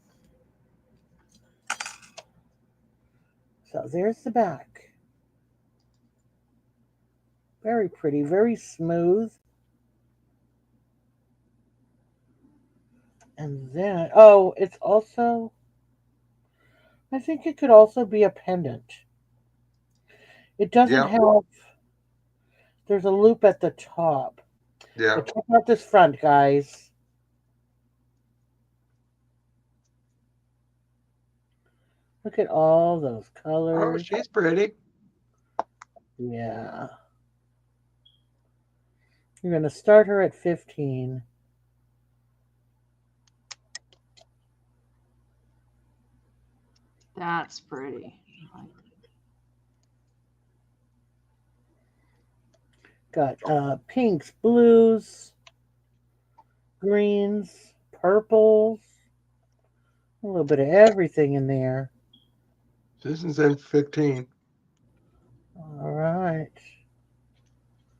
So there's the back. Very pretty, very smooth. And then, oh, it's also, I think it could also be a pendant. It doesn't Yeah. have, there's a loop at the top. Yeah. But check out this front, guys. Look at all those Oh, colors. she's pretty. Yeah. You're going to start her at 15. That's pretty. Got pinks, blues, greens, purples, a little bit of everything in there. Susan's in 15. All right.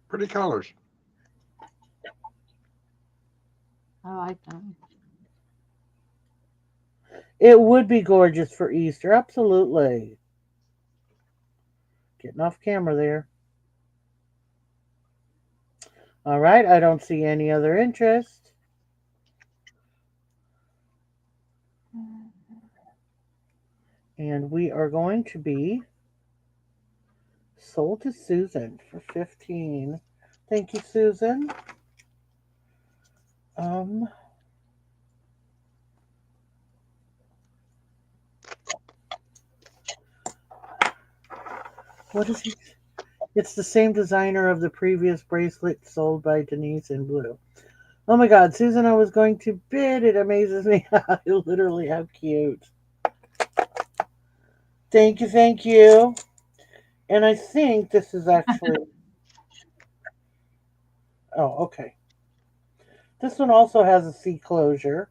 Pretty colors. I like them. It would be gorgeous for Easter. Absolutely. Getting off camera there. All right. I don't see any other interest. And we are going to be sold to Susan for 15. Thank you, Susan. What is he? It's the same designer of the previous bracelet sold by Denise in blue. Oh my God, Susan, I was going to bid. It amazes me literally how cute. Thank you, thank you. And I think this is actually. Oh, okay. This one also has a C closure.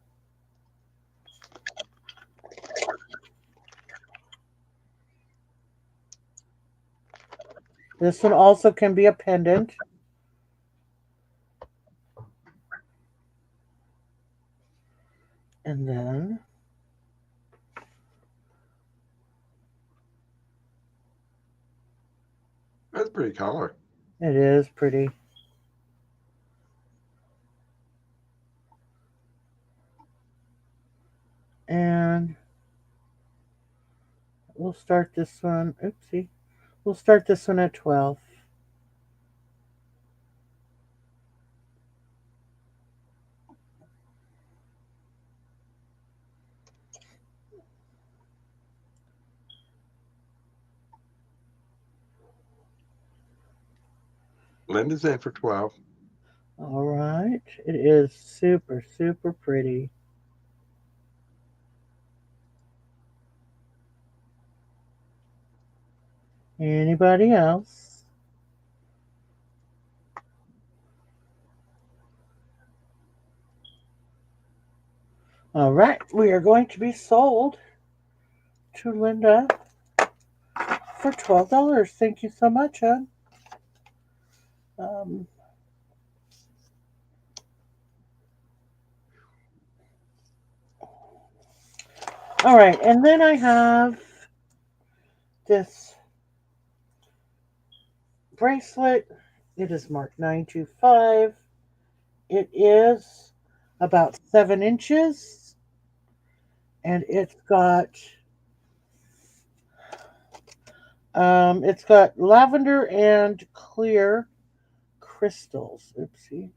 This one also can be a pendant. And then That's pretty color. it is pretty. And we'll start this one. Oopsie. We'll start this one at 12. Linda's in for 12. All right. It is super, super pretty. Anybody else? All right, we are going to be sold to Linda for $12. Thank you so much, hon. All right, and then I have this bracelet. It is marked 925. It is about 7 inches, and it's got lavender and clear crystals. Oopsie.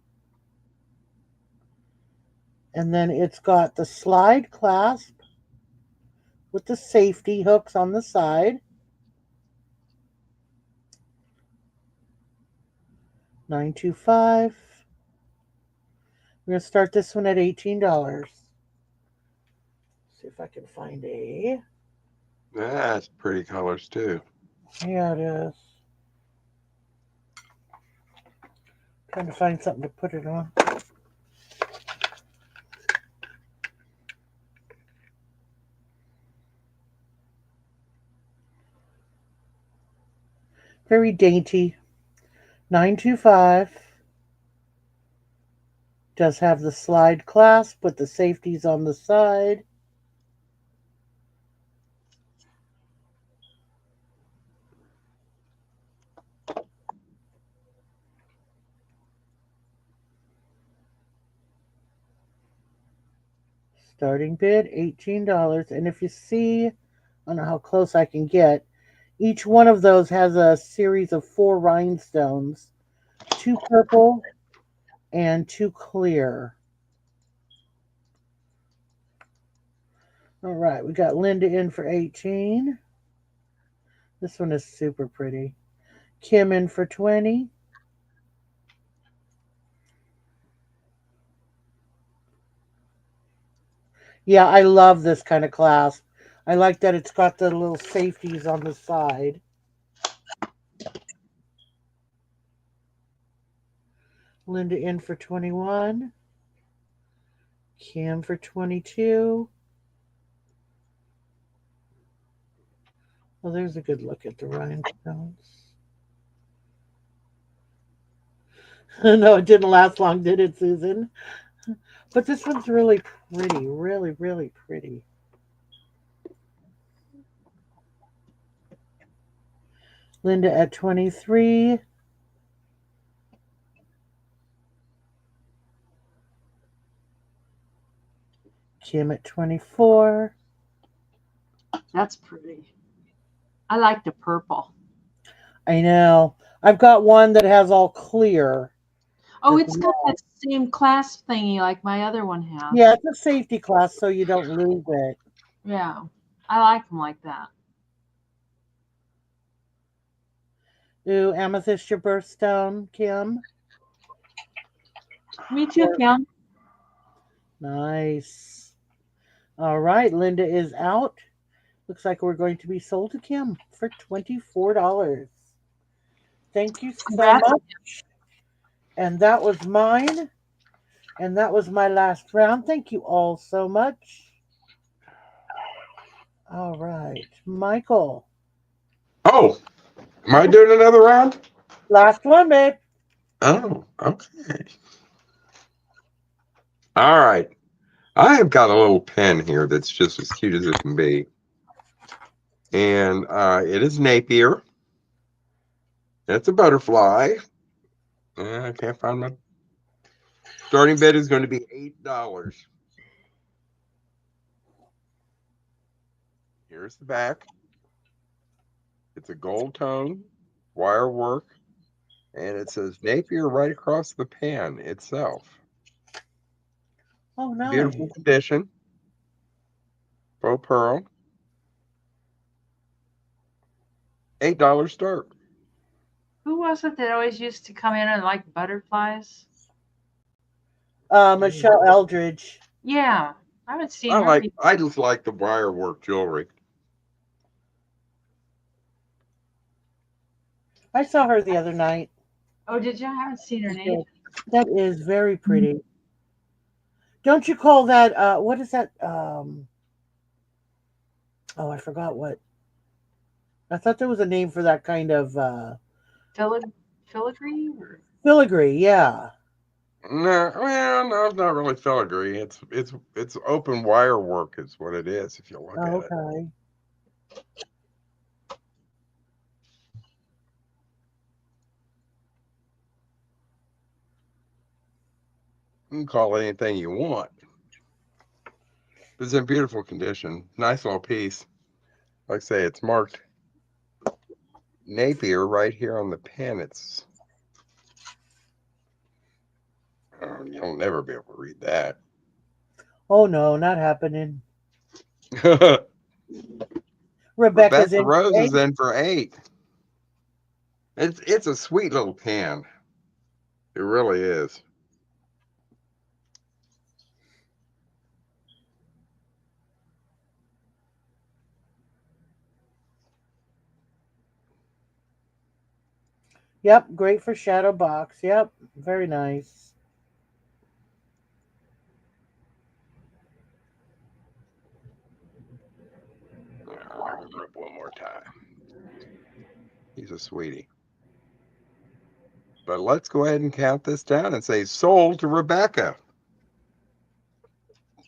And then it's got the slide clasp with the safety hooks on the side. $925. We're going to start this one at $18. See if I can find a. That's pretty colors too. Yeah, it is. Trying to find something to put it on. Very dainty. $925. Does have the slide clasp with the safeties on the side. Starting bid, $18. And if you see, I don't know how close I can get, each one of those has a series of 4 rhinestones, 2 purple and 2 clear. All right, we got Linda in for 18. This one is super pretty. Kim in for 20. Yeah, I love this kind of clasp. I like that it's got the little safeties on the side. Linda in for 21. Kim for 22. Well, there's a good look at the rhinestones. No, it didn't last long, did it, Susan? But this one's really pretty. Really, really pretty. Linda at 23. Kim at 24. That's pretty. I like the purple. I know. I've got one that has all clear. Oh, it's got that same clasp thingy like my other one has. Yeah, it's a safety clasp so you don't lose it. Yeah, I like them like that. Ooh, amethyst your birthstone, Kim. Me too, Kim. Nice. All right, Linda is out. Looks like we're going to be sold to Kim for $24. Thank you so Congrats. much. And that was mine. And that was my last round. Thank you all so much. All right, Michael. Oh, am I doing another round? Last one, babe. Oh, okay. All right. I have got a little pen here that's just as cute as it can be. And it is Napier. It's a butterfly. I can't find my starting bid is going to be $8. Here's the back. It's a gold tone, wire work, and it says Napier right across the pen itself. Oh, nice. Beautiful condition. Faux pearl. $8 start. Who was it that always used to come in and like butterflies? Michelle Eldridge. Yeah, I haven't seen her. I just like the wire work jewelry. I saw her the other night. Oh, did you? I haven't seen her name. That is very pretty. Don't you call that what is that? Oh, I forgot what. I thought there was a name for that kind of Filigree? Or... filigree, yeah. No, well, no, it's not really filigree. It's open wire work is what it is if you look Oh, at it. okay. You can call it anything you want. It's in beautiful condition. Nice little piece. Like I say, it's marked Napier right here on the pen. It's you'll never be able to read that. Oh no, not happening. Rebecca's Rebecca in. Rose Today. is in for 8. It's a sweet little pen. It really is. Yep, great for shadow box. Yep, very nice. I'll rip one more time. He's a sweetie. But let's go ahead and count this down and say sold to Rebecca.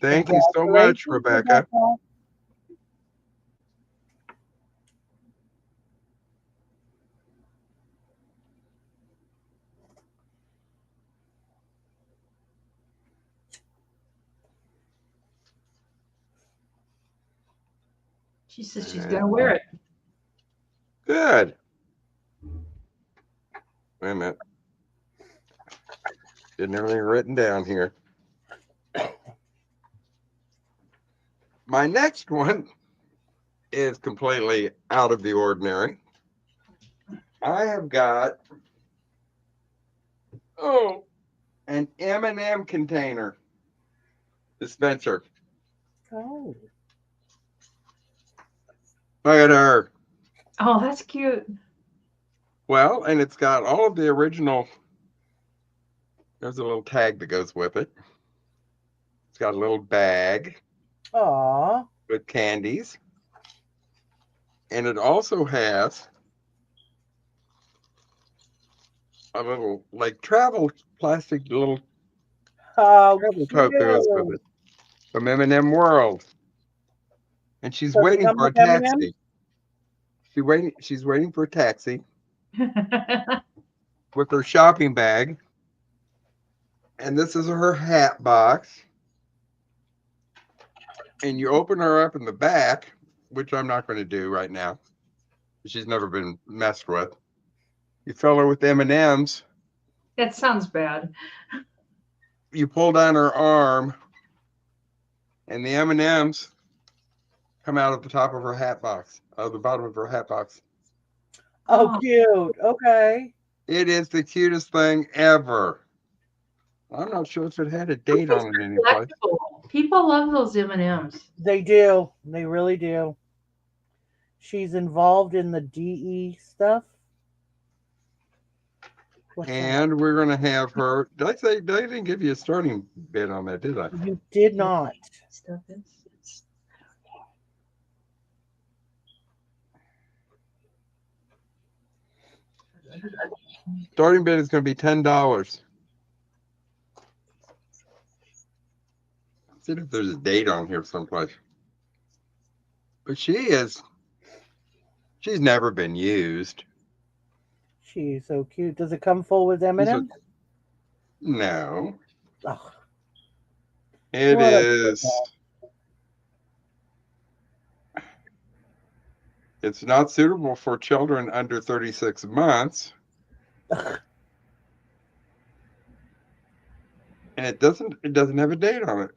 Thank you so much, Congratulations, Rebecca. Rebecca. She says she's gonna wear it. Good. Wait a minute. Getting everything written down here. My next one is completely out of the ordinary. I have got an M&M container dispenser. Oh, Look at her. Oh, that's cute. Well, and it's got all of the original. There's a little tag that goes with it. It's got a little bag aw. with candies. And it also has a little like travel plastic little How travel cute. tote that goes with it from M&M World. And she's Does it waiting come for a with M&M? taxi. She's waiting for a taxi with her shopping bag. And this is her hat box. And you open her up in the back, which I'm not going to do right now. She's never been messed with. You fill her with M&Ms. That sounds bad. You pull down her arm, and the M&Ms come out of the top of her hat box, out of the bottom of her hat box. Oh, Oh. cute. Okay. It is the cutest thing ever. I'm not sure if it had a date on it anyplace. People love those M&Ms. They do. They really do. She's involved in the DE stuff. What's that? And we're going to have her. Did I didn't give you a starting bid on that, did I? You did not. Stuff is. Starting bid is going to be $10. See if there's a date on here someplace. But she's never been used. She's so cute. Does it come full with M&M? No. Oh, It what a is. It's not suitable for children under 36 months. ugh. And it doesn't have a date on it.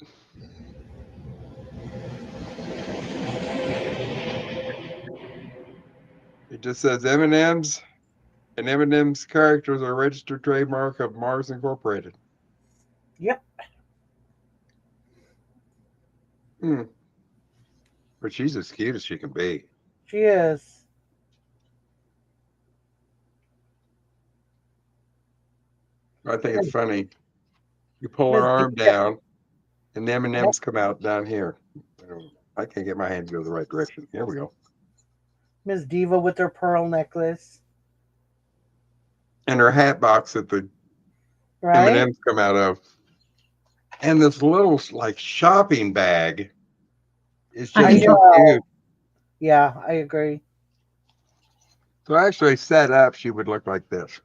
It just says M&M's, and M&M's characters are registered trademark of Mars Incorporated. Yep. But she's as cute as she can be. She is. I think it's funny. You pull her Miss arm Diva. down, and the M&Ms come out down here. I can't get my hand to go the right direction. Here we go. Miss Diva with her pearl necklace. And her hat box that the Right? M&Ms come out of. And this little like shopping bag is I just so know. cute. Yeah, I agree. So actually set up, she would look like this.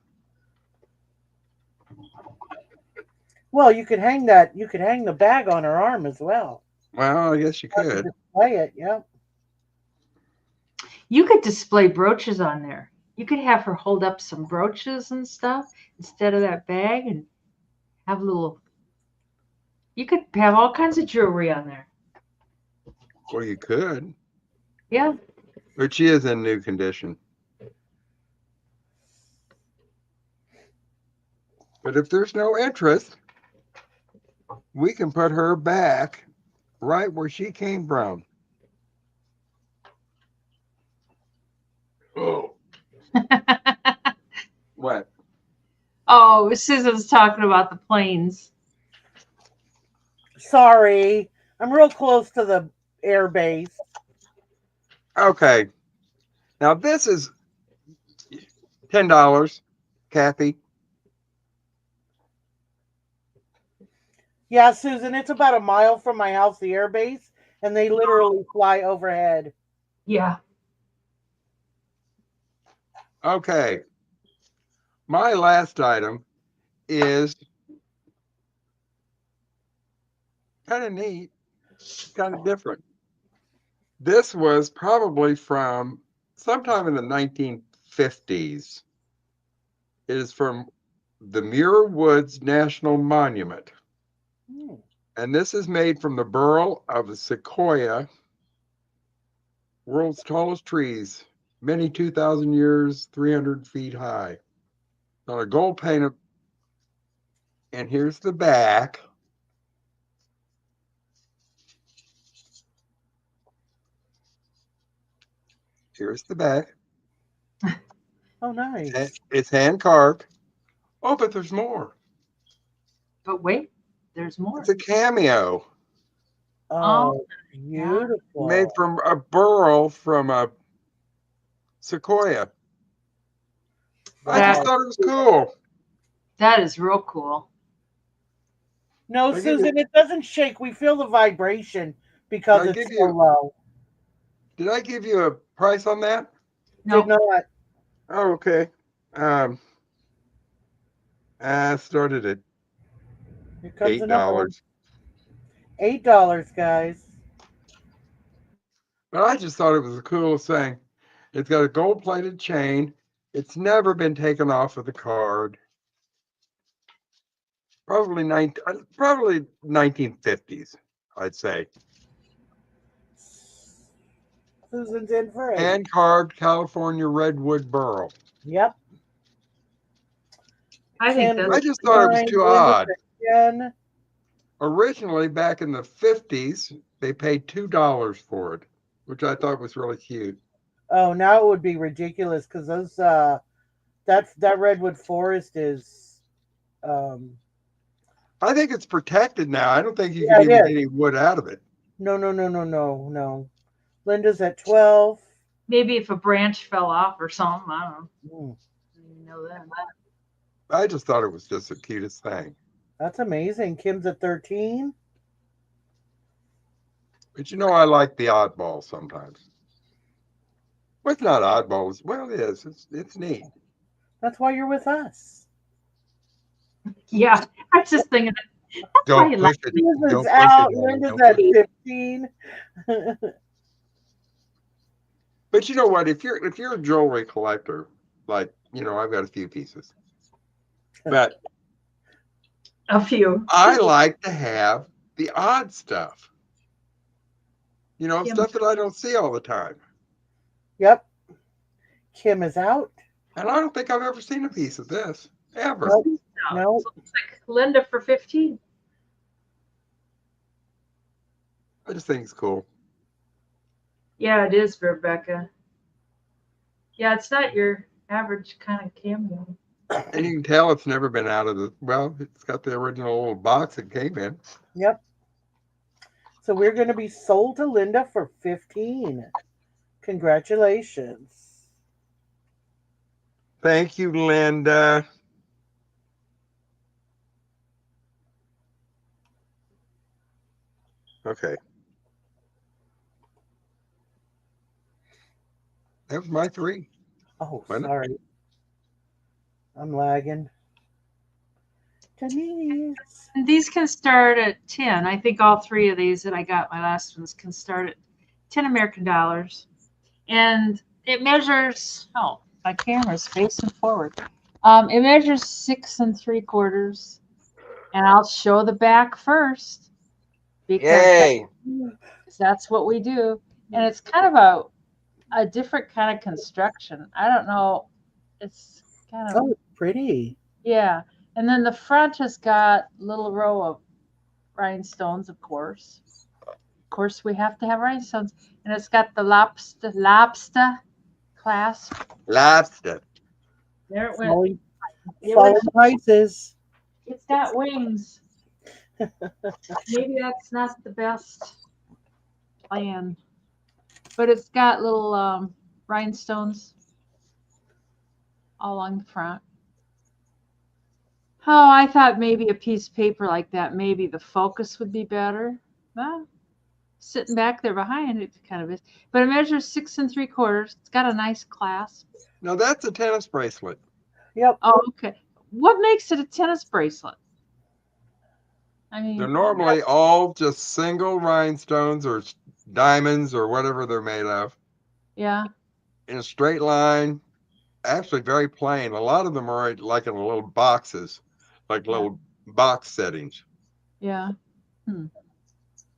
Well, you could hang that. You could hang the bag on her arm as well. Well, I guess you could. Display it. Yep. You could display brooches on there. You could have her hold up some brooches and stuff instead of that bag and have a little. You could have all kinds of jewelry on there. Well, you could. Yeah. But she is in new condition. But if there's no interest, we can put her back right where she came from. Oh, what? Oh, Susan's talking about the planes. Sorry, I'm real close to the air base. Okay. Now this is $10, Kathy. Yeah, Susan, it's about a mile from my house, the air base, and they literally fly overhead. Yeah. Okay. My last item is kind of neat, kind of different. This was probably from sometime in the 1950s. It is from the Muir Woods National Monument. And this is made from the burl of a sequoia, world's tallest trees, many 2,000 years, 300 feet high. On a gold painted, and here's the back. Here's the back. Oh, nice. It's hand carved. Oh, but there's more. But wait, there's more. It's a cameo Oh, beautiful. made from a burl from a sequoia. I just thought it was cool. That is real cool. No, Susan, it doesn't shake. We feel the vibration because it's so low. Did I give you a price on that? No. Did not. Oh, okay. I started at $8. $8, guys. But I just thought it was the coolest thing. It's got a gold-plated chain. It's never been taken off of the card. Probably 1950s, I'd say. Susan's in for it. Hand carved California redwood burl. Yep. I just thought it was too odd. Originally, back in the 50s, they paid $2 for it, which I thought was really cute. Oh, now it would be ridiculous because those that redwood forest is. I think it's protected now. I don't think you can even get any wood out of it. No. Linda's at 12. Maybe if a branch fell off or something. I don't know. You know that. I just thought it was just the cutest thing. That's amazing. Kim's at 13. But you know, I like the oddballs sometimes. Well, it's not oddballs. Well, it is. It's neat. That's why you're with us. Yeah, I was just thinking. Don't push it. Linda's out. Linda's at 15. But you know what? If you're a jewelry collector, like, you know, I've got a few pieces. But a few. I like to have the odd stuff. You know, stuff that I don't see all the time. Yep. Kim is out. And I don't think I've ever seen a piece of this. Ever. No. So it's like Linda for 15. I just think it's cool. Yeah, it is, Rebecca. Yeah, it's not your average kind of cameo. And you can tell it's never been out of the, well, it's got the original little box it came in. Yep. So we're going to be sold to Linda for 15. Congratulations. Thank you, Linda. Okay. That was my 3. Oh, Wasn't it? sorry. I'm lagging. Denise. And these can start at 10. I think all 3 of these that I got, my last ones, can start at 10 American dollars. And it measures, oh, my camera's facing forward. It measures 6 3/4. And I'll show the back first because that's what we do. And it's kind of a different kind of construction. I don't know. It's kind of, Oh, it's pretty. yeah. And then the front has got a little row of rhinestones, of course. Of course, we have to have rhinestones. And it's got the lobster clasp. Lobster. There it went. Falling, It falling went. prices. It's got wings. Maybe that's not the best plan. But it's got little rhinestones all along the front. Oh, I thought maybe a piece of paper like that, maybe the focus would be better. Well, sitting back there behind it kind of is. But it measures 6 3/4. It's got a nice clasp. No, that's a tennis bracelet. Yep. Oh, okay. What makes it a tennis bracelet? I mean, They're normally all just single rhinestones or diamonds or whatever they're made of yeah. in a straight line. Actually, very plain. A lot of them are like in little boxes, like little box settings. Yeah.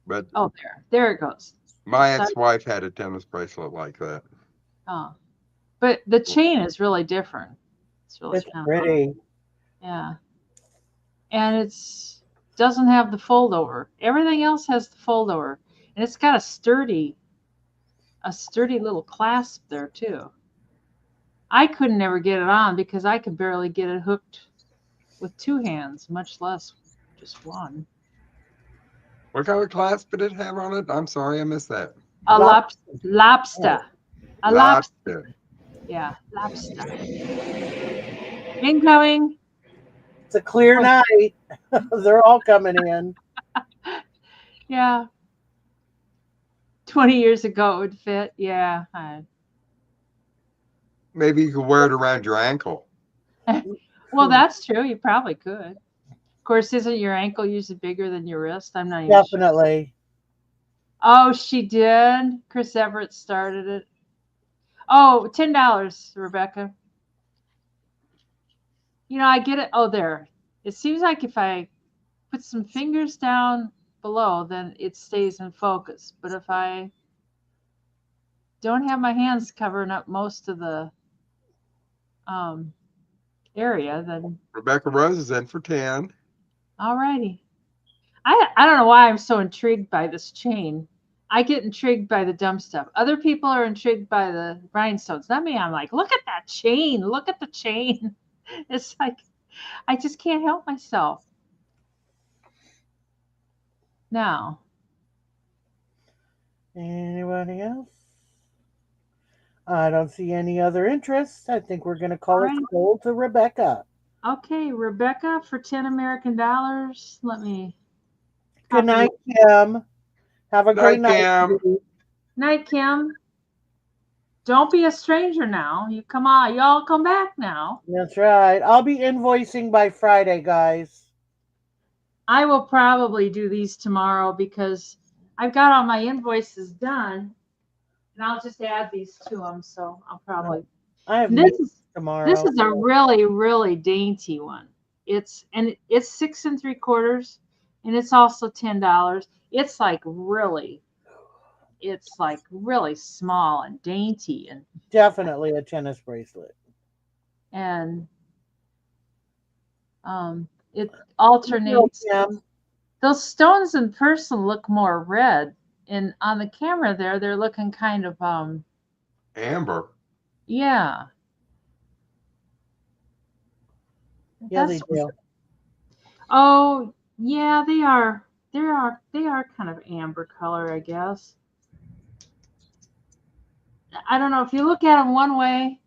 But oh, there it goes. my ex-wife had a tennis bracelet like that. Oh, but the chain is really different. It's really It's kind pretty. yeah, and it's doesn't have the fold over. Everything else has the fold over, and it's got a sturdy little clasp there too. I could never get it on because I could barely get it hooked with 2 hands, much less just one. What kind of clasp did it have on it? I'm sorry, I missed that. A Lobster. lobster. A lobster. Lobster. Yeah, lobster. Incoming. It's a clear night. They're all coming in. Yeah. 20 years ago it would fit. Yeah. Maybe you could wear it around your ankle. Well, that's true. You probably could. Of course, isn't your ankle usually bigger than your wrist? I'm not even sure. Definitely. Oh, she did. Chris Everett started it. Oh, $10, Rebecca. You know, I get it. Oh, there. It seems like if I put some fingers down below, then it stays in focus. But if I don't have my hands covering up most of the area, then Rebecca Rose is in for 10. alrighty. I don't know why I'm so intrigued by this chain. I get intrigued by the dumb stuff. Other people are intrigued by the rhinestones. Not me. I'm like, look at that chain. Look at the chain. It's like, I just can't help myself. Now. Anybody else? I don't see any other interest. I think we're going to call it sold to Rebecca. Okay, Rebecca for 10 American dollars. Let me. Good night, Kim. Have a great night. Kim. Night, Kim. Don't be a stranger now. You come on. Y'all come back now. That's right. I'll be invoicing by Friday, guys. I will probably do these tomorrow because I've got all my invoices done. And I'll just add these to them. So I'll probably. I have tomorrow. This is a really, really dainty one. It's 6 3/4, and it's also $10. It's like really small and dainty and definitely a tennis bracelet. And it alternates. Those stones in person look more red, and on the camera they're looking kind of amber. Yeah. Yeah, they That's do. Oh, yeah, they are. They are kind of amber color, I guess. I don't know. If you look at them one way,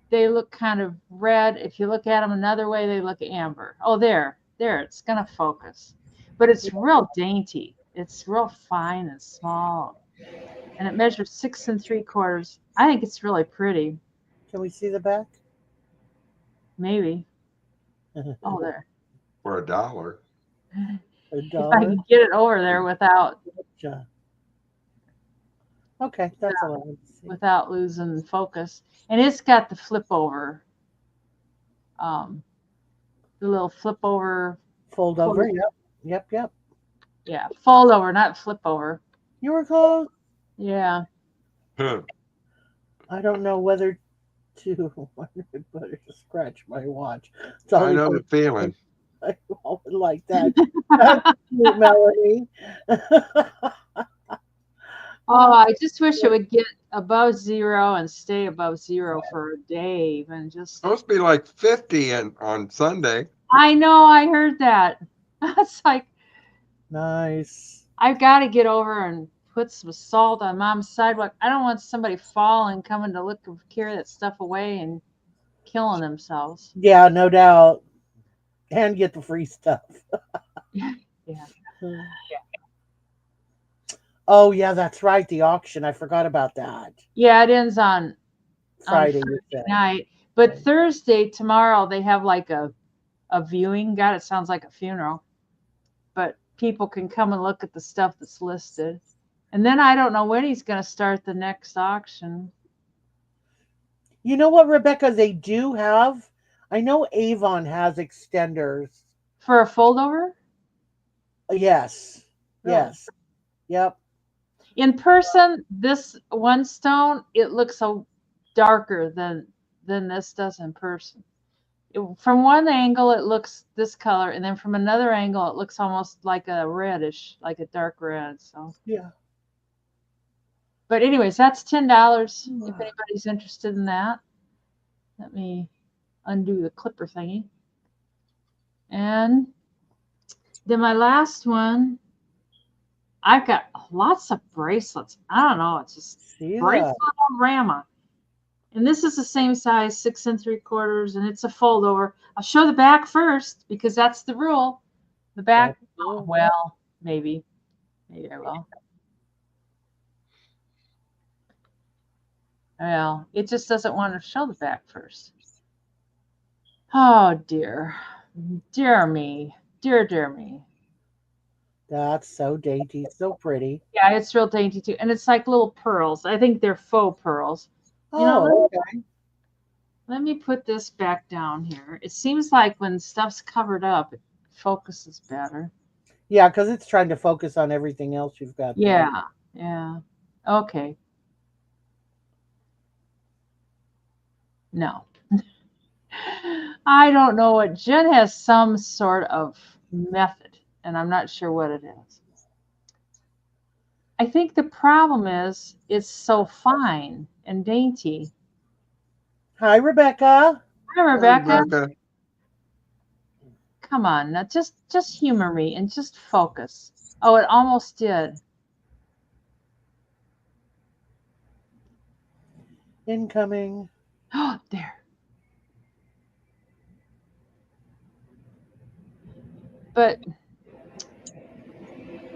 they look kind of red. If you look at them another way, they look amber. Oh, there. It's gonna focus, but it's real dainty. It's real fine and small, and it measures 6 3/4. I think it's really pretty. Can we see the back? Maybe. Oh, there. For $1. A If I dollar. can get it over there without Gotcha. Okay, that's all I want to see. without losing focus. And it's got the flip over, the little flip over, Fold over. Yep. yeah, fold over, not flip over. You were close. Yeah. Huh. I don't know whether to better scratch my watch. It's all I know the feeling. I would like that. That's cute, Melanie. Oh, I just wish it would get above 0 and stay above 0 for a day, even just. Supposed to be like 50 on Sunday. I know, I heard that. It's like Nice. I've got to get over and put some salt on Mom's sidewalk. I don't want somebody falling, coming to carry that stuff away and killing themselves. Yeah, no doubt. And get the free stuff. Yeah. Oh, yeah, that's right. The auction. I forgot about that. Yeah, it ends on Friday, Friday you said. night. But Thursday, tomorrow, they have like a viewing. God, it sounds like a funeral. But people can come and look at the stuff that's listed. And then I don't know when he's going to start the next auction. You know what, Rebecca? They do have. I know Avon has extenders. For a foldover? Yes. Really? Yes. Yep. In person, this one stone, it looks so darker than this does in person. From one angle, it looks this color, and then from another angle, it looks almost like a reddish, like a dark red. So Yeah. but anyways, that's $10 if anybody's interested in that. Let me undo the clipper thingy. And then my last one, I've got lots of bracelets. I don't know, it's just See bracelet that? on Rama. And this is the same size, 6 3/4, and it's a fold over. I'll show the back first because that's the rule. The back, oh, well, maybe I will. Well, it just doesn't want to show the back first. Oh dear me, dear me. That's so dainty, so pretty. Yeah, it's real dainty too, and it's like little pearls. I think they're faux pearls. You know, Oh, okay. let me put this back down here. It seems like when stuff's covered up, it focuses better. Yeah, because it's trying to focus on everything else you've got there. Yeah. Okay. No. I don't know what. Jen has some sort of method, and I'm not sure what it is. I think the problem is it's so fine and dainty. Hi, Rebecca. Hi, Rebecca. Rebecca. Come on, now just humor me and just focus. Oh, it almost did. Incoming. Oh, there. But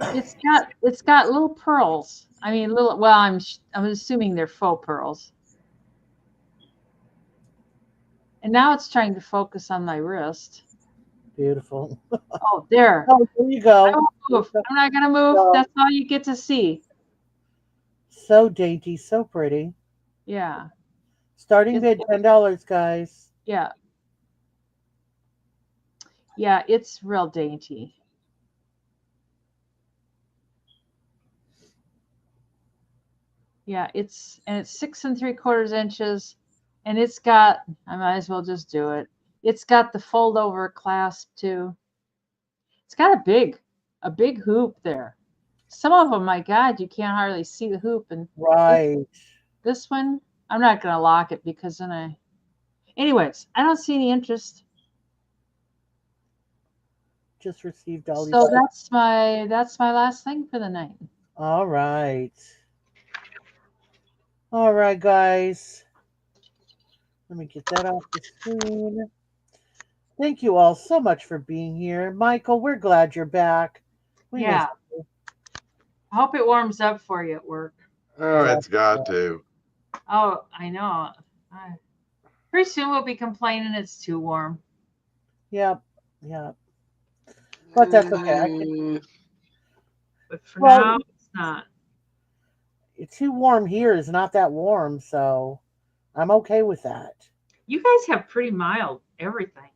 it's got little pearls. I mean, little. Well, I'm assuming they're faux pearls. And now it's trying to focus on my wrist. Beautiful. Oh, there. Oh, there you go. I won't move. I'm not gonna move. No. That's all you get to see. So dainty, so pretty. Yeah. Starting bid $10, guys. Yeah. Yeah, it's real dainty. Yeah, it's 6 3/4 inches, and it's got. I might as well just do it. It's got the fold over clasp too. It's got a big hoop there. Some of them, my God, you can't hardly see the hoop. And Right. this one, I'm not gonna lock it because then anyways, I don't see any interest. just received all these. So that's my last thing for the night. All right. All right, guys. Let me get that off the screen. Thank you all so much for being here. Michael, we're glad you're back. We Yeah. missed you. I hope it warms up for you at work. Oh, it's got to. Oh, I know. Pretty soon we'll be complaining it's too warm. Yep. Yep. But that's okay. But for now, it's not. It's too warm here is not that warm, so I'm okay with that. You guys have pretty mild everything.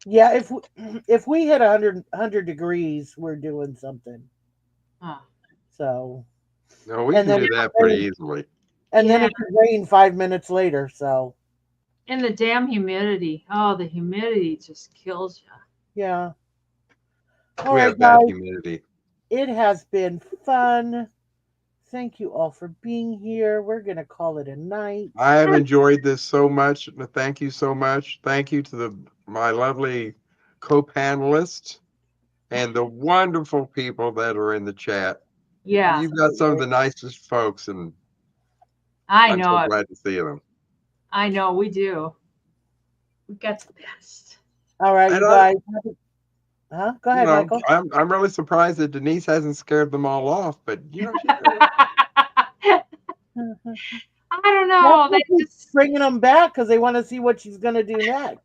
Yeah, if we hit 100 degrees, we're doing something. Huh. So. No, we can do that pretty easily. And then it could rain 5 minutes later, so. And the damn humidity. Oh, the humidity just kills you. Yeah. We have bad humidity. It has been fun. Thank you all for being here. We're going to call it a night. I have enjoyed this so much. Thank you so much. Thank you to my lovely co-panelists and the wonderful people that are in the chat. Yeah. You've got some of the nicest folks, and I'm so glad to see them. I know, we do. We got the best. All right, you guys. Go ahead, Michael. I'm really surprised that Denise hasn't scared them all off, but you know, I don't know. They just bringing them back because they want to see what she's going to do next.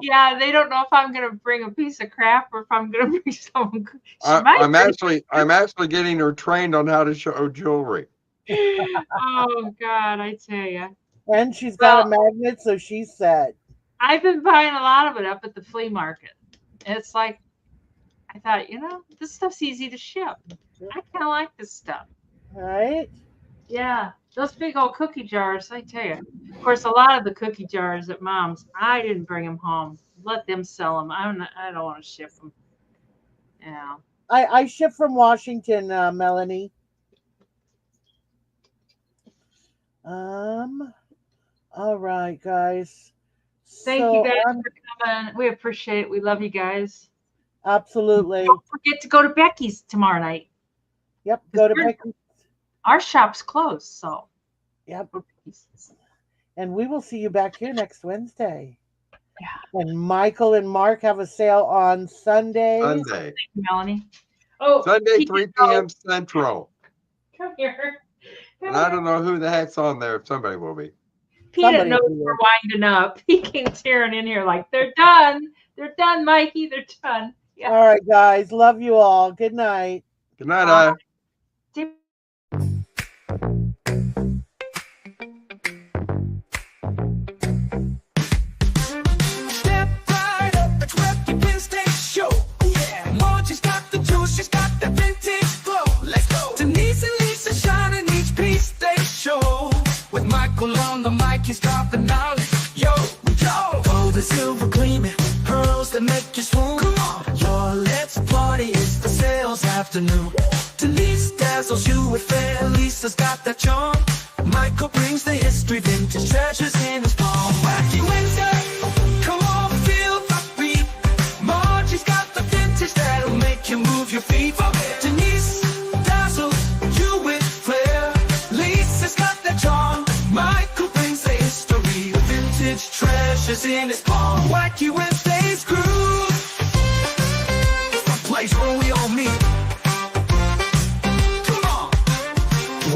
Yeah, they don't know if I'm going to bring a piece of crap or if I'm going to bring something. I'm actually getting her trained on how to show jewelry. Oh God, I tell you. And she's got a magnet, so she's set. I've been buying a lot of it up at the flea market. It's like, I thought, this stuff's easy to ship. I kind of like this stuff. Right? Yeah. Those big old cookie jars, I tell you. Of course, a lot of the cookie jars at Mom's, I didn't bring them home. Let them sell them. I don't want to ship them. Yeah. I ship from Washington, Melanie. All right, guys. Thank you guys for coming. We appreciate it. We love you guys. Absolutely. Don't forget to go to Becky's tomorrow night. Yep, go to Becky's. Our shop's closed, so. Yep. And we will see you back here next Wednesday. Yeah. And Michael and Mark have a sale on Sunday. Thank you, Melanie. Oh, Sunday, 3 p.m. Central. Come here. And I don't know who the heck's on there. If somebody will be. Peanut knows we're winding up. He came tearing in here like, they're done. They're done, Mikey. They're done. Yeah. All right, guys. Love you all. Good night. Good night, Step right up, it's Wacky Wednesday show. Yeah, Margie's got the juice, she's got the vintage glow. Let's go. Denise and Lisa shine in each piece they show. With Michael on the mic, he's got the knowledge. Yo, gold and silver gleaming, pearls that make you swoon. Come on, your let's party, it's the sales afternoon. Denise dazzles you with fair, Lisa's got that charm. Michael brings the history, vintage treasures in his palm. Wacky Wednesday, come on, feel the beat. Margie's got the vintage that'll make you move your feet. Denise dazzles you with flair, Lisa's got that charm. Michael brings the history, the vintage treasures in his palm. Wacky Wednesday's groove, it's the place where we all meet.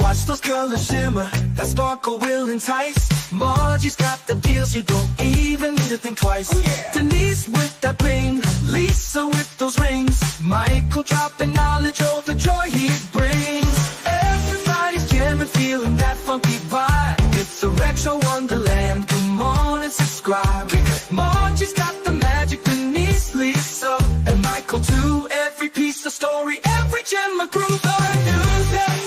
Watch those colors shimmer, that sparkle will entice. Margie's got the deals, you don't even need to think twice. Denise with that bling, Lisa with those rings. Michael dropping knowledge, oh the joy he brings. Everybody's jamming, feeling that funky vibe. It's a retro wonderland, come on and subscribe. Margie's got the magic, Denise, Lisa, and Michael too. Every piece of story, every gem a groove, a new day.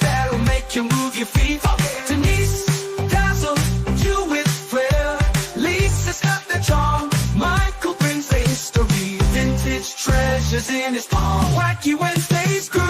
That'll make you move your feet. Denise dazzles you with flair, Lisa's got the charm. Michael brings the history, vintage treasures in his palm. Wacky Wednesday's groove.